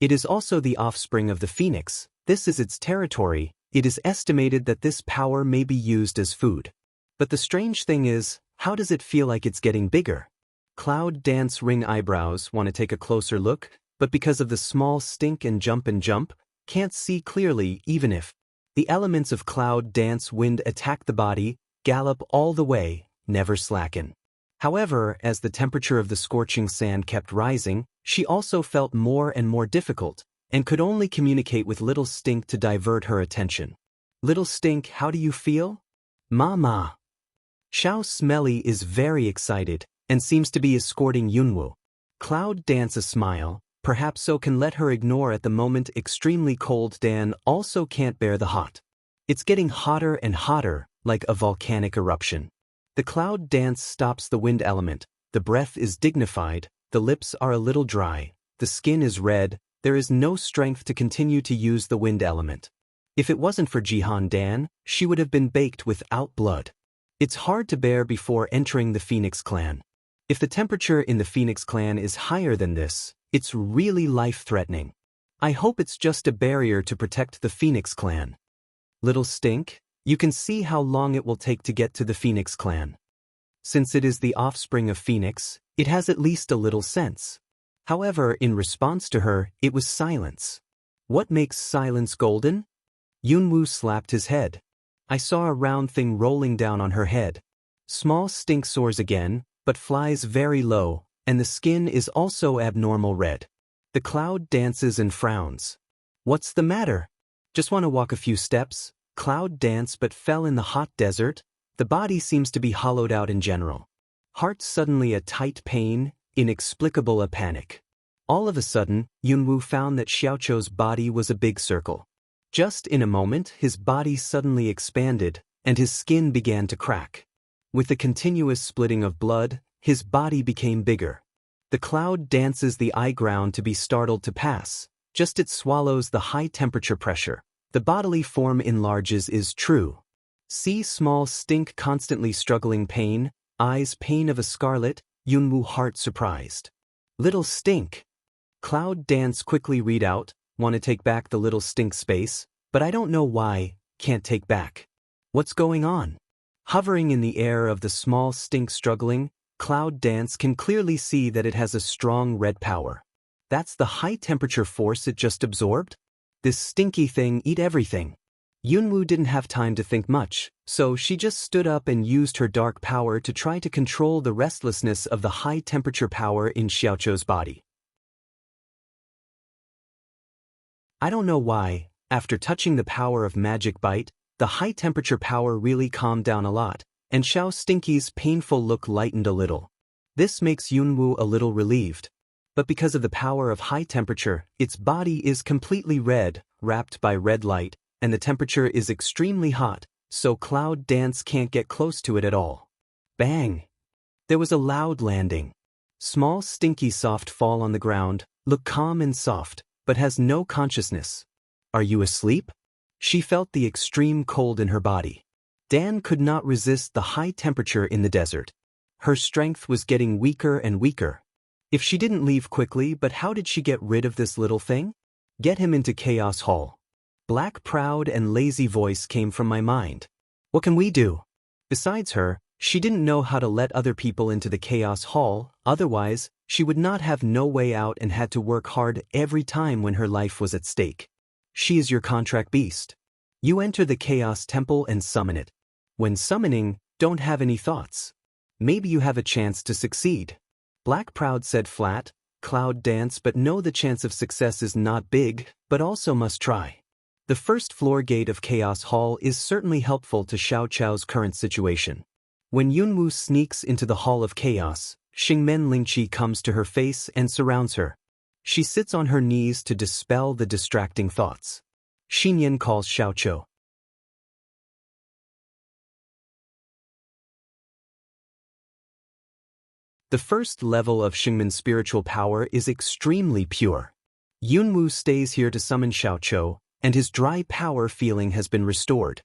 It is also the offspring of the phoenix. This is its territory. It is estimated that this power may be used as food. But the strange thing is, how does it feel like it's getting bigger? Cloud Dance Ring eyebrows want to take a closer look, but because of the small stink and jump, can't see clearly even if the elements of Cloud Dance Wind attack the body, gallop all the way, never slacken. However, as the temperature of the scorching sand kept rising, she also felt more and more difficult, and could only communicate with Little Stink to divert her attention. Little Stink, how do you feel? Ma. Xiao Smelly is very excited, and seems to be escorting Yunwoo. Cloud Dance a smile, perhaps so can let her ignore at the moment extremely cold Dan also can't bear the hot. It's getting hotter and hotter, like a volcanic eruption. The Cloud Dance stops the wind element, the breath is dignified, the lips are a little dry, the skin is red, there is no strength to continue to use the wind element. If it wasn't for Jihan Dan, she would have been baked without blood. It's hard to bear before entering the Phoenix clan. If the temperature in the Phoenix clan is higher than this, it's really life-threatening. I hope it's just a barrier to protect the Phoenix clan. Little Stink, you can see how long it will take to get to the Phoenix clan. Since it is the offspring of Phoenix, it has at least a little sense. However, in response to her, it was silence. What makes silence golden? Yunwoo slapped his head. I saw a round thing rolling down on her head. Small Stink soars again, but flies very low, and the skin is also abnormal red. The Cloud dances and frowns. What's the matter? Just want to walk a few steps. Cloud dance but fell in the hot desert. The body seems to be hollowed out in general. Heart suddenly a tight pain, inexplicable a panic. All of a sudden, Yunwoo found that Xiaoqiu's body was a big circle. Just in a moment, his body suddenly expanded, and his skin began to crack. With the continuous splitting of blood, his body became bigger. The Cloud dances the eye ground to be startled to pass. Just it swallows the high temperature pressure. The bodily form enlarges is true. See Small Stink constantly struggling pain, eyes pain of a scarlet, Yunwoo heart surprised. Little Stink. Cloud dance quickly read out, want to take back the Little Stink space, but I don't know why, can't take back. What's going on? Hovering in the air of the Small Stink struggling, Cloud Dance can clearly see that it has a strong red power. That's the high temperature force it just absorbed? This stinky thing eat everything. Yunwoo didn't have time to think much, so she just stood up and used her dark power to try to control the restlessness of the high temperature power in Xiaoqiu's body. I don't know why, after touching the power of Magic Bite, the high temperature power really calmed down a lot, and Xiao Stinky's painful look lightened a little. This makes Yunwoo a little relieved. But because of the power of high temperature, its body is completely red, wrapped by red light, and the temperature is extremely hot, so Cloud Dance can't get close to it at all. Bang! There was a loud landing. Small Stinky soft fall on the ground, look calm and soft, but has no consciousness. Are you asleep? She felt the extreme cold in her body. Dan could not resist the high temperature in the desert. Her strength was getting weaker and weaker. If she didn't leave quickly, but how did she get rid of this little thing? Get him into Chaos Hall. Black proud and lazy voice came from my mind. What can we do? Besides her, she didn't know how to let other people into the Chaos Hall, otherwise, she would not have no way out and had to work hard every time when her life was at stake. She is your contract beast. You enter the Chaos Temple and summon it. When summoning, don't have any thoughts. Maybe you have a chance to succeed. Black Proud said flat, Cloud Dance but know the chance of success is not big, but also must try. The first floor gate of Chaos Hall is certainly helpful to Xiaoqiu's current situation. When Yunwoo sneaks into the Hall of Chaos, Xingmen Lingqi comes to her face and surrounds her. She sits on her knees to dispel the distracting thoughts. Xinyan calls Xiaoqiu. The first level of Xingmen's spiritual power is extremely pure. Yunwu stays here to summon Xiaoqiu, and his dry power feeling has been restored.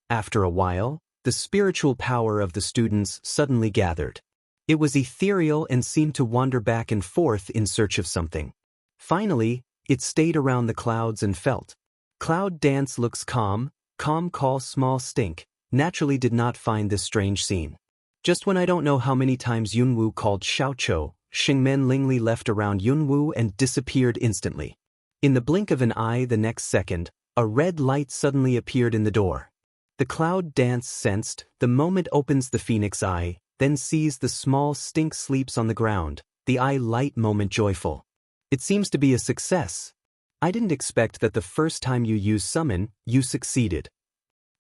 After a while, the spiritual power of the students suddenly gathered. It was ethereal and seemed to wander back and forth in search of something. Finally, it stayed around the clouds and felt. Cloud Dance looks calm call small stink, naturally did not find this strange scene. Just when I don't know how many times Yunwu called Xiaoqiu, Xingmen Lingli left around Yunwu and disappeared instantly. In the blink of an eye the next second, a red light suddenly appeared in the door. The Cloud Dance sensed, the moment opens the phoenix eye, then sees the small stink sleeps on the ground, the eye light moment joyful. It seems to be a success. I didn't expect that the first time you use summon, you succeeded.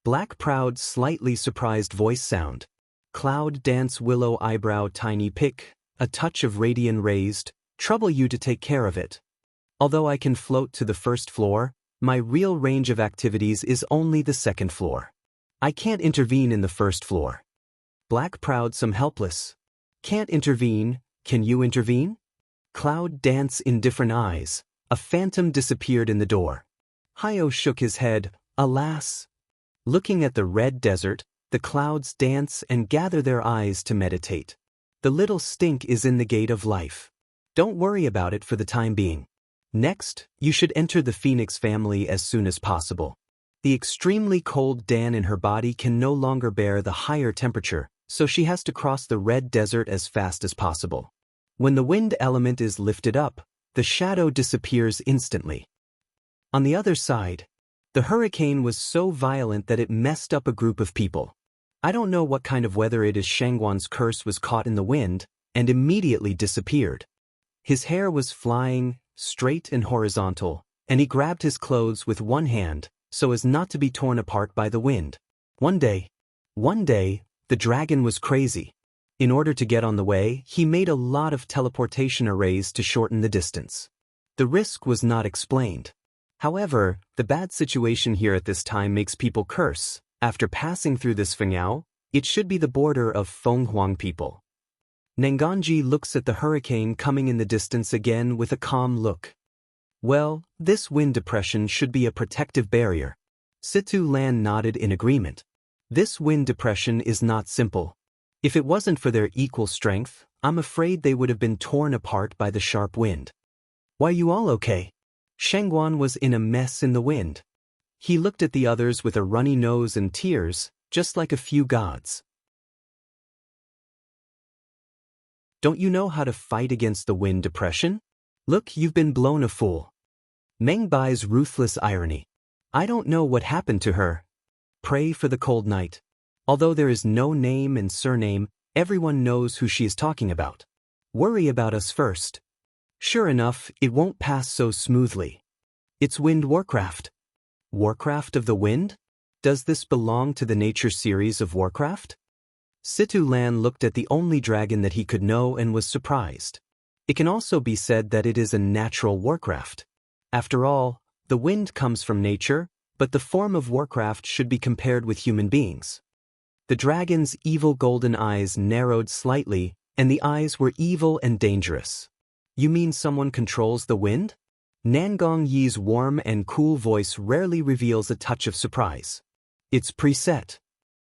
Black proud slightly surprised voice sound. Cloud Dance willow eyebrow tiny pick, a touch of radiant raised, trouble you to take care of it. Although I can float to the first floor, my real range of activities is only the second floor. I can't intervene in the first floor. Black proud some helpless. Can't intervene, can you intervene? Cloud Dance indifferent eyes, a phantom disappeared in the door. Hyo shook his head, alas. Looking at the red desert, the clouds dance and gather their eyes to meditate. The little stink is in the gate of life. Don't worry about it for the time being. Next, you should enter the Phoenix family as soon as possible. The extremely cold Dan in her body can no longer bear the higher temperature, so she has to cross the red desert as fast as possible. When the wind element is lifted up, the shadow disappears instantly. On the other side, the hurricane was so violent that it messed up a group of people. I don't know what kind of weather it is. Shangguan's curse was caught in the wind and immediately disappeared. His hair was flying, straight and horizontal, and he grabbed his clothes with one hand so as not to be torn apart by the wind. One day, the dragon was crazy. In order to get on the way, he made a lot of teleportation arrays to shorten the distance. The risk was not explained. However, the bad situation here at this time makes people curse. After passing through this Fengao, it should be the border of Fenghuang people. Nenganji looks at the hurricane coming in the distance again with a calm look. Well, this wind depression should be a protective barrier. Situ Lan nodded in agreement. This wind depression is not simple. If it wasn't for their equal strength, I'm afraid they would have been torn apart by the sharp wind. Why you all okay? Shangguan was in a mess in the wind. He looked at the others with a runny nose and tears, just like a few gods. Don't you know how to fight against the wind depression? Look, you've been blown a fool. Meng Bai's ruthless irony. I don't know what happened to her. Pray for the cold night. Although there is no name and surname, everyone knows who she is talking about. Worry about us first. Sure enough, it won't pass so smoothly. It's Wind Warcraft. Warcraft of the Wind? Does this belong to the nature series of Warcraft? Situ Lan looked at the only dragon that he could know and was surprised. It can also be said that it is a natural Warcraft. After all, the wind comes from nature, but the form of Warcraft should be compared with human beings. The dragon's evil golden eyes narrowed slightly, and the eyes were evil and dangerous. You mean someone controls the wind? Nangong Yi's warm and cool voice rarely reveals a touch of surprise. It's preset.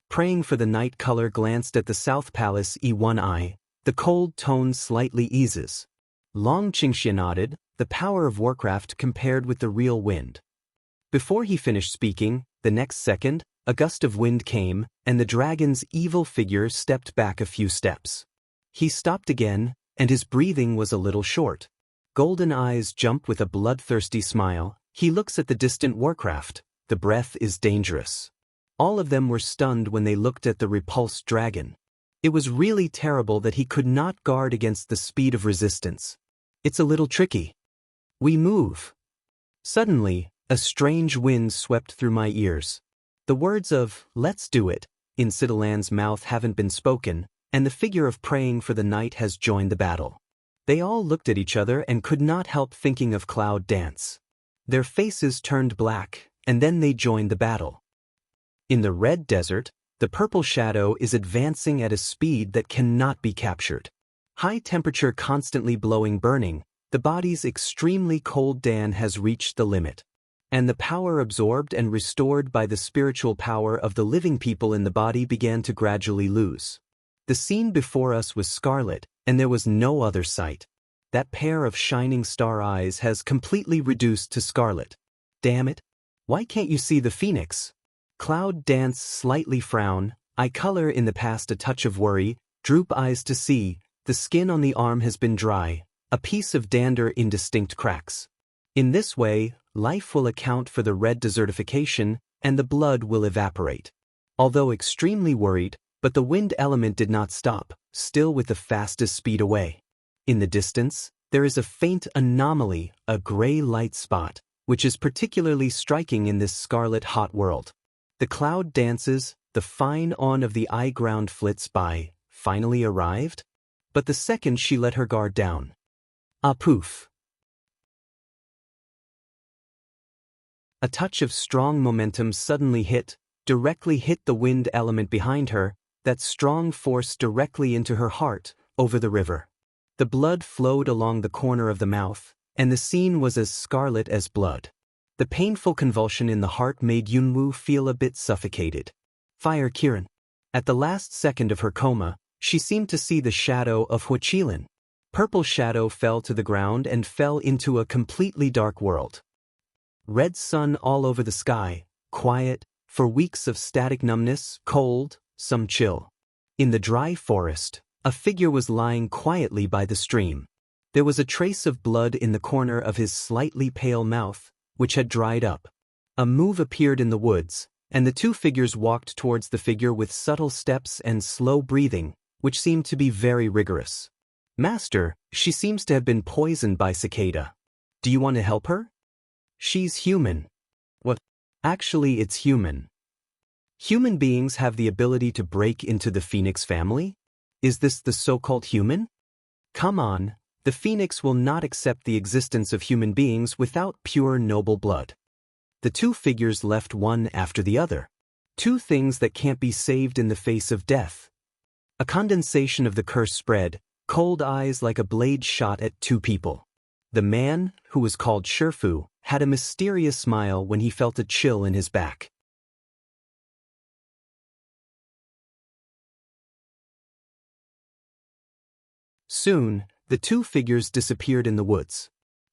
Praying for the night color glanced at the South Palace one eye. The cold tone slightly eases. Long Qingxia nodded, the power of Warcraft compared with the real wind. Before he finished speaking, the next second, a gust of wind came, and the dragon's evil figure stepped back a few steps. He stopped again, and his breathing was a little short. Golden eyes jump with a bloodthirsty smile. He looks at the distant Warcraft. The breath is dangerous. All of them were stunned when they looked at the repulsed dragon. It was really terrible that he could not guard against the speed of resistance. It's a little tricky. We move. Suddenly, a strange wind swept through my ears. The words of, "Let's do it," in Citilan's mouth haven't been spoken, and the figure of praying for the night has joined the battle. They all looked at each other and could not help thinking of Cloud Dance. Their faces turned black, and then they joined the battle. In the red desert, the purple shadow is advancing at a speed that cannot be captured. High temperature constantly blowing burning, the body's extremely cold Dan has reached the limit. And the power absorbed and restored by the spiritual power of the living people in the body began to gradually lose. The scene before us was scarlet, and there was no other sight. That pair of shining star eyes has completely reduced to scarlet. Damn it! Why can't you see the phoenix? Cloud Dance slightly frown, eye color in the past a touch of worry, droop eyes to see, the skin on the arm has been dry, a piece of dander indistinct cracks. In this way, life will account for the red desertification, and the blood will evaporate. Although extremely worried, but the wind element did not stop, still with the fastest speed away. In the distance, there is a faint anomaly, a gray light spot, which is particularly striking in this scarlet hot world. The cloud dances, the fine on of the eye ground flits by, finally arrived? But the second she let her guard down. Ah poof. A touch of strong momentum suddenly directly hit the wind element behind her, that strong force directly into her heart, over the river. The blood flowed along the corner of the mouth, and the scene was as scarlet as blood. The painful convulsion in the heart made Yunwoo feel a bit suffocated. Fire Kiran. At the last second of her coma, she seemed to see the shadow of Huachilin. Purple shadow fell to the ground and fell into a completely dark world. Red sun all over the sky, quiet, for weeks of static numbness, cold, some chill. In the dry forest, a figure was lying quietly by the stream. There was a trace of blood in the corner of his slightly pale mouth, which had dried up. A move appeared in the woods, and the two figures walked towards the figure with subtle steps and slow breathing, which seemed to be very rigorous. Master, she seems to have been poisoned by cicada. Do you want to help her? She's human. What? Actually, it's human. Human beings have the ability to break into the phoenix family? Is this the so-called human? Come on, the phoenix will not accept the existence of human beings without pure noble blood. The two figures left one after the other. Two things that can't be saved in the face of death. A condensation of the curse spread, cold eyes like a blade shot at two people. The man, who was called Sherfu, had a mysterious smile when he felt a chill in his back. Soon, the two figures disappeared in the woods.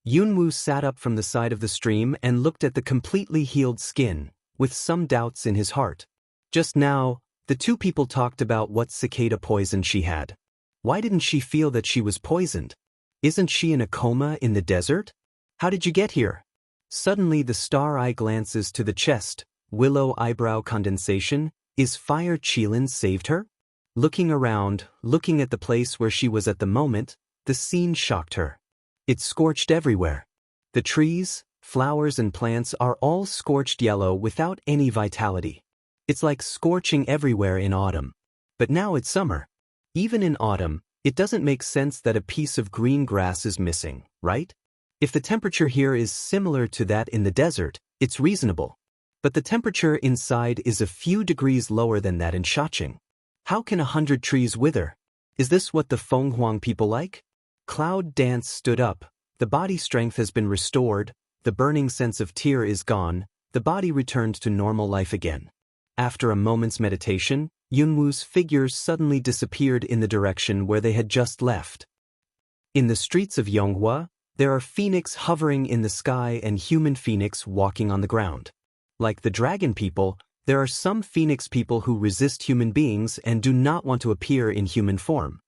Yunwoo sat up from the side of the stream and looked at the completely healed skin, with some doubts in his heart. Just now, the two people talked about what cicada poison she had. Why didn't she feel that she was poisoned? Isn't she in a coma in the desert? How did you get here? Suddenly the star eye glances to the chest, willow eyebrow condensation. Is Fire Qilin saved her? Looking around, looking at the place where she was at the moment, the scene shocked her. It's scorched everywhere. The trees, flowers and plants are all scorched yellow without any vitality. It's like scorching everywhere in autumn. But now it's summer. Even in autumn, it doesn't make sense that a piece of green grass is missing, right? If the temperature here is similar to that in the desert, it's reasonable. But the temperature inside is a few degrees lower than that in Shacheng. How can 100 trees wither? Is this what the Fenghuang people like? Cloud Dance stood up. The body strength has been restored, the burning sense of tear is gone, the body returned to normal life again. After a moment's meditation, Yunwoo's figures suddenly disappeared in the direction where they had just left. In the streets of Yonghua, there are phoenix hovering in the sky and human phoenix walking on the ground. Like the dragon people, there are some phoenix people who resist human beings and do not want to appear in human form.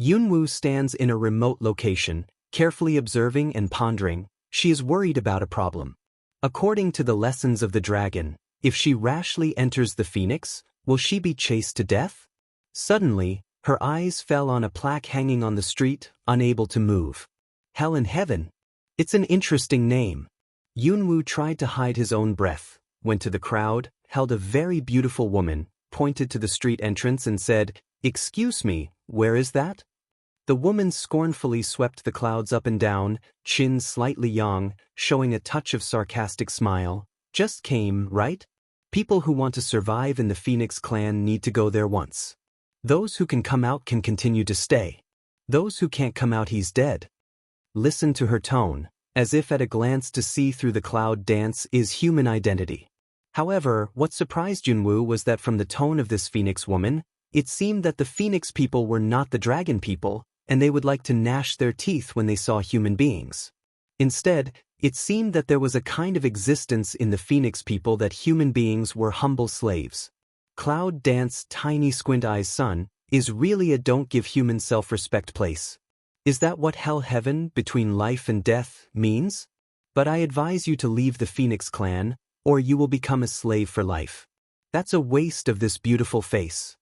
Yunwoo stands in a remote location, carefully observing and pondering. She is worried about a problem. According to the lessons of the dragon, if she rashly enters the phoenix, will she be chased to death? Suddenly, her eyes fell on a plaque hanging on the street, unable to move. Hell in Heaven. It's an interesting name. Yunwoo tried to hide his own breath, went to the crowd, held a very beautiful woman, pointed to the street entrance and said, "Excuse me, where is that?" The woman scornfully swept the clouds up and down, chin slightly young, showing a touch of sarcastic smile. Just came, right? People who want to survive in the Phoenix clan need to go there once. Those who can come out can continue to stay. Those who can't come out, he's dead. Listen to her tone, as if at a glance to see through the cloud dance is human identity. However, what surprised Yunwoo was that from the tone of this phoenix woman, it seemed that the phoenix people were not the dragon people, and they would like to gnash their teeth when they saw human beings. Instead, it seemed that there was a kind of existence in the phoenix people that human beings were humble slaves. Cloud Dance Tiny Squint Eyes Son is really a don't give human self-respect place. Is that what hell heaven, between life and death, means? But I advise you to leave the Phoenix clan, or you will become a slave for life. That's a waste of this beautiful face.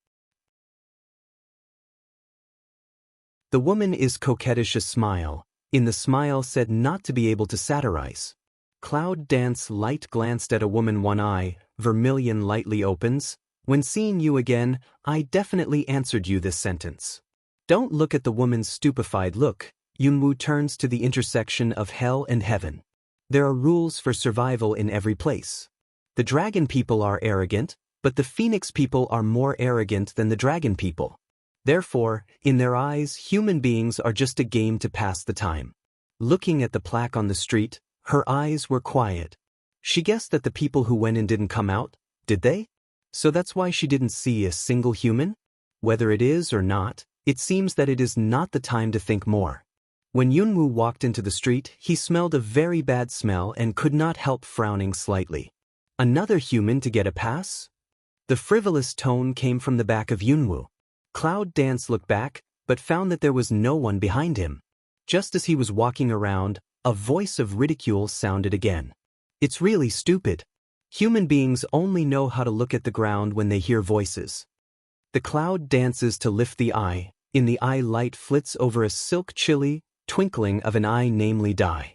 The woman is coquettish a smile, in the smile said not to be able to satirize. Cloud Dance light glanced at a woman, one eye, vermilion lightly opens. When seeing you again, I definitely answered you this sentence. Don't look at the woman's stupefied look. Yunwoo turns to the intersection of hell and heaven. There are rules for survival in every place. The dragon people are arrogant, but the phoenix people are more arrogant than the dragon people. Therefore, in their eyes, human beings are just a game to pass the time. Looking at the plaque on the street, her eyes were quiet. She guessed that the people who went in didn't come out, did they? So that's why she didn't see a single human? Whether it is or not, it seems that it is not the time to think more. When Yunwoo walked into the street, he smelled a very bad smell and could not help frowning slightly. Another human to get a pass? The frivolous tone came from the back of Yunwoo. Cloud Dance looked back, but found that there was no one behind him. Just as he was walking around, a voice of ridicule sounded again. It's really stupid. Human beings only know how to look at the ground when they hear voices. The cloud dances to lift the eye. In the eye light flits over a silk chilly twinkling of an eye, namely die.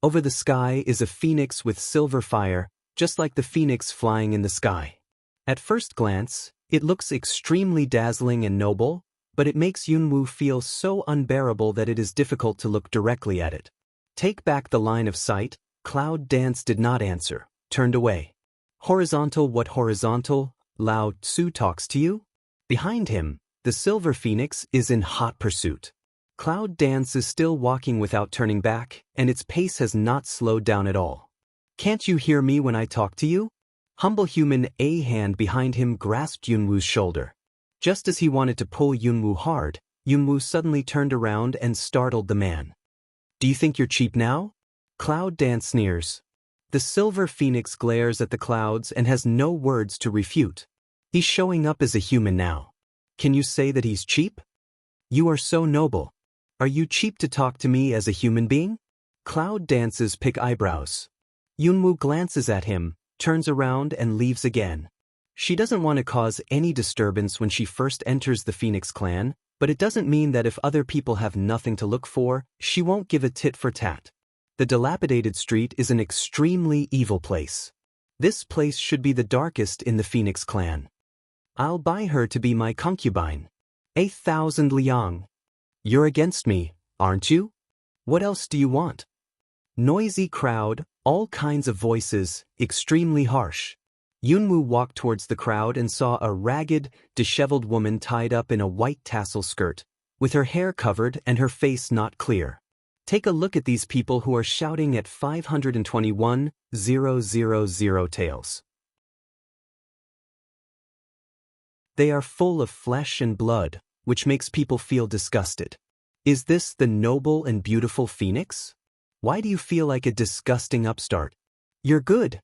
Over the sky is a phoenix with silver fire, just like the phoenix flying in the sky. At first glance, it looks extremely dazzling and noble, but it makes Yunwoo feel so unbearable that it is difficult to look directly at it. Take back the line of sight. Cloud Dance did not answer, turned away. Horizontal, what horizontal? Lao Tzu talks to you? Behind him, the silver phoenix is in hot pursuit. Cloud Dance is still walking without turning back, and its pace has not slowed down at all. Can't you hear me when I talk to you? Humble human. A hand behind him grasped Yunwoo's shoulder. Just as he wanted to pull Yunwoo hard, Yunwoo suddenly turned around and startled the man. Do you think you're cheap now? Cloud Dance sneers. The silver phoenix glares at the clouds and has no words to refute. He's showing up as a human now. Can you say that he's cheap? You are so noble. Are you cheap to talk to me as a human being? Cloud Dance's pick eyebrows. Yunwoo glances at him, turns around and leaves again. She doesn't want to cause any disturbance when she first enters the Phoenix clan, but it doesn't mean that if other people have nothing to look for, she won't give a tit for tat. The dilapidated street is an extremely evil place. This place should be the darkest in the Phoenix clan. I'll buy her to be my concubine. 8,000 liang. You're against me, aren't you? What else do you want? Noisy crowd, all kinds of voices, extremely harsh. Yunwoo walked towards the crowd and saw a ragged, disheveled woman tied up in a white tassel skirt, with her hair covered and her face not clear. Take a look at these people who are shouting at 521,000 taels. They are full of flesh and blood, which makes people feel disgusted. Is this the noble and beautiful phoenix? Why do you feel like a disgusting upstart? You're good.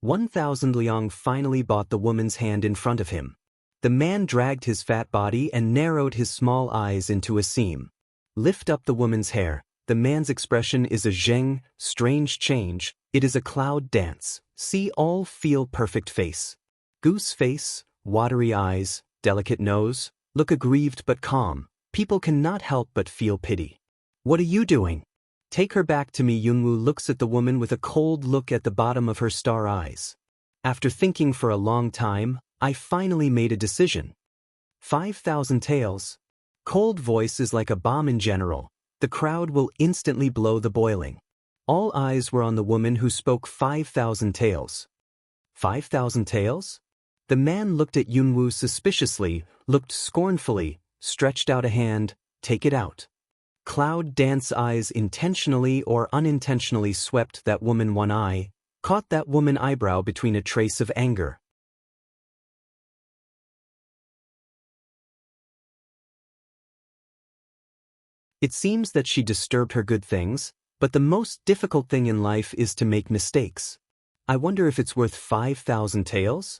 1,000 liang finally bought the woman's hand in front of him. The man dragged his fat body and narrowed his small eyes into a seam. Lift up the woman's hair. The man's expression is a zheng, strange change. It is a cloud dance. See all feel perfect face. Goose face, watery eyes, delicate nose, look aggrieved but calm. People cannot help but feel pity. What are you doing? Take her back to me. Yunwoo looks at the woman with a cold look at the bottom of her star eyes. After thinking for a long time, I finally made a decision. 5,000 taels. Cold voice is like a bomb in general. The crowd will instantly blow the boiling. All eyes were on the woman who spoke 5,000 taels. 5,000 taels? The man looked at Yunwoo suspiciously, looked scornfully, stretched out a hand. Take it out. Cloud Dance's eyes intentionally or unintentionally swept that woman one eye, caught that woman eyebrow between a trace of anger. It seems that she disturbed her good things, but the most difficult thing in life is to make mistakes. I wonder if it's worth 5,000 taels?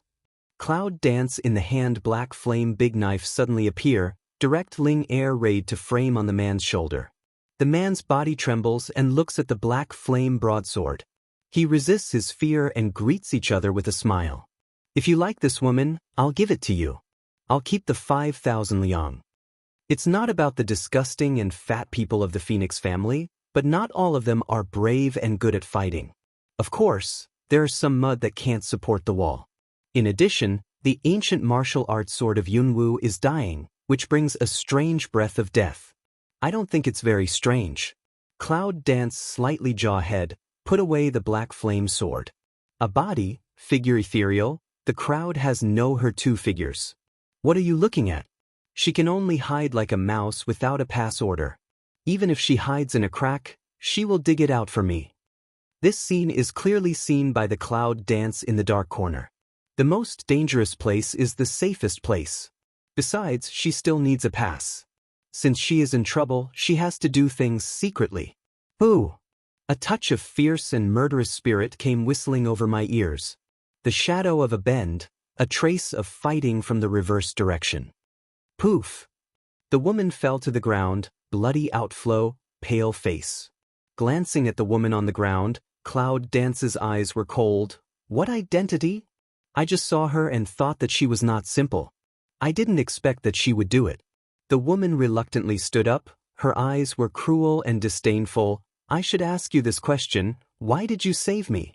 Cloud Dance in the hand black flame big knife suddenly appear, direct Ling air raid to frame on the man's shoulder. The man's body trembles and looks at the black flame broadsword. He resists his fear and greets each other with a smile. If you like this woman, I'll give it to you. I'll keep the 5,000 liang. It's not about the disgusting and fat people of the Phoenix family, but not all of them are brave and good at fighting. Of course, there is some mud that can't support the wall. In addition, the ancient martial arts sword of Yunwu is dying, which brings a strange breath of death. I don't think it's very strange. Cloud Dance slightly jaw head, put away the black flame sword. A body, figure ethereal, the crowd has no her two figures. What are you looking at? She can only hide like a mouse without a pass order. Even if she hides in a crack, she will dig it out for me. This scene is clearly seen by the Cloud Dance in the dark corner. The most dangerous place is the safest place. Besides, she still needs a pass. Since she is in trouble, she has to do things secretly. Ooh! A touch of fierce and murderous spirit came whistling over my ears. The shadow of a bend, a trace of fighting from the reverse direction. Poof! The woman fell to the ground, bloody outflow, pale face. Glancing at the woman on the ground, Cloud Dance's eyes were cold. What identity? I just saw her and thought that she was not simple. I didn't expect that she would do it. The woman reluctantly stood up, her eyes were cruel and disdainful. I should ask you this question, why did you save me?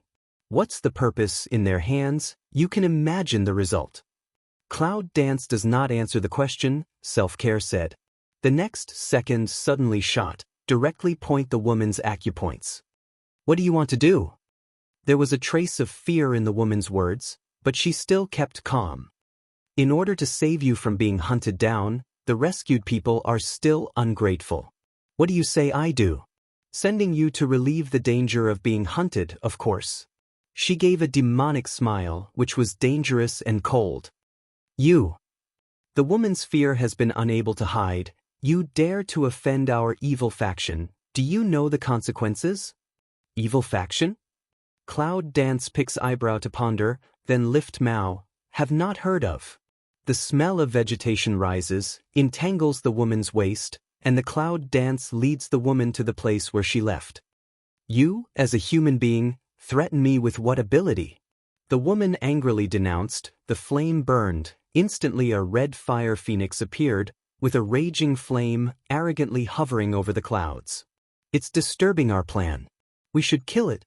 What's the purpose in their hands? You can imagine the result. Cloud Dance does not answer the question, Self-Care said. The next second suddenly shot, directly point the woman's acupoints. What do you want to do? There was a trace of fear in the woman's words, but she still kept calm. In order to save you from being hunted down, the rescued people are still ungrateful. What do you say I do? Sending you to relieve the danger of being hunted, of course. She gave a demonic smile, which was dangerous and cold. You. The woman's fear has been unable to hide. You dare to offend our evil faction. Do you know the consequences? Evil faction? Cloud Dance picks eyebrow to ponder, then lift mouth. Have not heard of. The smell of vegetation rises, entangles the woman's waist, and the Cloud Dance leads the woman to the place where she left. You, as a human being, threaten me with what ability? The woman angrily denounced. The flame burned. Instantly a red fire phoenix appeared, with a raging flame arrogantly hovering over the clouds. It's disturbing our plan. We should kill it.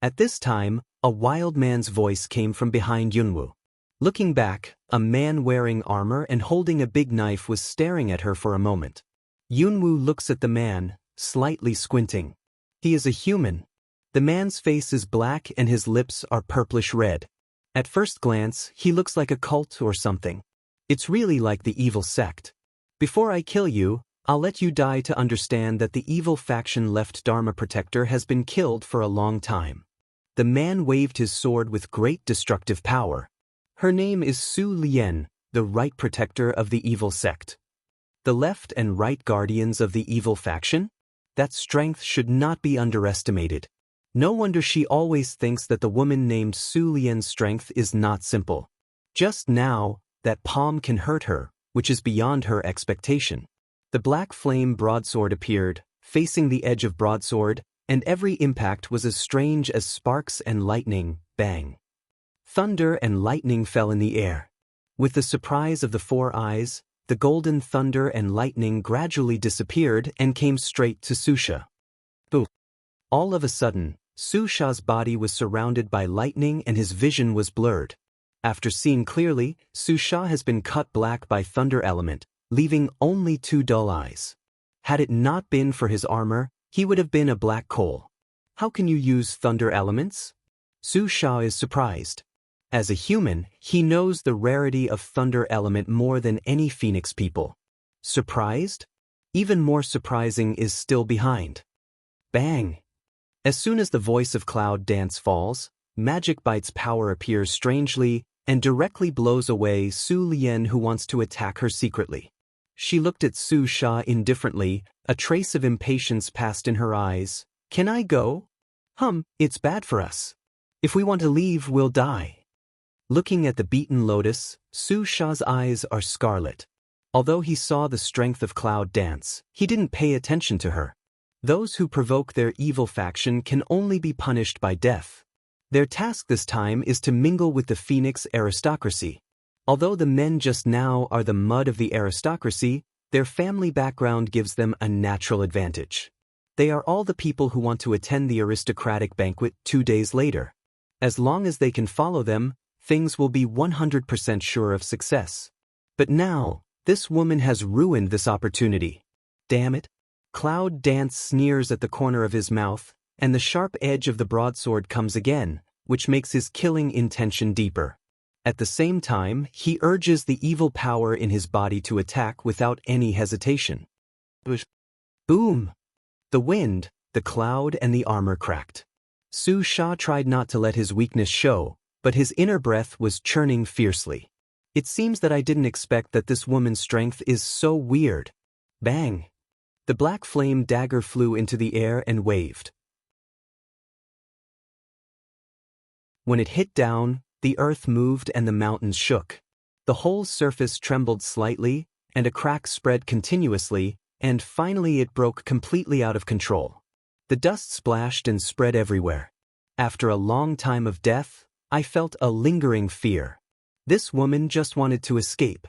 At this time, a wild man's voice came from behind Yunwu. Looking back, a man wearing armor and holding a big knife was staring at her for a moment. Yunwu looks at the man, slightly squinting. He is a human. The man's face is black and his lips are purplish red. At first glance, he looks like a cult or something. It's really like the evil sect. Before I kill you, I'll let you die to understand that the evil faction left Dharma Protector has been killed for a long time. The man waved his sword with great destructive power. Her name is Su Lian, the right protector of the evil sect. The left and right guardians of the evil faction? That strength should not be underestimated. No wonder she always thinks that the woman named Su Lian's strength is not simple. Just now, that palm can hurt her, which is beyond her expectation. The black flame broadsword appeared, facing the edge of broadsword, and every impact was as strange as sparks and lightning, bang. Thunder and lightning fell in the air. With the surprise of the four eyes, the golden thunder and lightning gradually disappeared and came straight to Susha. Boo! All of a sudden, Susha's body was surrounded by lightning and his vision was blurred. After seeing clearly, Susha has been cut black by thunder element, leaving only two dull eyes. Had it not been for his armor, he would have been a black coal. How can you use thunder elements? Susha is surprised. As a human, he knows the rarity of thunder element more than any Phoenix people. Surprised? Even more surprising is still behind. Bang! As soon as the voice of Cloud Dance falls, Magic Bite's power appears strangely and directly blows away Su Lian, who wants to attack her secretly. She looked at Su Sha indifferently, a trace of impatience passed in her eyes. Can I go? It's bad for us. If we want to leave, we'll die. Looking at the beaten lotus, Su Sha's eyes are scarlet. Although he saw the strength of Cloud Dance, he didn't pay attention to her. Those who provoke their evil faction can only be punished by death. Their task this time is to mingle with the Phoenix aristocracy. Although the men just now are the mud of the aristocracy, their family background gives them a natural advantage. They are all the people who want to attend the aristocratic banquet 2 days later. As long as they can follow them, things will be 100% sure of success. But now, this woman has ruined this opportunity. Damn it. Cloud Dance sneers at the corner of his mouth, and the sharp edge of the broadsword comes again, which makes his killing intention deeper. At the same time, he urges the evil power in his body to attack without any hesitation. Boom! The wind, the cloud, and the armor cracked. Su Sha tried not to let his weakness show, but his inner breath was churning fiercely. It seems that I didn't expect that this woman's strength is so weird. Bang! The black flame dagger flew into the air and waved. When it hit down, the earth moved and the mountains shook. The whole surface trembled slightly, and a crack spread continuously, and finally it broke completely out of control. The dust splashed and spread everywhere. After a long time of death, I felt a lingering fear. This woman just wanted to escape.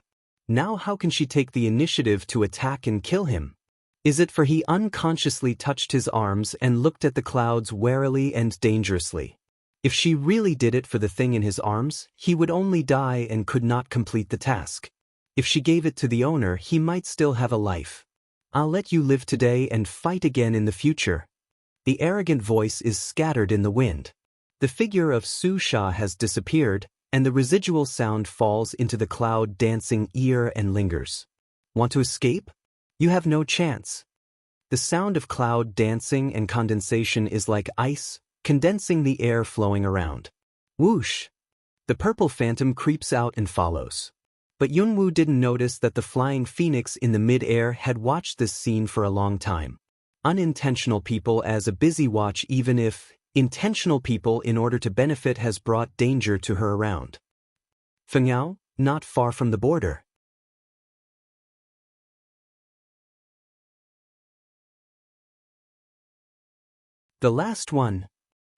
Now how can she take the initiative to attack and kill him? Is it for he unconsciously touched his arms and looked at the clouds warily and dangerously? If she really did it for the thing in his arms, he would only die and could not complete the task. If she gave it to the owner, he might still have a life. I'll let you live today and fight again in the future. The arrogant voice is scattered in the wind. The figure of Su Sha has disappeared, and the residual sound falls into the cloud dancing ear and lingers. Want to escape? You have no chance. The sound of cloud dancing and condensation is like ice, condensing the air flowing around. Whoosh! The purple phantom creeps out and follows. But Yunwu didn't notice that the flying phoenix in the mid-air had watched this scene for a long time. Unintentional people as a busy watch, even if intentional people in order to benefit has brought danger to her around. Fengao, not far from the border. The last one.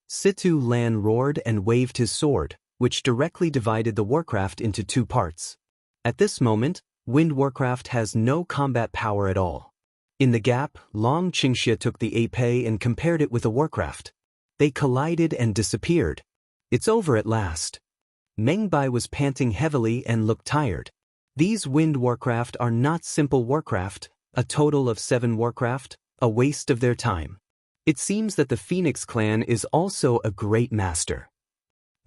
Situ Lan roared and waved his sword, which directly divided the warcraft into 2 parts. At this moment, Wind Warcraft has no combat power at all. In the gap, Long Qingxia took the Ape and compared it with a warcraft. They collided and disappeared. It's over at last. Meng Bai was panting heavily and looked tired. These Wind Warcraft are not simple warcraft, a total of 7 warcraft, a waste of their time. It seems that the Phoenix clan is also a great master.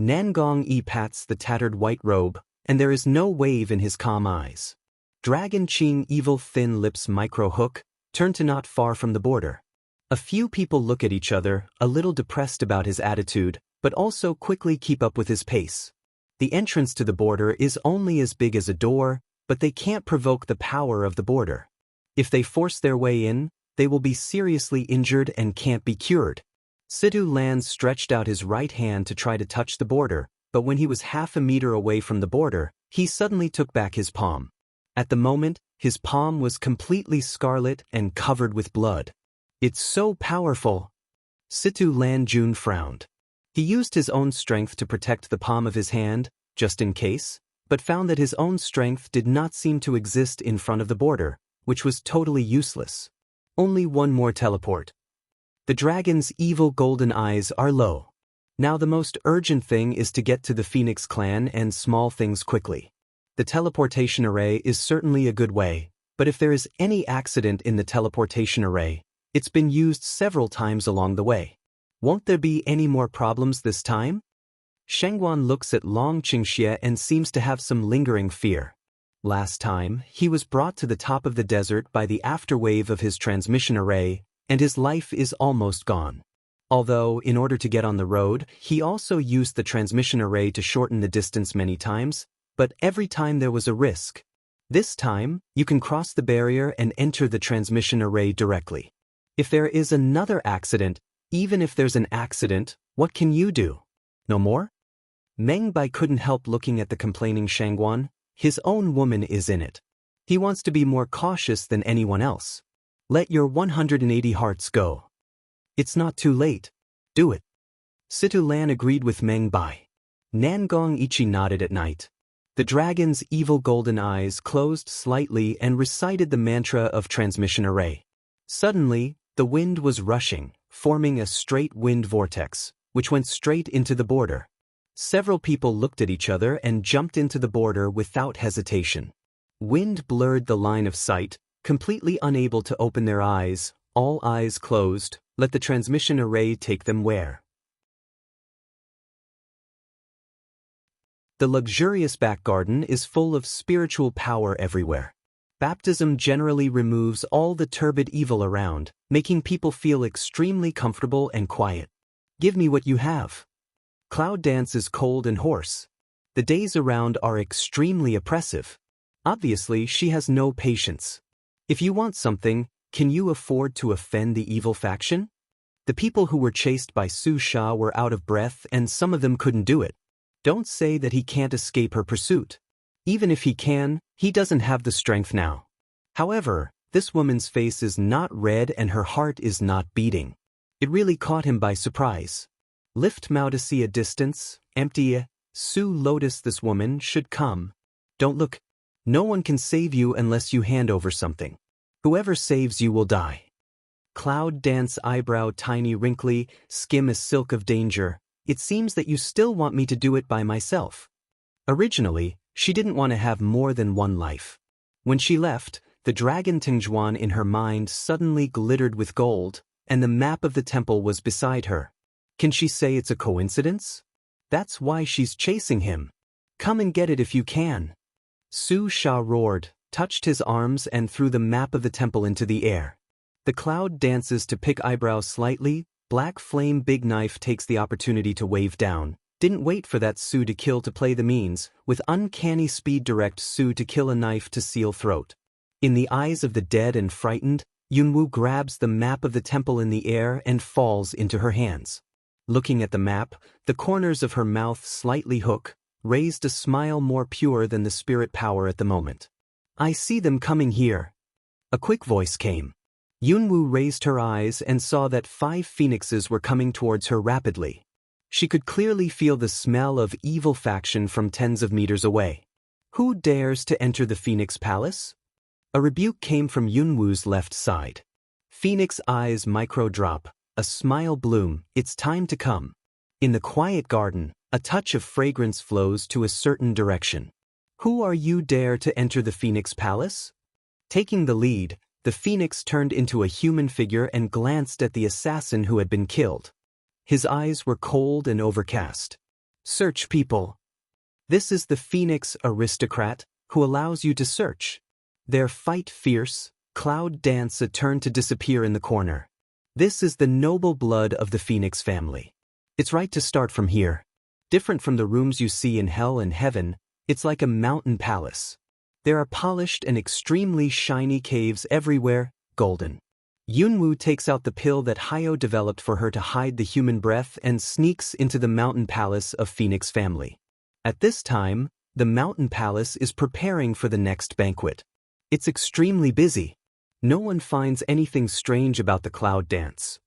Nangong Yi pats the tattered white robe, and there is no wave in his calm eyes. Dragon Qing evil thin lips micro hook, turned to not far from the border. A few people look at each other, a little depressed about his attitude, but also quickly keep up with his pace. The entrance to the border is only as big as a door, but they can't provoke the power of the border. If they force their way in, they will be seriously injured and can't be cured. Situ Lan stretched out his right hand to try to touch the border, but when he was half a meter away from the border, he suddenly took back his palm. At the moment, his palm was completely scarlet and covered with blood. It's so powerful. Situ Lan Jun frowned. He used his own strength to protect the palm of his hand, just in case, but found that his own strength did not seem to exist in front of the border, which was totally useless. Only one more teleport. The dragon's evil golden eyes are low. Now the most urgent thing is to get to the Phoenix clan and small things quickly. The teleportation array is certainly a good way, but if there is any accident in the teleportation array, it's been used several times along the way. Won't there be any more problems this time? Shengguan looks at Long Qingxia and seems to have some lingering fear. Last time, he was brought to the top of the desert by the afterwave of his transmission array, and his life is almost gone. Although, in order to get on the road, he also used the transmission array to shorten the distance many times, but every time there was a risk. This time, you can cross the barrier and enter the transmission array directly. If there is another accident, even if there's an accident, what can you do? No more? Meng Bai couldn't help looking at the complaining Shangguan. His own woman is in it. He wants to be more cautious than anyone else. Let your 180 hearts go. It's not too late. Do it. Situ Lan agreed with Meng Bai. Nangong Ichi nodded at night. The dragon's evil golden eyes closed slightly and recited the mantra of transmission array. Suddenly, the wind was rushing, forming a straight wind vortex, which went straight into the border. Several people looked at each other and jumped into the border without hesitation. Wind blurred the line of sight, completely unable to open their eyes, all eyes closed. Let the transmission array take them where? The luxurious back garden is full of spiritual power everywhere. Baptism generally removes all the turbid evil around, making people feel extremely comfortable and quiet. Give me what you have. Cloud dance is cold and hoarse. The days around are extremely oppressive. Obviously, she has no patience. If you want something, can you afford to offend the evil faction? The people who were chased by Su Sha were out of breath and some of them couldn't do it. Don't say that he can't escape her pursuit. Even if he can, he doesn't have the strength now. However, this woman's face is not red and her heart is not beating. It really caught him by surprise. Lift Mao to see a distance, empty. Su Lotus, this woman should come. Don't look. No one can save you unless you hand over something. Whoever saves you will die. Cloud dance eyebrow tiny wrinkly, skim as silk of danger. It seems that you still want me to do it by myself. Originally, she didn't want to have more than one life. When she left, the dragon Tingjuan in her mind suddenly glittered with gold, and the map of the temple was beside her. Can she say it's a coincidence? That's why she's chasing him. Come and get it if you can. Su Sha roared, touched his arms and threw the map of the temple into the air. The cloud dances to pick eyebrows slightly. Black Flame Big Knife takes the opportunity to wave down. Didn't wait for that Su to kill to play the means. With uncanny speed direct Su to kill a knife to seal throat. In the eyes of the dead and frightened, Yunwu grabs the map of the temple in the air and falls into her hands. Looking at the map, the corners of her mouth slightly hook, raised a smile more pure than the spirit power at the moment. I see them coming here. A quick voice came. Yunwu raised her eyes and saw that 5 phoenixes were coming towards her rapidly. She could clearly feel the smell of evil faction from tens of meters away. Who dares to enter the Phoenix Palace? A rebuke came from Yunwu's left side. Phoenix eyes micro-drop, a smile bloom, it's time to come. In the quiet garden, a touch of fragrance flows to a certain direction. Who are you dare to enter the Phoenix Palace? Taking the lead, the phoenix turned into a human figure and glanced at the assassin who had been killed. His eyes were cold and overcast. Search people. This is the phoenix aristocrat who allows you to search. Their fight fierce, cloud dance a turn to disappear in the corner. This is the noble blood of the phoenix family. It's right to start from here. Different from the rooms you see in hell and heaven, it's like a mountain palace. There are polished and extremely shiny caves everywhere, golden. Yunwu takes out the pill that Hyo developed for her to hide the human breath and sneaks into the mountain palace of Phoenix family. At this time, the mountain palace is preparing for the next banquet. It's extremely busy. No one finds anything strange about the cloud dance.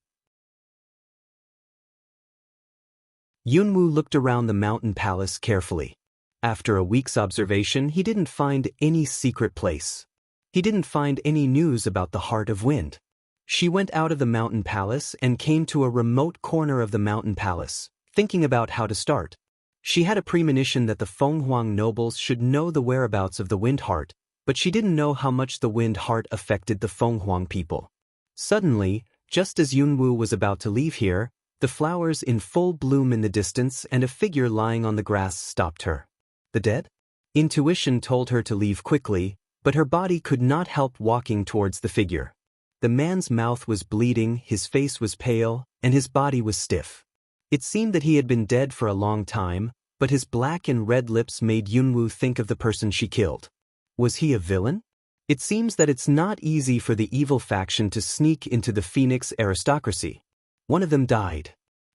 Yunwu looked around the mountain palace carefully. After a week's observation, he didn't find any secret place. He didn't find any news about the Heart of Wind. She went out of the mountain palace and came to a remote corner of the mountain palace, thinking about how to start. She had a premonition that the Fenghuang nobles should know the whereabouts of the Wind Heart, but she didn't know how much the Wind Heart affected the Fenghuang people. Suddenly, just as Yunwu was about to leave here, the flowers in full bloom in the distance and a figure lying on the grass stopped her. The dead? Intuition told her to leave quickly, but her body could not help walking towards the figure. The man's mouth was bleeding, his face was pale, and his body was stiff. It seemed that he had been dead for a long time, but his black and red lips made Yunwoo think of the person she killed. Was he a villain? It seems that it's not easy for the evil faction to sneak into the Phoenix aristocracy. One of them died.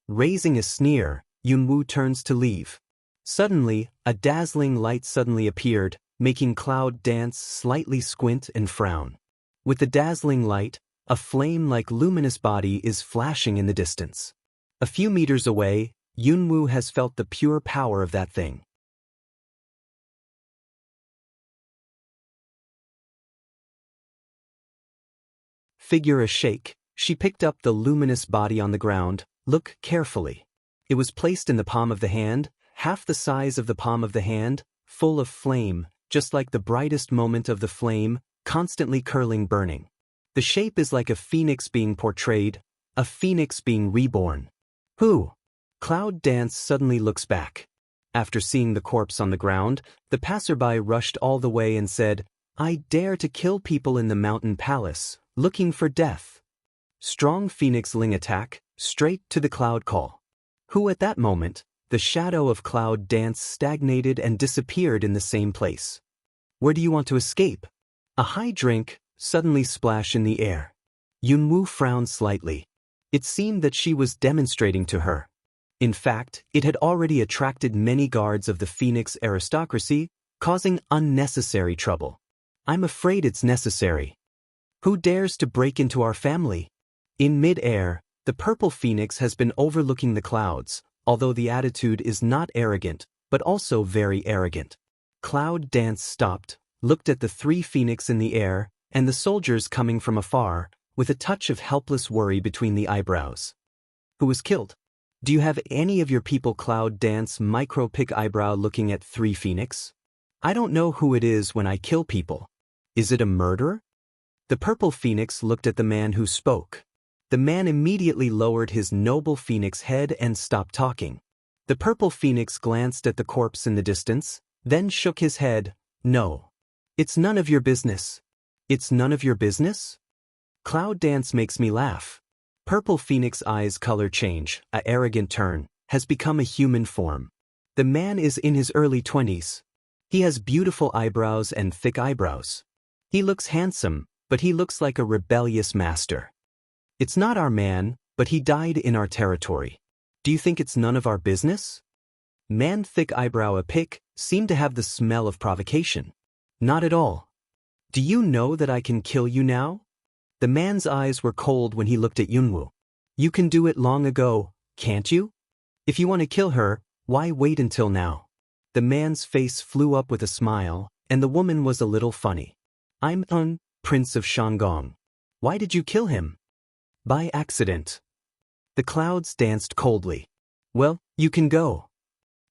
Raising a sneer, Yunwoo turns to leave. Suddenly, a dazzling light suddenly appeared, making Cloud dance, slightly squint and frown. With the dazzling light, a flame-like luminous body is flashing in the distance. A few meters away, Yunwoo has felt the pure power of that thing. Figure a shake. She picked up the luminous body on the ground. Look carefully. It was placed in the palm of the hand, half the size of the palm of the hand, full of flame, just like the brightest moment of the flame, constantly curling burning. The shape is like a phoenix being portrayed, a phoenix being reborn. Who? Cloud dance suddenly looks back. After seeing the corpse on the ground, the passerby rushed all the way and said, "I dare to kill people in the mountain palace, looking for death." Strong phoenix-ling attack, straight to the Cloud call. Who at that moment, the shadow of Cloud dance stagnated and disappeared in the same place. Where do you want to escape? A high drink, suddenly splash in the air. Yunwoo frowned slightly. It seemed that she was demonstrating to her. In fact, it had already attracted many guards of the Phoenix aristocracy, causing unnecessary trouble. I'm afraid it's necessary. Who dares to break into our family? In mid-air, the purple phoenix has been overlooking the clouds, although the attitude is not arrogant, but also very arrogant. Cloud dance stopped, looked at the three phoenix in the air, and the soldiers coming from afar, with a touch of helpless worry between the eyebrows. Who was killed? Do you have any of your people? Cloud dance micro-pick eyebrow looking at three phoenix. I don't know who it is when I kill people. Is it a murderer? The purple phoenix looked at the man who spoke. The man immediately lowered his noble phoenix head and stopped talking. The purple phoenix glanced at the corpse in the distance, then shook his head. No. It's none of your business. It's none of your business? Cloud dance makes me laugh. Purple phoenix eyes color change, a arrogant turn, has become a human form. The man is in his early 20s. He has beautiful eyebrows and thick eyebrows. He looks handsome, but he looks like a rebellious master. It's not our man, but he died in our territory. Do you think it's none of our business? Man thick eyebrow a pick, seemed to have the smell of provocation. Not at all. Do you know that I can kill you now? The man's eyes were cold when he looked at Yunwoo. You can do it long ago, can't you? If you want to kill her, why wait until now? The man's face flew up with a smile, and the woman was a little funny. I'm Prince of Shanggong. Why did you kill him? By accident. The clouds danced coldly. Well, you can go.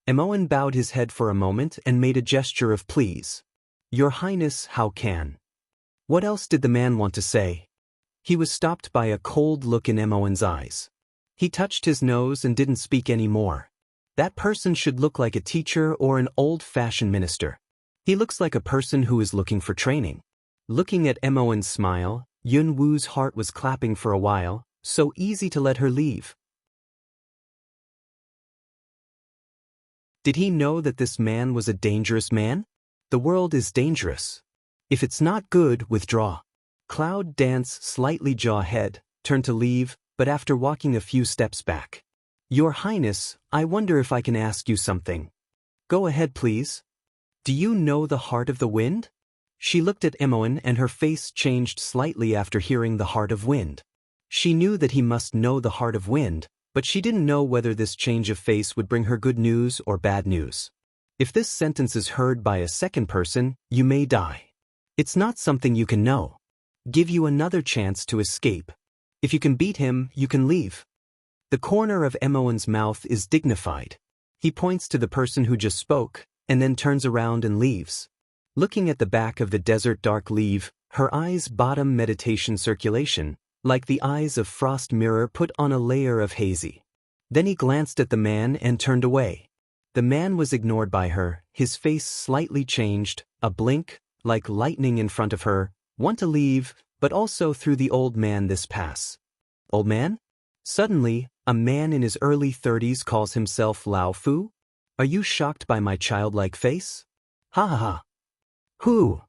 Emoan bowed his head for a moment and made a gesture of please. Your Highness, how can? What else did the man want to say? He was stopped by a cold look in Emoan's eyes. He touched his nose and didn't speak any more. That person should look like a teacher or an old-fashioned minister. He looks like a person who is looking for training. Looking at Emoan's smile, Yunwoo's heart was clapping for a while, so easy to let her leave. Did he know that this man was a dangerous man? The world is dangerous. If it's not good, withdraw. Cloud dance slightly jaw head, turned to leave, but after walking a few steps back. Your Highness, I wonder if I can ask you something. Go ahead, please. Do you know the heart of the wind? She looked at Emoan and her face changed slightly after hearing the heart of wind. She knew that he must know the heart of wind, but she didn't know whether this change of face would bring her good news or bad news. If this sentence is heard by a second person, you may die. It's not something you can know. Give you another chance to escape. If you can beat him, you can leave. The corner of Emoan's mouth is dignified. He points to the person who just spoke, and then turns around and leaves. Looking at the back of the desert dark leave, her eyes bottom meditation circulation, like the eyes of frost mirror put on a layer of hazy. Then he glanced at the man and turned away. The man was ignored by her, his face slightly changed, a blink, like lightning in front of her, want to leave, but also through the old man this pass. Old man? Suddenly, a man in his early 30s calls himself Lao Fu? Are you shocked by my childlike face? Ha ha ha. Who?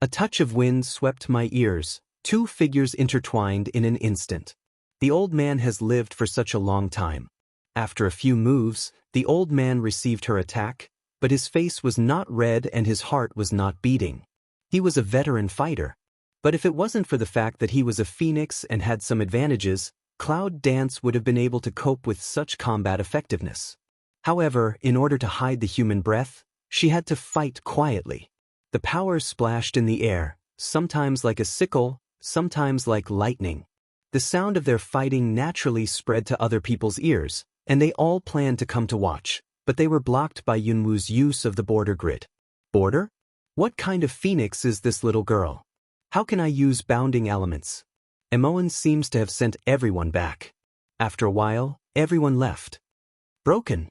A touch of wind swept my ears, two figures intertwined in an instant. The old man has lived for such a long time. After a few moves, the old man received her attack, but his face was not red and his heart was not beating. He was a veteran fighter. But if it wasn't for the fact that he was a phoenix and had some advantages, Cloud Dance would have been able to cope with such combat effectiveness. However, in order to hide the human breath, she had to fight quietly. The power splashed in the air, sometimes like a sickle, sometimes like lightning. The sound of their fighting naturally spread to other people's ears, and they all planned to come to watch, but they were blocked by Yunwoo's use of the border grid. Border? What kind of phoenix is this little girl? How can I use bounding elements? Emoan seems to have sent everyone back. After a while, everyone left. Broken.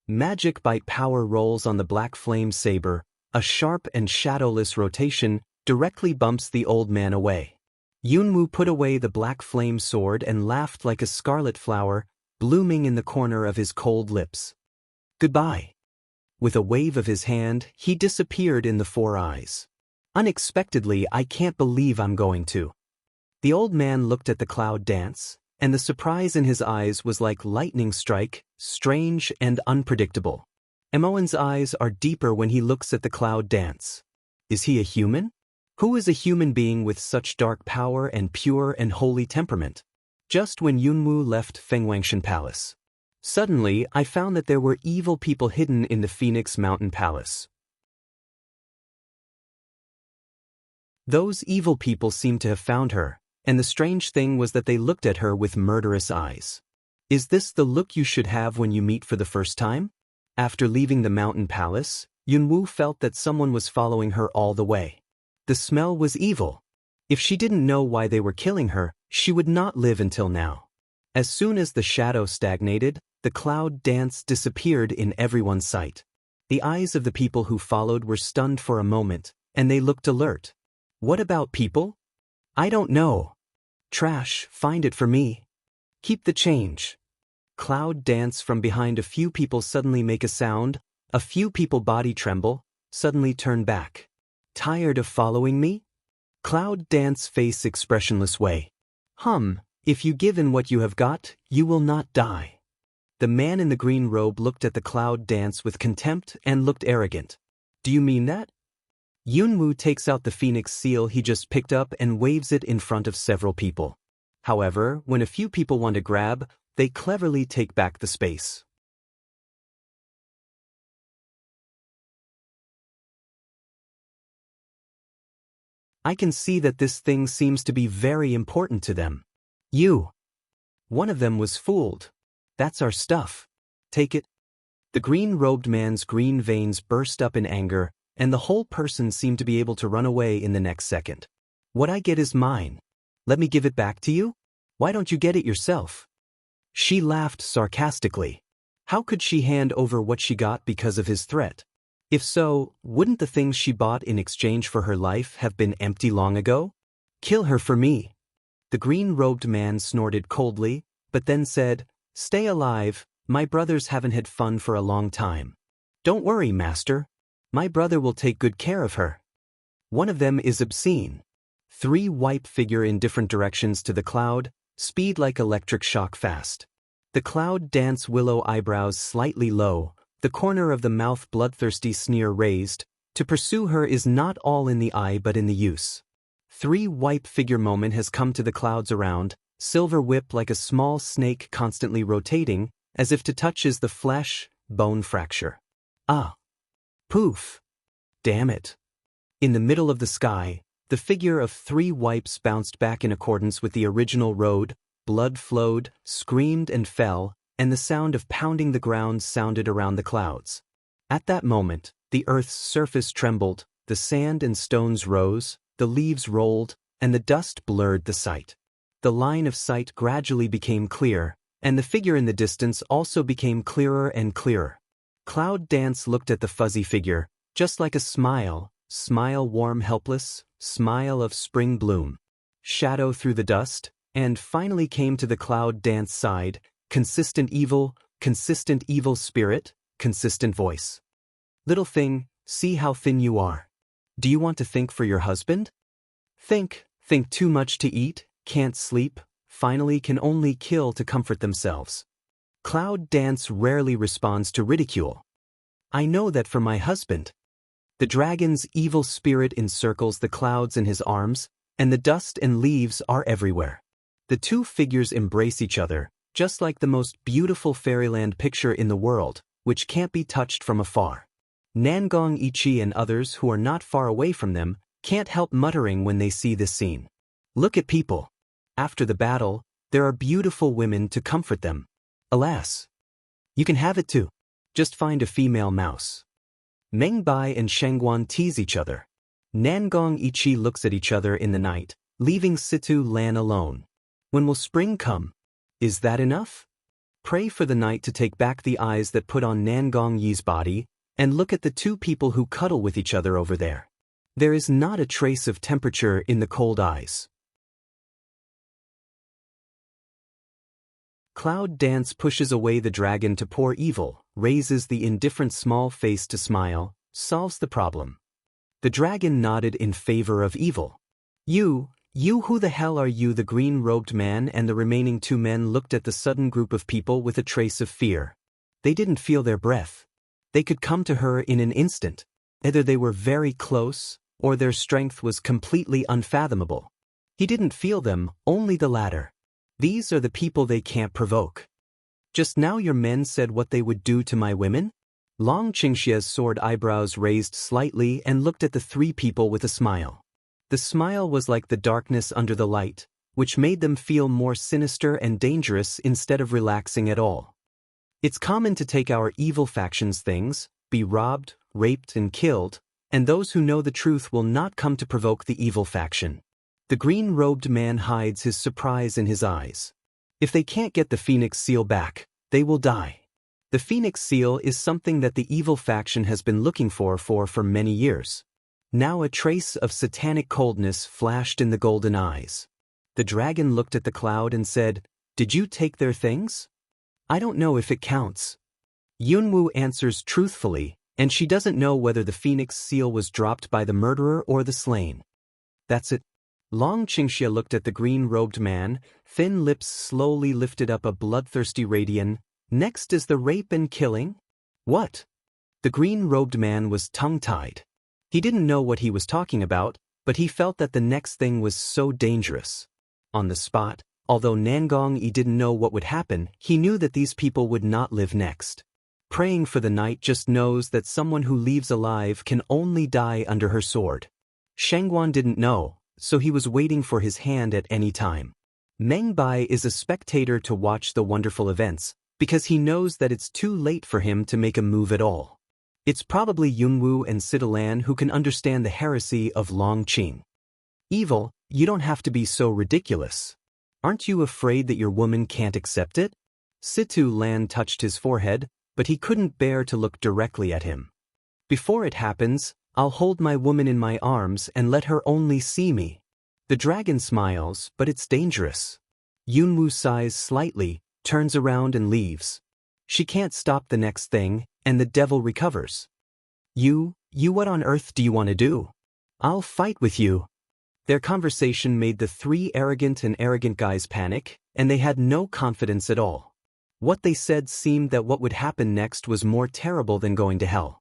Magic bite power rolls on the black flame saber, a sharp and shadowless rotation directly bumps the old man away. Yunwoo put away the black flame sword and laughed like a scarlet flower, blooming in the corner of his cold lips. Goodbye. With a wave of his hand, he disappeared in the four eyes. Unexpectedly, I can't believe I'm going to. The old man looked at the Cloud Dance, and the surprise in his eyes was like lightning strike, strange and unpredictable. Emoan's eyes are deeper when he looks at the Cloud Dance. Is he a human? Who is a human being with such dark power and pure and holy temperament? Just when Yunwoo left Fengwangshan Palace. Suddenly, I found that there were evil people hidden in the Phoenix Mountain Palace. Those evil people seemed to have found her, and the strange thing was that they looked at her with murderous eyes. Is this the look you should have when you meet for the first time? After leaving the mountain palace, Yunwoo felt that someone was following her all the way. The smell was evil. If she didn't know why they were killing her, she would not live until now. As soon as the shadow stagnated, the Cloud Dance disappeared in everyone's sight. The eyes of the people who followed were stunned for a moment, and they looked alert. What about people? I don't know. Trash, find it for me. Keep the change. Cloud Dance from behind a few people suddenly make a sound, a few people body tremble, suddenly turn back. Tired of following me? Cloud Dance face expressionless way. If you give in what you have got, you will not die. The man in the green robe looked at the Cloud Dance with contempt and looked arrogant. Do you mean that? Yunwoo takes out the phoenix seal he just picked up and waves it in front of several people. However, when a few people want to grab, they cleverly take back the space. I can see that this thing seems to be very important to them. You. One of them was fooled. That's our stuff. Take it. The green-robed man's green veins burst up in anger, and the whole person seemed to be able to run away in the next second. What I get is mine. Let me give it back to you? Why don't you get it yourself? She laughed sarcastically. How could she hand over what she got because of his threat? If so, wouldn't the things she bought in exchange for her life have been empty long ago? Kill her for me. The green-robed man snorted coldly, but then said, Stay alive, my brothers haven't had fun for a long time. Don't worry, master. My brother will take good care of her. One of them is obscene. 3 wipe figure in different directions to the cloud, speed like electric shock fast. The Cloud Dance willow eyebrows slightly low, the corner of the mouth bloodthirsty sneer raised. To pursue her is not all in the eye but in the use. 3 wipe figure moment has come to the clouds around, silver whip like a small snake constantly rotating, as if to touch is the flesh, bone fracture. Ah. Poof. Damn it. In the middle of the sky, the figure of 3 wipes bounced back in accordance with the original road, blood flowed, screamed and fell, and the sound of pounding the ground sounded around the clouds. At that moment, the earth's surface trembled, the sand and stones rose, the leaves rolled, and the dust blurred the sight. The line of sight gradually became clear, and the figure in the distance also became clearer and clearer. Cloud Dance looked at the fuzzy figure, just like a smile, smile warm helpless, smile of spring bloom. Shadow through the dust, and finally came to the Cloud Dance side, consistent evil spirit, consistent voice. Little thing, see how thin you are. Do you want to think for your husband? Think too much to eat, can't sleep, finally can only kill to comfort themselves. Cloud Dance rarely responds to ridicule. I know that for my husband. The dragon's evil spirit encircles the clouds in his arms, and the dust and leaves are everywhere. The two figures embrace each other, just like the most beautiful fairyland picture in the world, which can't be touched from afar. Nangong Ichi and others who are not far away from them can't help muttering when they see this scene. Look at people. After the battle, there are beautiful women to comfort them. Alas. You can have it too. Just find a female mouse. Meng Bai and Shengguan tease each other. Nangong Ichi looks at each other in the night, leaving Situ Lan alone. When will spring come? Is that enough? Pray for the night to take back the eyes that put on Nangong Yi's body, and look at the two people who cuddle with each other over there. There is not a trace of temperature in the cold eyes. Cloud Dance pushes away the dragon to pour evil, raises the indifferent small face to smile, solves the problem. The dragon nodded in favor of evil. You who the hell are you? The green-robed man and the remaining two men looked at the sudden group of people with a trace of fear. They didn't feel their breath. They could come to her in an instant. Either they were very close, or their strength was completely unfathomable. He didn't feel them, only the latter. These are the people they can't provoke. Just now your men said what they would do to my women? Long Qingxia's sword eyebrows raised slightly and looked at the three people with a smile. The smile was like the darkness under the light, which made them feel more sinister and dangerous instead of relaxing at all. It's common to take our evil faction's things, be robbed, raped and killed, and those who know the truth will not come to provoke the evil faction. The green-robed man hides his surprise in his eyes. If they can't get the Phoenix Seal back, they will die. The Phoenix Seal is something that the evil faction has been looking for many years. Now a trace of satanic coldness flashed in the golden eyes. The dragon looked at the cloud and said, "Did you take their things?" "I don't know if it counts." Yunwu answers truthfully, and she doesn't know whether the Phoenix Seal was dropped by the murderer or the slain. That's it. Long Qingxia looked at the green-robed man, thin lips slowly lifted up a bloodthirsty radiance. Next is the rape and killing? What? The green-robed man was tongue-tied. He didn't know what he was talking about, but he felt that the next thing was so dangerous. On the spot, although Nangong Yi didn't know what would happen, he knew that these people would not live next. Praying for the night just knows that someone who leaves alive can only die under her sword. Shengguan didn't know, so he was waiting for his hand at any time. Meng Bai is a spectator to watch the wonderful events, because he knows that it's too late for him to make a move at all. It's probably Yunwu and Sidalan who can understand the heresy of Long Qing. Evil, you don't have to be so ridiculous. Aren't you afraid that your woman can't accept it? Situ Lan touched his forehead, but he couldn't bear to look directly at him. Before it happens, I'll hold my woman in my arms and let her only see me. The dragon smiles, but it's dangerous. Yunwu sighs slightly, turns around and leaves. She can't stop the next thing, and the devil recovers. You what on earth do you want to do? I'll fight with you. Their conversation made the three arrogant guys panic, and they had no confidence at all. What they said seemed that what would happen next was more terrible than going to hell.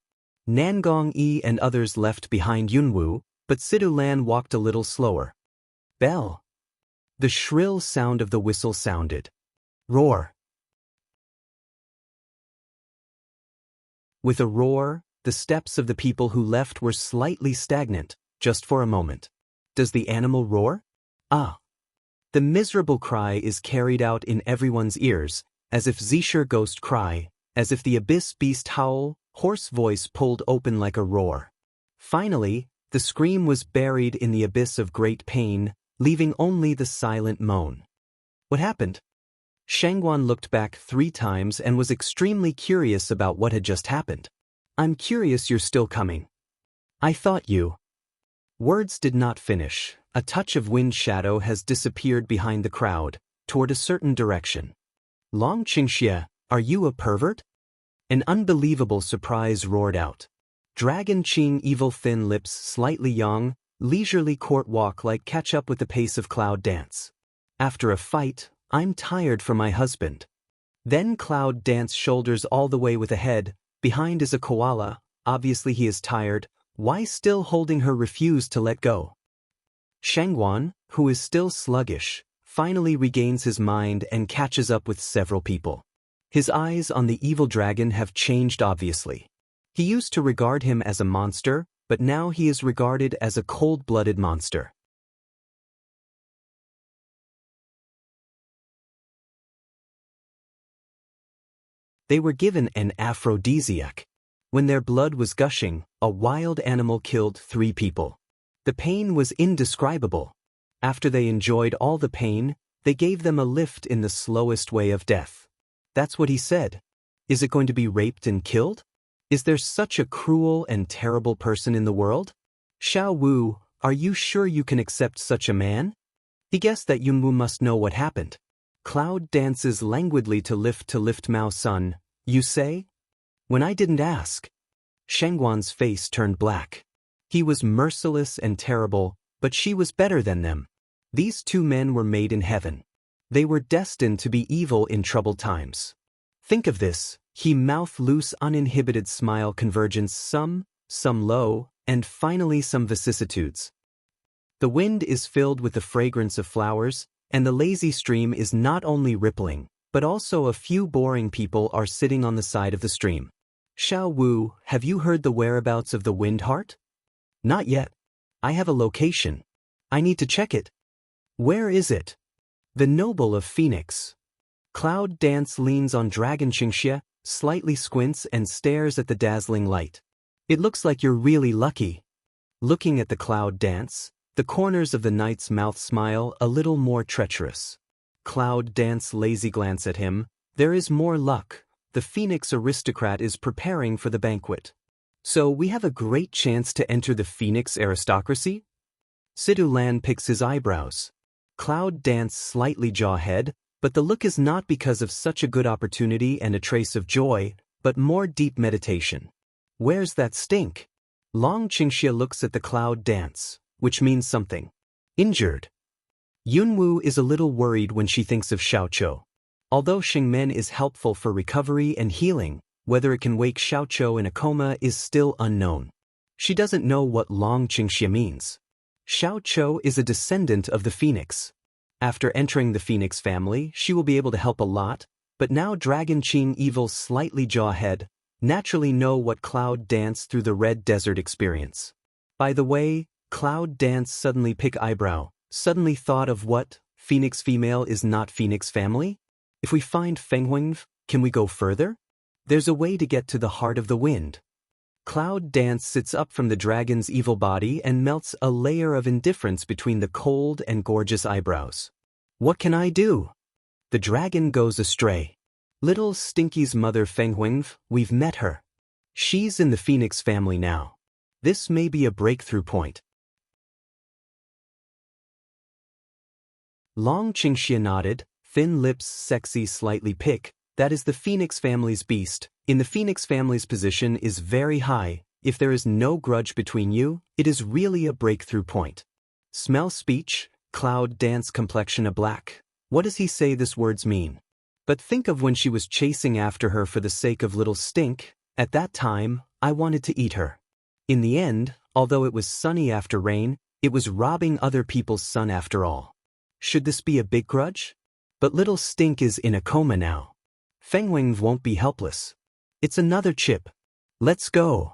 Nangong Yi and others left behind Yunwu, but Sidulan walked a little slower. Bell. The shrill sound of the whistle sounded. Roar. With a roar, the steps of the people who left were slightly stagnant, just for a moment. Does the animal roar? Ah. The miserable cry is carried out in everyone's ears, as if Zisher ghost cry, as if the abyss beast howl, hoarse voice pulled open like a roar. Finally, the scream was buried in the abyss of great pain, leaving only the silent moan. What happened? Shangguan looked back 3 times and was extremely curious about what had just happened. I'm curious you're still coming. I thought you. Words did not finish. A touch of wind shadow has disappeared behind the crowd, toward a certain direction. Long Qingxie, are you a pervert? An unbelievable surprise roared out. Dragon Qing evil thin lips slightly young, leisurely court walk like catch up with the pace of Cloud Dance. After a fight, I'm tired for my husband. Then Cloud Dance shoulders all the way with a head, behind is a koala, obviously he is tired, why still holding her refuse to let go? Shangguan, who is still sluggish, finally regains his mind and catches up with several people. His eyes on the evil dragon have changed obviously. He used to regard him as a monster, but now he is regarded as a cold-blooded monster. They were given an aphrodisiac. When their blood was gushing, a wild animal killed 3 people. The pain was indescribable. After they enjoyed all the pain, they gave them a lift in the slowest way of death. That's what he said. Is it going to be raped and killed? Is there such a cruel and terrible person in the world? Xiao Wu, are you sure you can accept such a man? He guessed that Yunwu must know what happened. Cloud dances languidly to lift Mao Sun. You say? When I didn't ask. Shangguan's face turned black. He was merciless and terrible, but she was better than them. These 2 men were made in heaven. They were destined to be evil in troubled times. Think of this, he mouth loose uninhibited smile convergence some low, and finally some vicissitudes. The wind is filled with the fragrance of flowers, and the lazy stream is not only rippling, but also a few boring people are sitting on the side of the stream. Xiao Wu, have you heard the whereabouts of the wind heart? Not yet. I have a location. I need to check it. Where is it? The noble of Phoenix. Cloud Dance leans on Dragon Qingxie, slightly squints and stares at the dazzling light. It looks like you're really lucky. Looking at the Cloud Dance, the corners of the knight's mouth smile a little more treacherous. Cloud Dance lazy glance at him. There is more luck. The Phoenix aristocrat is preparing for the banquet. So we have a great chance to enter the Phoenix aristocracy? Sidu Lan picks his eyebrows. Cloud Dance slightly jaw-head, but the look is not because of such a good opportunity and a trace of joy, but more deep meditation. Where's that stink? Long Qingxie looks at the Cloud Dance, which means something. Injured. Yunwu is a little worried when she thinks of Xiaoqiu. Although Xingmen is helpful for recovery and healing, whether it can wake Xiaoqiu in a coma is still unknown. She doesn't know what Long Qingxie means. Xiaoqiu is a descendant of the Phoenix. After entering the Phoenix family, she will be able to help a lot, but now Dragon Qing Evil slightly jaw-head, naturally know what Cloud Dance through the Red Desert experience. By the way, Cloud Dance suddenly pick eyebrow, suddenly thought of what, Phoenix female is not Phoenix family? If we find Fenghuang, can we go further? There's a way to get to the heart of the wind. Cloud Dance sits up from the dragon's evil body and melts a layer of indifference between the cold and gorgeous eyebrows. What can I do? The dragon goes astray. Little Stinky's mother Fenghuang, we've met her. She's in the Phoenix family now. This may be a breakthrough point. Long Qingxie nodded, thin lips sexy slightly pick, that is the Phoenix family's beast. In the Phoenix family's position is very high. If there is no grudge between you, it is really a breakthrough point. Smell speech, Cloud Dance complexion a black. What does he say this words mean? But think of when she was chasing after her for the sake of little stink. At that time, I wanted to eat her. In the end, although it was sunny after rain, it was robbing other people's sun after all. Should this be a big grudge? But little stink is in a coma now. Fenghuang won't be helpless. It's another chip. Let's go.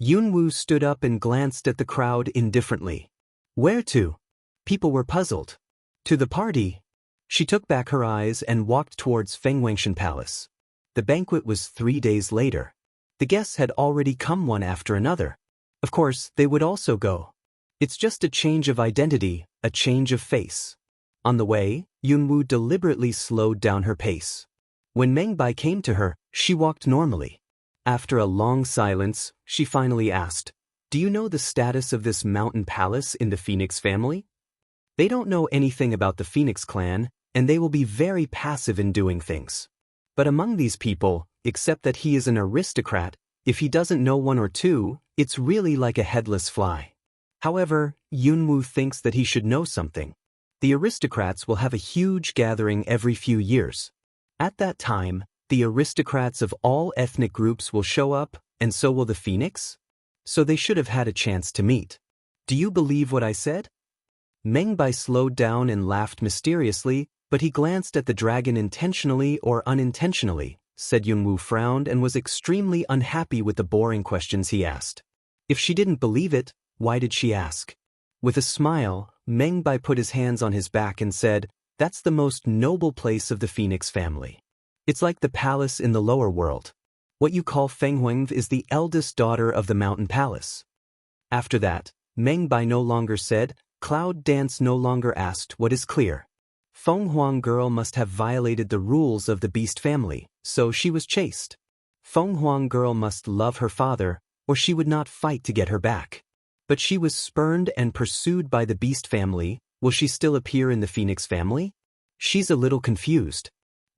Yunwu stood up and glanced at the crowd indifferently. Where to? People were puzzled. To the party. She took back her eyes and walked towards Fenghuangshan Palace. The banquet was 3 days later. The guests had already come one after another. Of course, they would also go. It's just a change of identity, a change of face. On the way, Yunwoo deliberately slowed down her pace. When Mengbai came to her, she walked normally. After a long silence, she finally asked, "Do you know the status of this mountain palace in the Phoenix family?" They don't know anything about the Phoenix clan, and they will be very passive in doing things. But among these people, except that he is an aristocrat, if he doesn't know one or two, it's really like a headless fly. However, Yunwoo thinks that he should know something. The aristocrats will have a huge gathering every few years. At that time, the aristocrats of all ethnic groups will show up, and so will the Phoenix? So they should have had a chance to meet. Do you believe what I said? Mengbai slowed down and laughed mysteriously, but he glanced at the dragon intentionally or unintentionally. Said Yunwoo frowned and was extremely unhappy with the boring questions he asked. If she didn't believe it, why did she ask? With a smile, Mengbai put his hands on his back and said, "That's the most noble place of the Phoenix family. It's like the palace in the lower world. What you call Fenghuang is the eldest daughter of the mountain palace." After that, Mengbai no longer said, Cloud Dance no longer asked, "What is clear?" Fenghuang girl must have violated the rules of the beast family, so she was chased. Fenghuang girl must love her father, or she would not fight to get her back. But she was spurned and pursued by the beast family. Will she still appear in the Phoenix family? She's a little confused.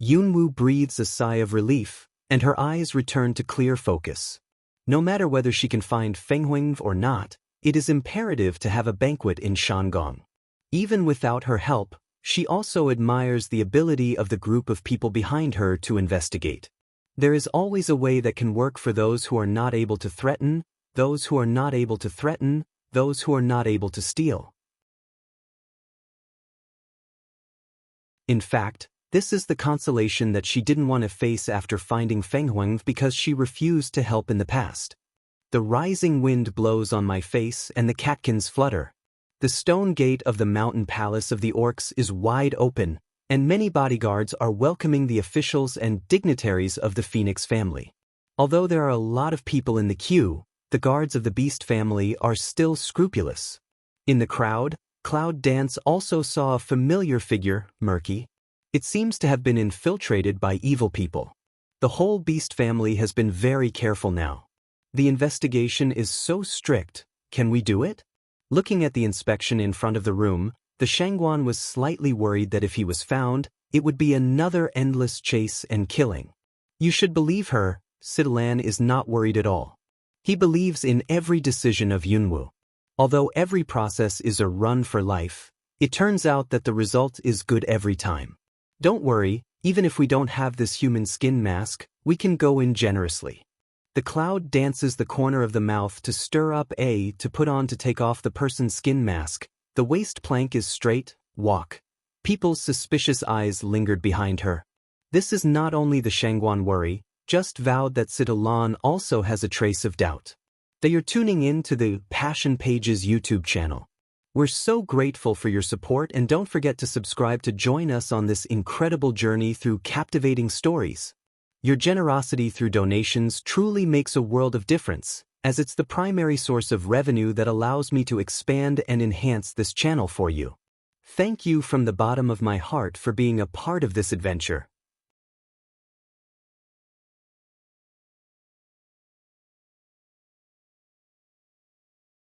Yunwoo breathes a sigh of relief, and her eyes return to clear focus. No matter whether she can find Fenghuang or not, it is imperative to have a banquet in Shandong. Even without her help, she also admires the ability of the group of people behind her to investigate. There is always a way that can work for those who are not able to threaten, those who are not able to threaten, those who are not able to steal. In fact, this is the consolation that she didn't want to face after finding Fenghuang because she refused to help in the past. The rising wind blows on my face and the catkins flutter. The stone gate of the mountain palace of the orcs is wide open, and many bodyguards are welcoming the officials and dignitaries of the Phoenix family. Although there are a lot of people in the queue, the guards of the beast family are still scrupulous. In the crowd, Cloud Dance also saw a familiar figure, Murky. It seems to have been infiltrated by evil people. The whole beast family has been very careful now. The investigation is so strict. Can we do it? Looking at the inspection in front of the room, the Shangguan was slightly worried that if he was found, it would be another endless chase and killing. You should believe her, Sidalan is not worried at all. He believes in every decision of Yunwoo. Although every process is a run for life, it turns out that the result is good every time. Don't worry, even if we don't have this human skin mask, we can go in generously. The cloud dances the corner of the mouth to stir up A to put on to take off the person's skin mask. The waist plank is straight, walk. People's suspicious eyes lingered behind her. This is not only the Shangguan worry, just vowed that Sidalan also has a trace of doubt. They are tuning in to the Passion Pages YouTube channel. We're so grateful for your support, and don't forget to subscribe to join us on this incredible journey through captivating stories. Your generosity through donations truly makes a world of difference, as it's the primary source of revenue that allows me to expand and enhance this channel for you. Thank you from the bottom of my heart for being a part of this adventure.